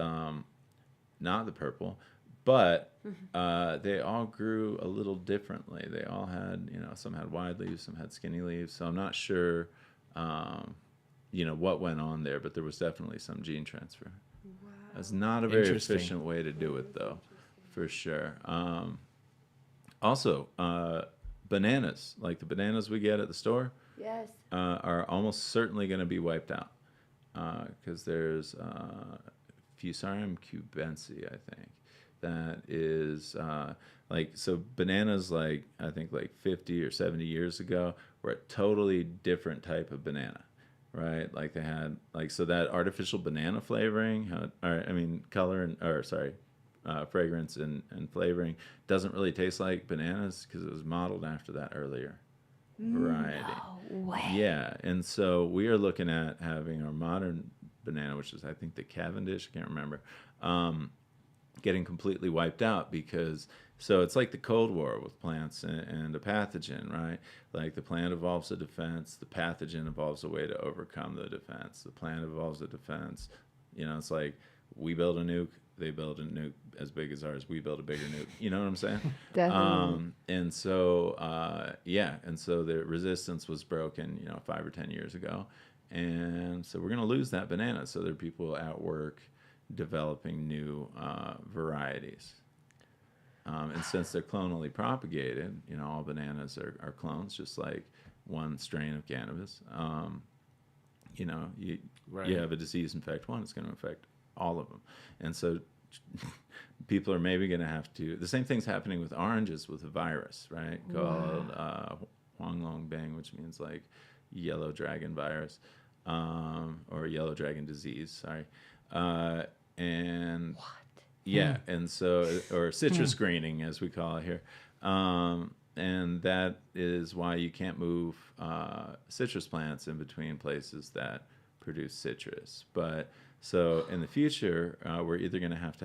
not the purple, but they all grew a little differently. They all had, some had wide leaves, some had skinny leaves. So I'm not sure, what went on there, but there was definitely some gene transfer. Wow. It's not a very efficient way to do it, though, for sure. Also, bananas, like the bananas we get at the store, Yes. are almost certainly going to be wiped out because there's Fusarium cubensi, I think, that is so bananas, like I think like 50 or 70 years ago, were a totally different type of banana, right? Like they had so that artificial banana flavoring, color fragrance and flavoring doesn't really taste like bananas because it was modeled after that earlier variety. No way. Yeah, and so we are looking at having our modern banana, which is I think the Cavendish, I can't remember, getting completely wiped out because it's like the Cold War with plants and a pathogen, right? Like the plant evolves a defense, the pathogen evolves a way to overcome the defense. The plant evolves a defense. It's like we build a nuke, they build a nuke as big as ours, we build a bigger nuke. You know what I'm saying? Definitely. And so the resistance was broken, 5 or 10 years ago. And so we're going to lose that banana. So there are people at work developing new varieties. And since they're clonally propagated, all bananas are clones, just like one strain of cannabis. You have a disease infect one, it's going to infect all of them. And so people are maybe going to have to, the same thing's happening with oranges with a virus, right? Called Huanglongbang, which means like yellow dragon virus, or yellow dragon disease, sorry. And yeah, and so, or citrus greening as we call it here. And that is why you can't move citrus plants in between places that produce citrus. But so in the future, we're either going to have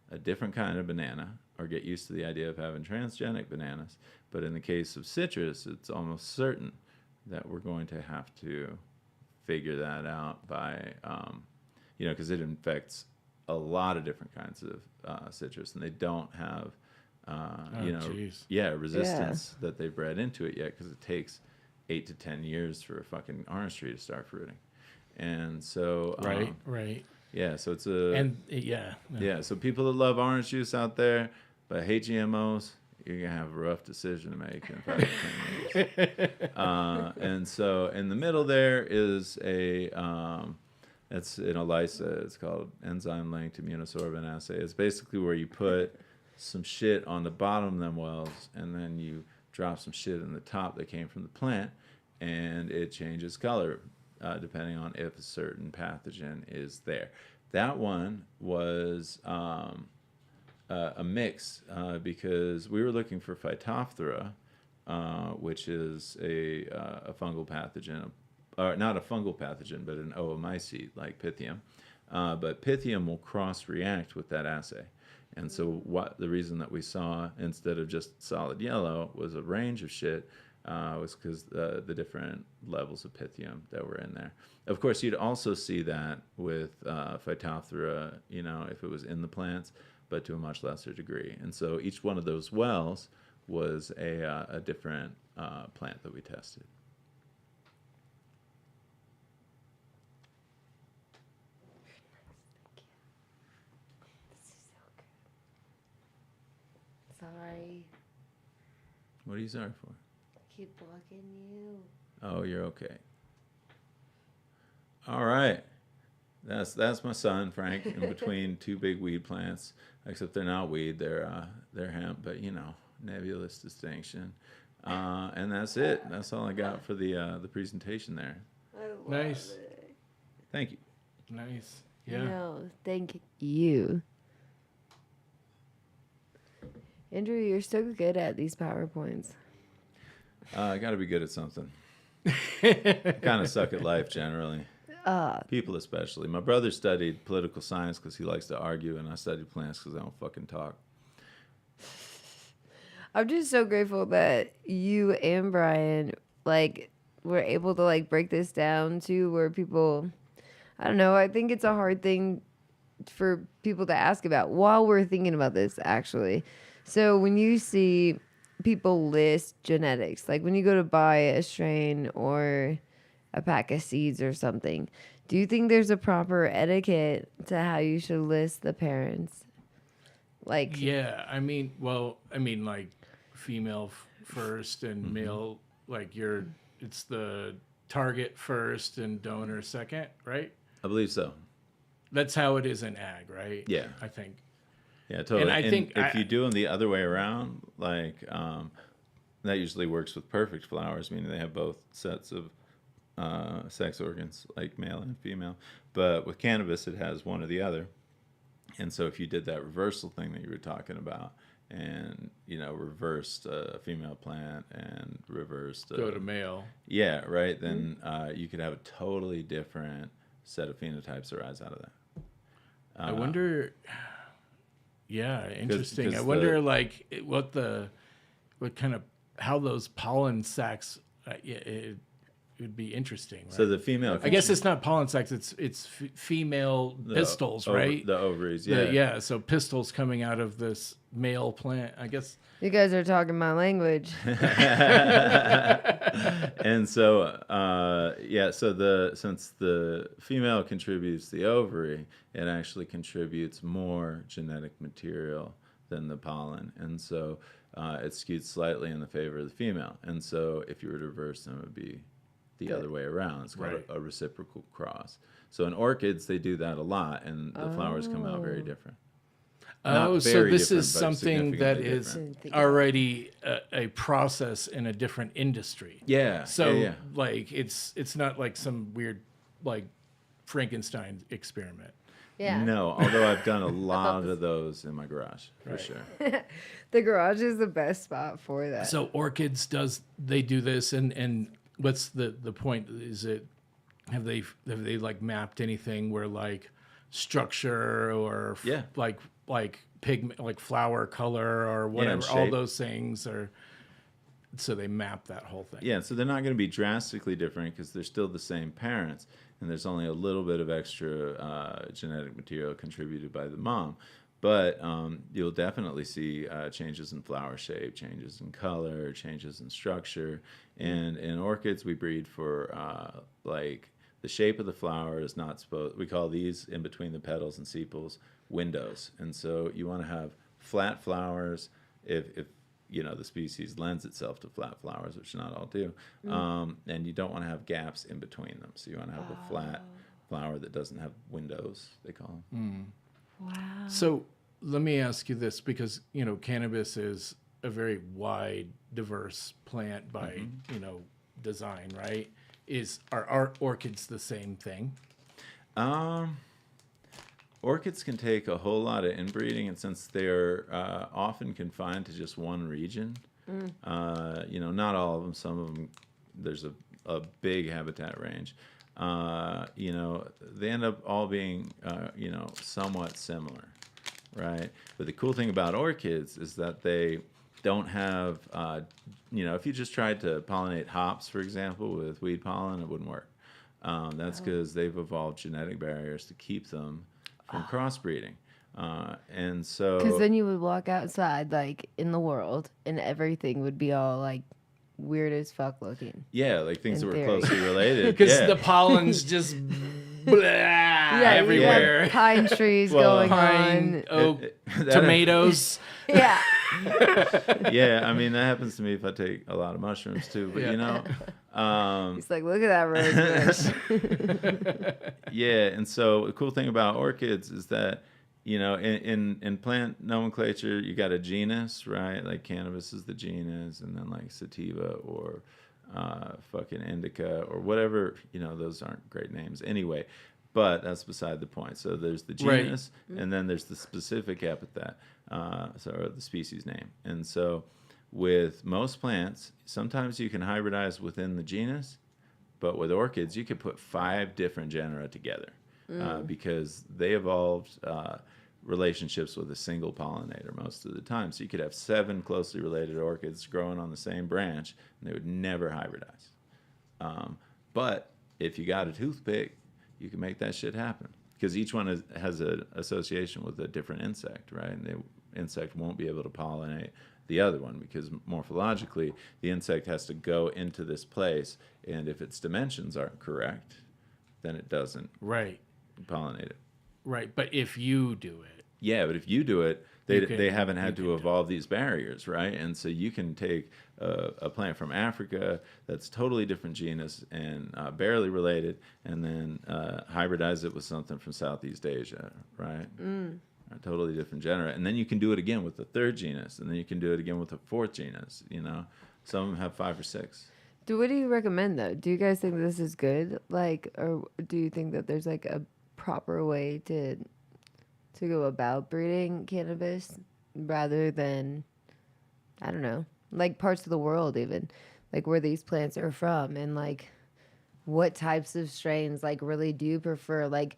a different kind of banana or get used to the idea of having transgenic bananas. But in the case of citrus, it's almost certain that we're going to have to figure that out by, because it infects a lot of different kinds of citrus, and they don't have, resistance that they've bred into it yet, because it takes 8 to 10 years for a fucking orange tree to start fruiting. And so right. Yeah, so it's so people that love orange juice out there but hate GMOs, you're gonna have a rough decision to make in 5 to 10 years. And so in the middle there is it's in ELISA. It's called enzyme-linked immunosorbent assay. It's basically where you put some shit on the bottom of them wells, and then you drop some shit in the top that came from the plant, and it changes color depending on if a certain pathogen is there. That one was a mix because we were looking for Phytophthora, which is a fungal pathogen, or not a fungal pathogen, but an oomycete like Pythium. But Pythium will cross-react with that assay. And so the reason that we saw, instead of just solid yellow, was a range of shit, was because the different levels of Pythium that were in there. Of course, you'd also see that with Phytophthora, if it was in the plants, but to a much lesser degree. And so each one of those wells was a different plant that we tested. sorry. What are you sorry for? I keep blocking you. Oh, you're okay. All right. That's my son, Frank, in between two big weed plants. Except they're not weed, they're hemp, but you know, nebulous distinction. And that's it. That's all I got for the presentation there. I love Nice. it. Thank you. Nice. Yeah. No, thank you. Andrew, you're so good at these PowerPoints. I got to be good at something. I kind of suck at life generally. People especially. My brother studied political science because he likes to argue, and I studied plants because I don't fucking talk. I'm just so grateful that you and Bryan were able to break this down to where people, I don't know, I think it's a hard thing for people to ask about while we're thinking about this actually. So when you see people list genetics, like when you go to buy a strain or a pack of seeds or something, do you think there's a proper etiquette to how you should list the parents? Yeah, like female first and male, it's the target first and donor second, right? I believe so. That's how it is in ag, right? Yeah. I think. Yeah, totally. And I think if you do them the other way around, that usually works with perfect flowers, meaning they have both sets of sex organs, like male and female. But with cannabis, it has one or the other. And so if you did that reversal thing that you were talking about, and reversed a female plant and reversed go to male. Yeah, right. Then you could have a totally different set of phenotypes arise out of that. I wonder. Yeah, interesting. 'cause I wonder how those pollen sacs. It would be interesting. Right? So the female. I guess it's not pollen sacs. It's female pistils, right? The ovaries. Yeah. So pistils coming out of this male plant. I guess. You guys are talking my language. And so, since the female contributes the ovary, it actually contributes more genetic material than the pollen. And so it's skewed slightly in the favor of the female. And so if you were to reverse them, it would be the other way around. It's called a reciprocal cross. So in orchids, they do that a lot, and the flowers come out very different. So this is something that is different. already a process in a different industry. Yeah. So it's not like some weird Frankenstein experiment. Yeah. No, although I've done a lot of those in my garage for sure. The garage is the best spot for that. So orchids they do this and what's the point? Is it have they mapped anything where structure or pigment, flower color or whatever, all those things so they map that whole thing. Yeah, so they're not going to be drastically different because they're still the same parents, and there's only a little bit of extra genetic material contributed by the mom. But you'll definitely see changes in flower shape, changes in color, changes in structure. And in orchids, we breed for the shape of the flower is not supposed. We call these in between the petals and sepals windows. And so you want to have flat flowers if the species lends itself to flat flowers, which not all do. And you don't want to have gaps in between them. So you want to have a flat flower that doesn't have windows, they call them. Wow. So let me ask you this, because cannabis is a very wide, diverse plant by design, right? Are orchids the same thing? Orchids can take a whole lot of inbreeding, and since they're often confined to just one region, not all of them. Some of them, there's a big habitat range. They end up all being, somewhat similar, right? But the cool thing about orchids is that they don't have, if you just tried to pollinate hops, for example, with weed pollen, it wouldn't work. That's because they've evolved genetic barriers to keep them from crossbreeding. And so... Because then you would walk outside, in the world, and everything would be all, weird as fuck looking. Yeah, things that were closely related. Because the pollen's just everywhere. Pine trees Well, going on. Oak, tomatoes. Yeah. Yeah, I mean that happens to me if I take a lot of mushrooms too. But Yeah. you know, He's like, look at that rose bush. yeah. And so the cool thing about orchids is that, you know, in plant nomenclature, you got a genus, right? Like cannabis is the genus, and then like sativa or fucking indica or whatever. You know, those aren't great names anyway. But that's beside the point. So there's the genus, and then there's the specific epithet, or the species name. And so with most plants, sometimes you can hybridize within the genus, but with orchids, you could put 5 different genera together because they evolved relationships with a single pollinator most of the time. So you could have 7 closely related orchids growing on the same branch, and they would never hybridize. But if you got a toothpick, you can make that shit happen because each one has an association with a different insect, right? And the insect won't be able to pollinate the other one because morphologically, the insect has to go into this place, and if its dimensions aren't correct, then it doesn't pollinate it. Right, but if you do it. Yeah, but if you do it, they haven't had to evolve these barriers, right? And so you can take a plant from Africa that's totally different genus and barely related, and then hybridize it with something from Southeast Asia, right? A totally different genera. And then you can do it again with the 3rd genus, and then you can do it again with the 4th genus, you know? Some of them have 5 or 6. What do you recommend, though? Do you guys think this is good? Like, or do you think that there's like a proper way to go about breeding cannabis rather than, I don't know, like parts of the world even, like where these plants are from, and like what types of strains like really do you prefer? Like,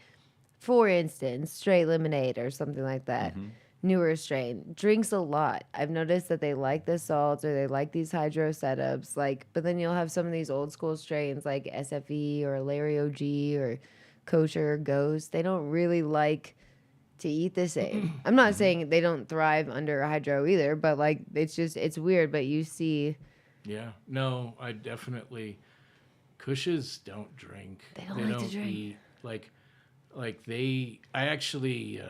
for instance, straight lemonade or something like that. Newer strain drinks a lot. I've noticed that they like the salts or they like these hydro setups. Like, but then you'll have some of these old school strains like SFE or Larry OG or Kosher Ghost. They don't really like to eat the same. I'm not saying they don't thrive under hydro either, but like it's weird. But you see, Yeah, no, I definitely. Kushes don't drink. They don't like to drink. Eat. Like they. I actually.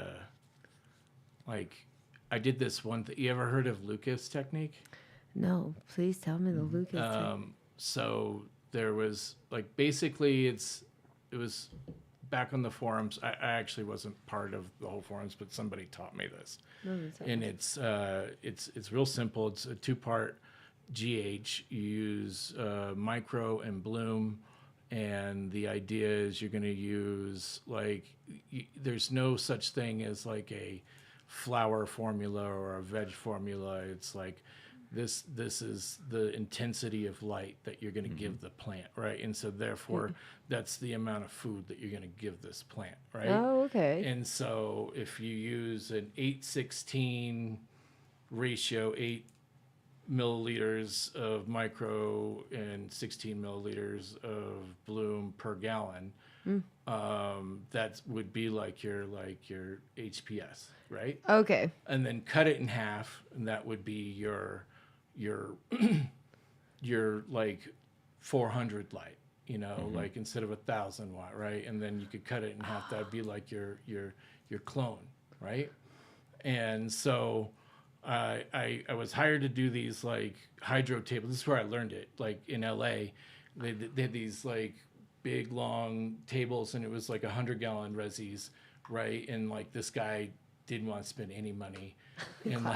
I did this one. You ever heard of Lucas technique? no, please tell me the Lucas. So there was basically it was back on the forums. I actually wasn't part of the whole forums, but somebody taught me this. And it's real simple. It's a 2-part GH. You use micro and bloom, and the idea is you're going to use there's no such thing as like a flower formula or a veg formula. It's like this is the intensity of light that you're going to give the plant, right? And so therefore that's the amount of food that you're going to give this plant, right? Oh, okay. And so if you use an 8:16 ratio, 8 milliliters of micro and 16 milliliters of bloom per gallon, that would be like your HPS, right? Okay. And then cut it in half, and that would be your like 400 light, you know, like instead of 1,000 watt, right? And then you could cut it in half. That'd be like your clone, right? And so I was hired to do these like hydro tables. This is where I learned it. Like in LA, they had these like big long tables, and it was like 100-gallon resis, right? And like this guy didn't want to spend any money, and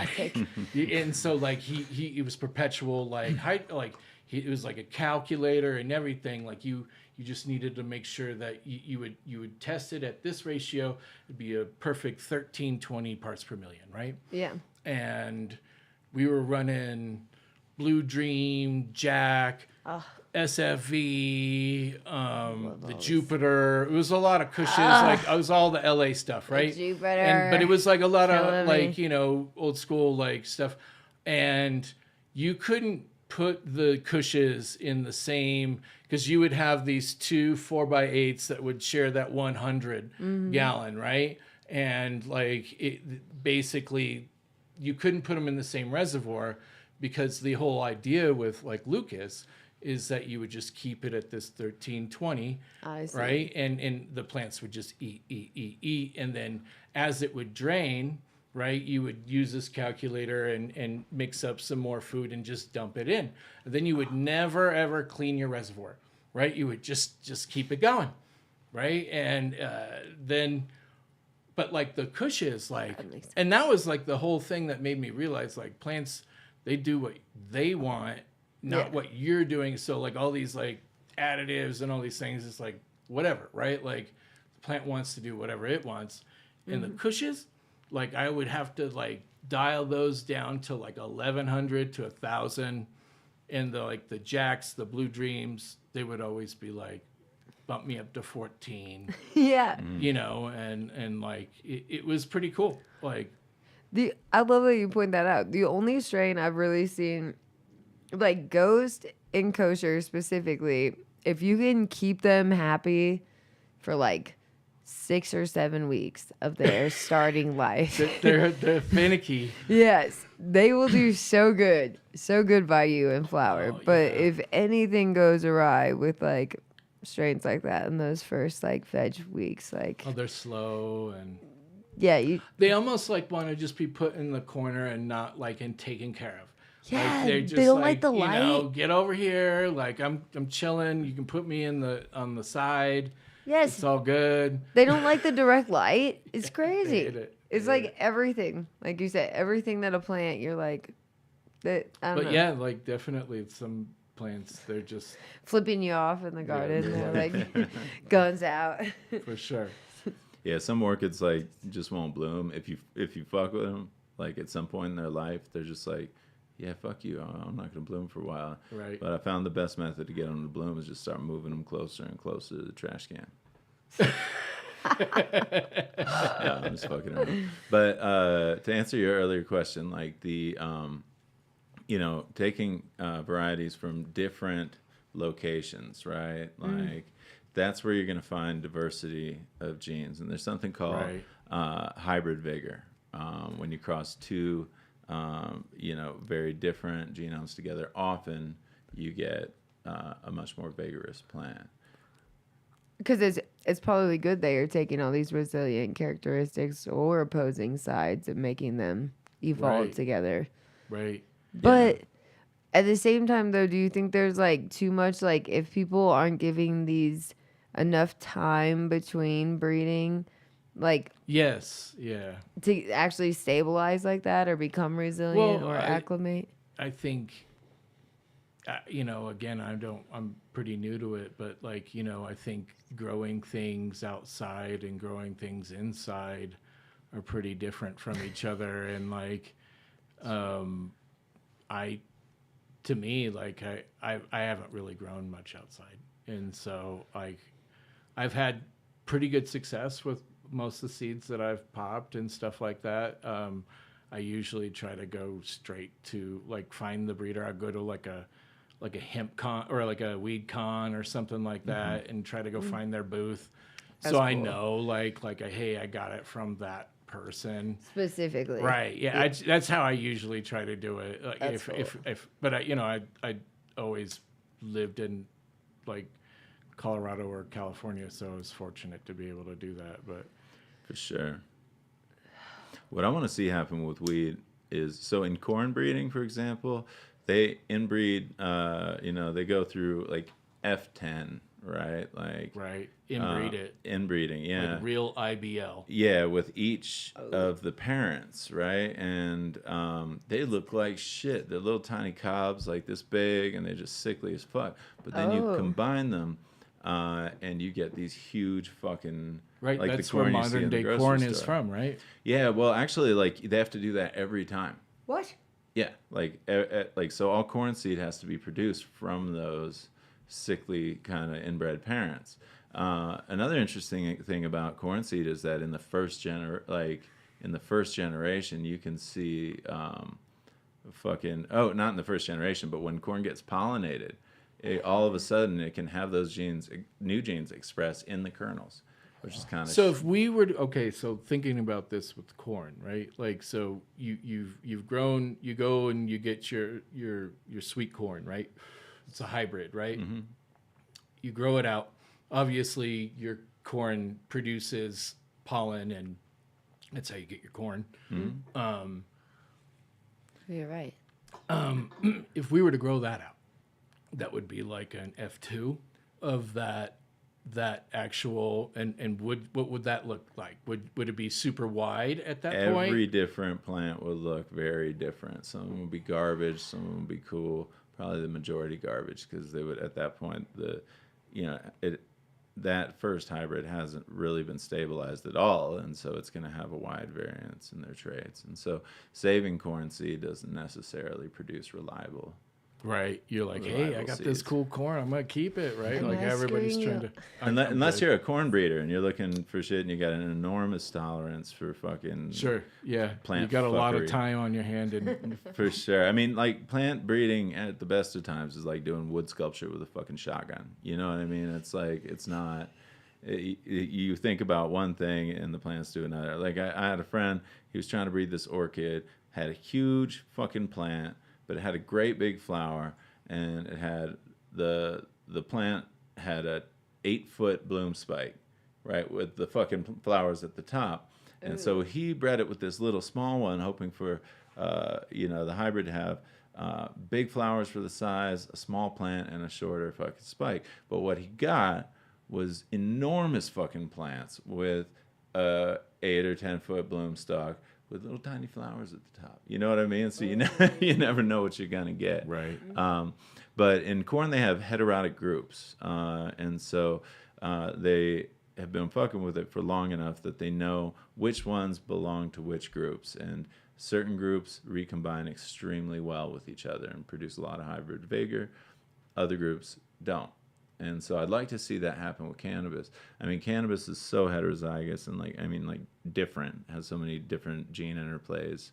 and so like he was perpetual it was like a calculator and everything. Like you just needed to make sure that you would test it at this ratio. It'd be a perfect 1320 parts per million, right? Yeah. And we were running Blue Dream, Jack, SFV, the Jupiter. It was a lot of cushions. It was all the LA stuff, right? The Jupiter. But it was like a lot of Killing me. old school stuff. And you couldn't put the cushions in the same, because you would have these 2 4x8s that would share that 100 gallon, right? And basically you couldn't put them in the same reservoir, because the whole idea with like Lucas is that you would just keep it at this 1320, I see. right? And the plants would just eat. And then as it would drain, right, you would use this calculator and mix up some more food and just dump it in. And then you would never, ever clean your reservoir, right? You would just keep it going, right? And then, but like the cushions, like, and that was like the whole thing that made me realize, like, plants, they do what they want, not what you're doing. So like all these like additives and all these things, it's like whatever, right? Like the plant wants to do whatever it wants. And the cushions, like I would have to like dial those down to like 1100 to 1000. And the jacks, the Blue Dreams, they would always be like, bump me up to 14. Yeah. You know, and like it was pretty cool. Like I love that you point that out. The only strain I've really seen, like Ghost in kosher specifically, if you can keep them happy for like 6 or 7 weeks of their starting life, they're finicky. yes, they will do so good by you in flower. But if anything goes awry with like strains like that in those first like veg weeks, like they're slow and they almost like want to just be put in the corner and not like and taken care of. Yeah, like, they're just they don't like the light. You know, get over here. Like I'm chilling. You can put me on the side. Yes, it's all good. They don't like the direct light. It's crazy. It's like it. everything, like you said, everything that a plant. You're like, that. I don't know. Yeah, like definitely some plants. They're just flipping you off in the garden. they're They're like guns out. For sure. Yeah, some orchids like just won't bloom if you fuck with them. Like at some point in their life, they're just like, yeah, fuck you. I'm not gonna bloom for a while. Right. But I found the best method to get them to bloom is just start moving them closer and closer to the trash can. Yeah, I'm just fucking around. But to answer your earlier question, like the, taking varieties from different locations, right? Like that's where you're going to find diversity of genes. And there's something called hybrid vigor. When you cross two, very different genomes together, often you get a much more vigorous plant. Because it's probably good that you're taking all these resilient characteristics or opposing sides and making them evolve together. Right. But at the same time, though, do you think there's like too much, like if people aren't giving these enough time between breeding, like yes, yeah, to actually stabilize like that or become resilient or acclimate? I think, again, I'm pretty new to it, but like, I think growing things outside and growing things inside are pretty different from each other. And like, to me, like I haven't really grown much outside. And so like I've had pretty good success with most of the seeds that I've popped and stuff like that. I usually try to go straight to like find the breeder. I go to like a hemp con or like a weed con or something like that and try to go find their booth. That's so cool. I know like hey, I got it from that person specifically. Right. Yeah. That's how I usually try to do it. Like but I always lived in like Colorado or California, so I was fortunate to be able to do that. But for sure. What I want to see happen with weed is, so in corn breeding, for example, they inbreed, they go through like F10, right? Like inbreed it. Inbreeding, yeah. Like real IBL. Yeah, with each of the parents, right? And they look like shit. They're little tiny cobs like this big, and they're just sickly as fuck. But then you combine them, and you get these huge fucking... Right, like that's the corn where modern day corn is from, right? Yeah, well, actually, like they have to do that every time. What? Yeah, like so all corn seed has to be produced from those sickly kind of inbred parents. Another interesting thing about corn seed is that in the first generation, you can see not in the first generation, but when corn gets pollinated, all of a sudden it can have those new genes expressed in the kernels. Which is kind of if we were so thinking about this with corn, right? Like, so you've grown, you go and you get your sweet corn, right? It's a hybrid, right? Mm-hmm. You grow it out. Obviously, your corn produces pollen, and that's how you get your corn. Mm-hmm. You're right. If we were to grow that out, that would be like an F2 of that actual, and what would that look like? Would it be super wide at that point? Every different plant would look very different. Some of them would be garbage, some of them would be cool. Probably the majority garbage, because they would, at that point, that first hybrid hasn't really been stabilized at all, and so it's going to have a wide variance in their traits. And so saving corn seed doesn't necessarily produce reliable. Right. You're like, hey, reliable I got seeds. this cool corn. I'm going to keep it, right? Am Like I everybody's screwing trying you? to... Unless you're a corn breeder and you're looking for shit and you got an enormous tolerance for fucking... Sure, yeah. Plant you got a lot of fuckery. time on your hand. And For sure. I mean, like, plant breeding at the best of times is like doing wood sculpture with a fucking shotgun. You know what I mean? It's like, it's not... you think about one thing and the plants do another. Like, I had a friend, he was trying to breed this orchid, had a huge fucking plant, but it had a great big flower, and it had the plant had a 8-foot bloom spike, right, with the fucking flowers at the top. And so he bred it with this little small one, hoping for the hybrid to have big flowers for the size, a small plant, and a shorter fucking spike. But what he got was enormous fucking plants with 8 or 10-foot bloom stalk with little tiny flowers at the top. You know what I mean? So you never know what you're gonna get. right. But in corn they have heterotic groups, and so they have been fucking with it for long enough that they know which ones belong to which groups, and certain groups recombine extremely well with each other and produce a lot of hybrid vigor. Other groups don't. And so I'd like to see that happen with cannabis. I mean, cannabis is so heterozygous and different, has so many different gene interplays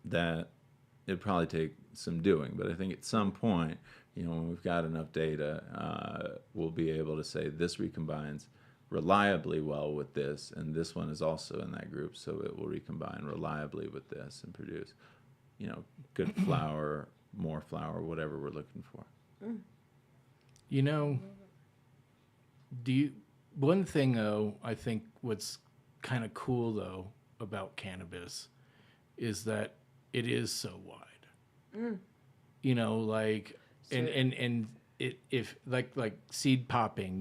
that it'd probably take some doing. But I think at some point, when we've got enough data, we'll be able to say this recombines reliably well with this, and this one is also in that group, so it will recombine reliably with this and produce, good flower, more flower, whatever we're looking for. One thing though, I think what's kind of cool though about cannabis is that it is so wide. And if seed popping,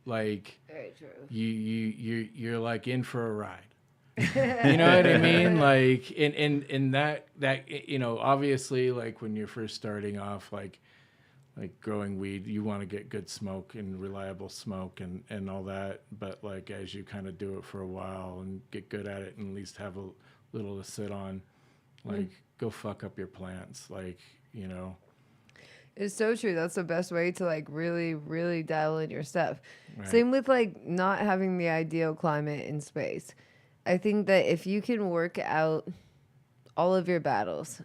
like Very true. you're like in for a ride. You know what I mean? Like, and that obviously, like when you're first starting off, like growing weed, you want to get good smoke and reliable smoke and all that. But like as you kind of do it for a while and get good at it and at least have a little to sit on, like go fuck up your plants, It's so true. That's the best way to like really, really dial in your stuff. Right. Same with like not having the ideal climate in space. I think that if you can work out all of your battles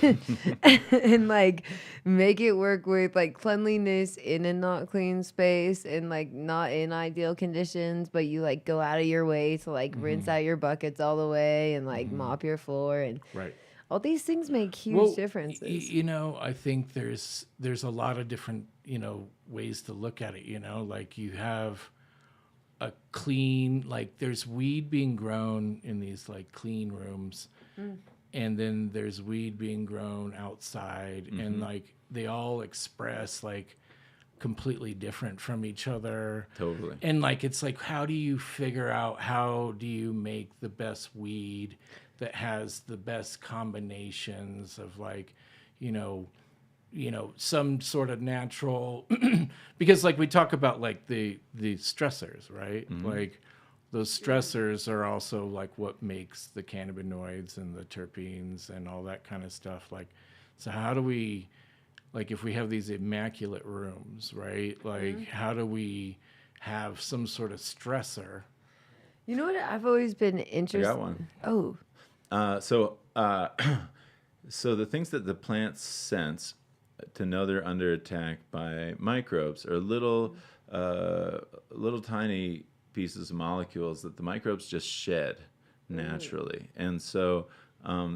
and like make it work with like cleanliness in a not clean space and like not in ideal conditions, but you like go out of your way to like rinse out your buckets all the way and like mop your floor and Right. all these things make huge differences. I think there's a lot of different, ways to look at it, like you have a clean, like there's weed being grown in these like clean rooms. And then there's weed being grown outside, and like they all express like completely different from each other. Totally. And like it's like, how do you figure out how do you make the best weed that has the best combinations of like, some sort of natural because like we talk about like the stressors, right? Like those stressors are also like what makes the cannabinoids and the terpenes and all that kind of stuff. Like, so how do we, like, if we have these immaculate rooms, right? Like, how do we have some sort of stressor? You know what I've always been interested. I got one. Oh, So the things that the plants sense to know they're under attack by microbes are little tiny pieces of molecules that the microbes just shed naturally. And so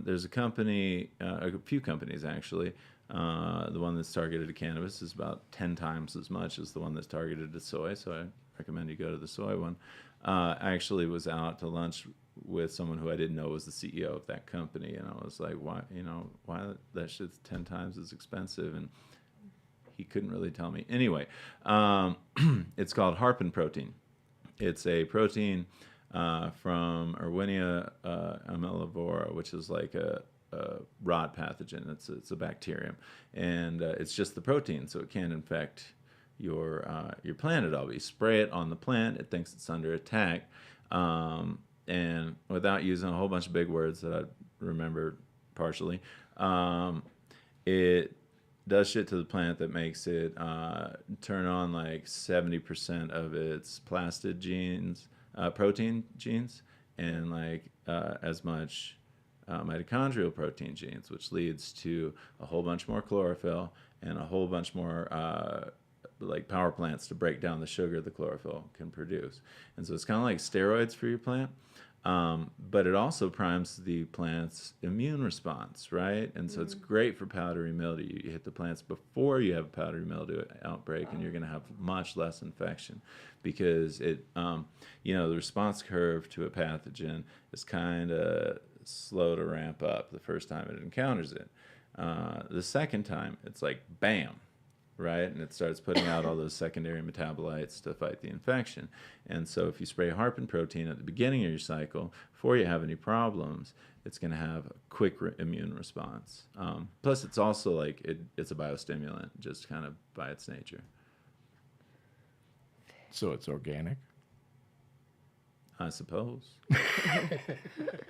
there's a company, a few companies actually, The one that's targeted to cannabis is about 10 times as much as the one that's targeted to soy. So I recommend you go to the soy one. I actually was out to lunch with someone who I didn't know was the CEO of that company, and I was like, why that shit's 10 times as expensive? And he couldn't really tell me. Anyway, it's called harpin protein. It's a protein from Erwinia amylivora, which is like a rot pathogen. It's a bacterium, and it's just the protein, so it can't infect your plant at all. But you spray it on the plant, it thinks it's under attack, and without using a whole bunch of big words that I remember partially, it does shit to the plant that makes it turn on like 70% of its plastid genes, protein genes, and like as much mitochondrial protein genes, which leads to a whole bunch more chlorophyll and a whole bunch more like power plants to break down the sugar the chlorophyll can produce. And so it's kind of like steroids for your plant. But it also primes the plant's immune response, right? And so it's great for powdery mildew. You hit the plants before you have a powdery mildew outbreak, and you're going to have much less infection because it, the response curve to a pathogen is kind of slow to ramp up the first time it encounters it. The second time, it's like bam, right? And it starts putting out all those secondary metabolites to fight the infection. And so if you spray harpin protein at the beginning of your cycle, before you have any problems, it's going to have a quick immune response. Plus, it's also like it's a biostimulant, just kind of by its nature. So it's organic? I suppose.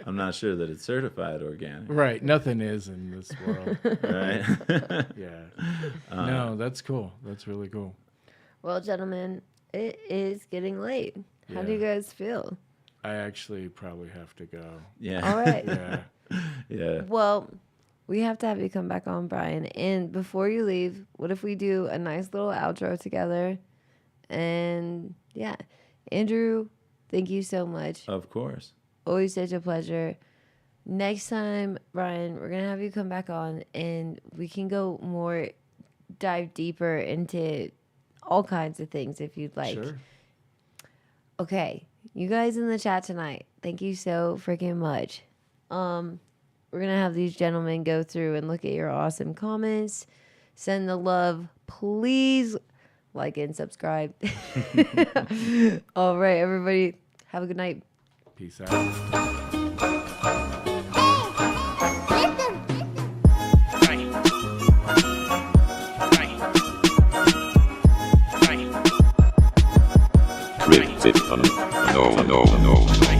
I'm not sure that it's certified organic. Right. Nothing is in this world. Right? Yeah. No, that's cool. That's really cool. Well, gentlemen, it is getting late. How do you guys feel? I actually probably have to go. Yeah. All right. Yeah. Yeah. Well, we have to have you come back on, Bryan. And before you leave, what if we do a nice little outro together? And yeah, Andrew, thank you so much. Of course. Always such a pleasure. Next time, Bryan, we're going to have you come back on and we can dive deeper into all kinds of things if you'd like. Sure. Okay, you guys in the chat tonight, thank you so freaking much. We're going to have these gentlemen go through and look at your awesome comments. Send the love, please. Like and subscribe. All right, everybody. Have a good night. Peace out. Criticism. No.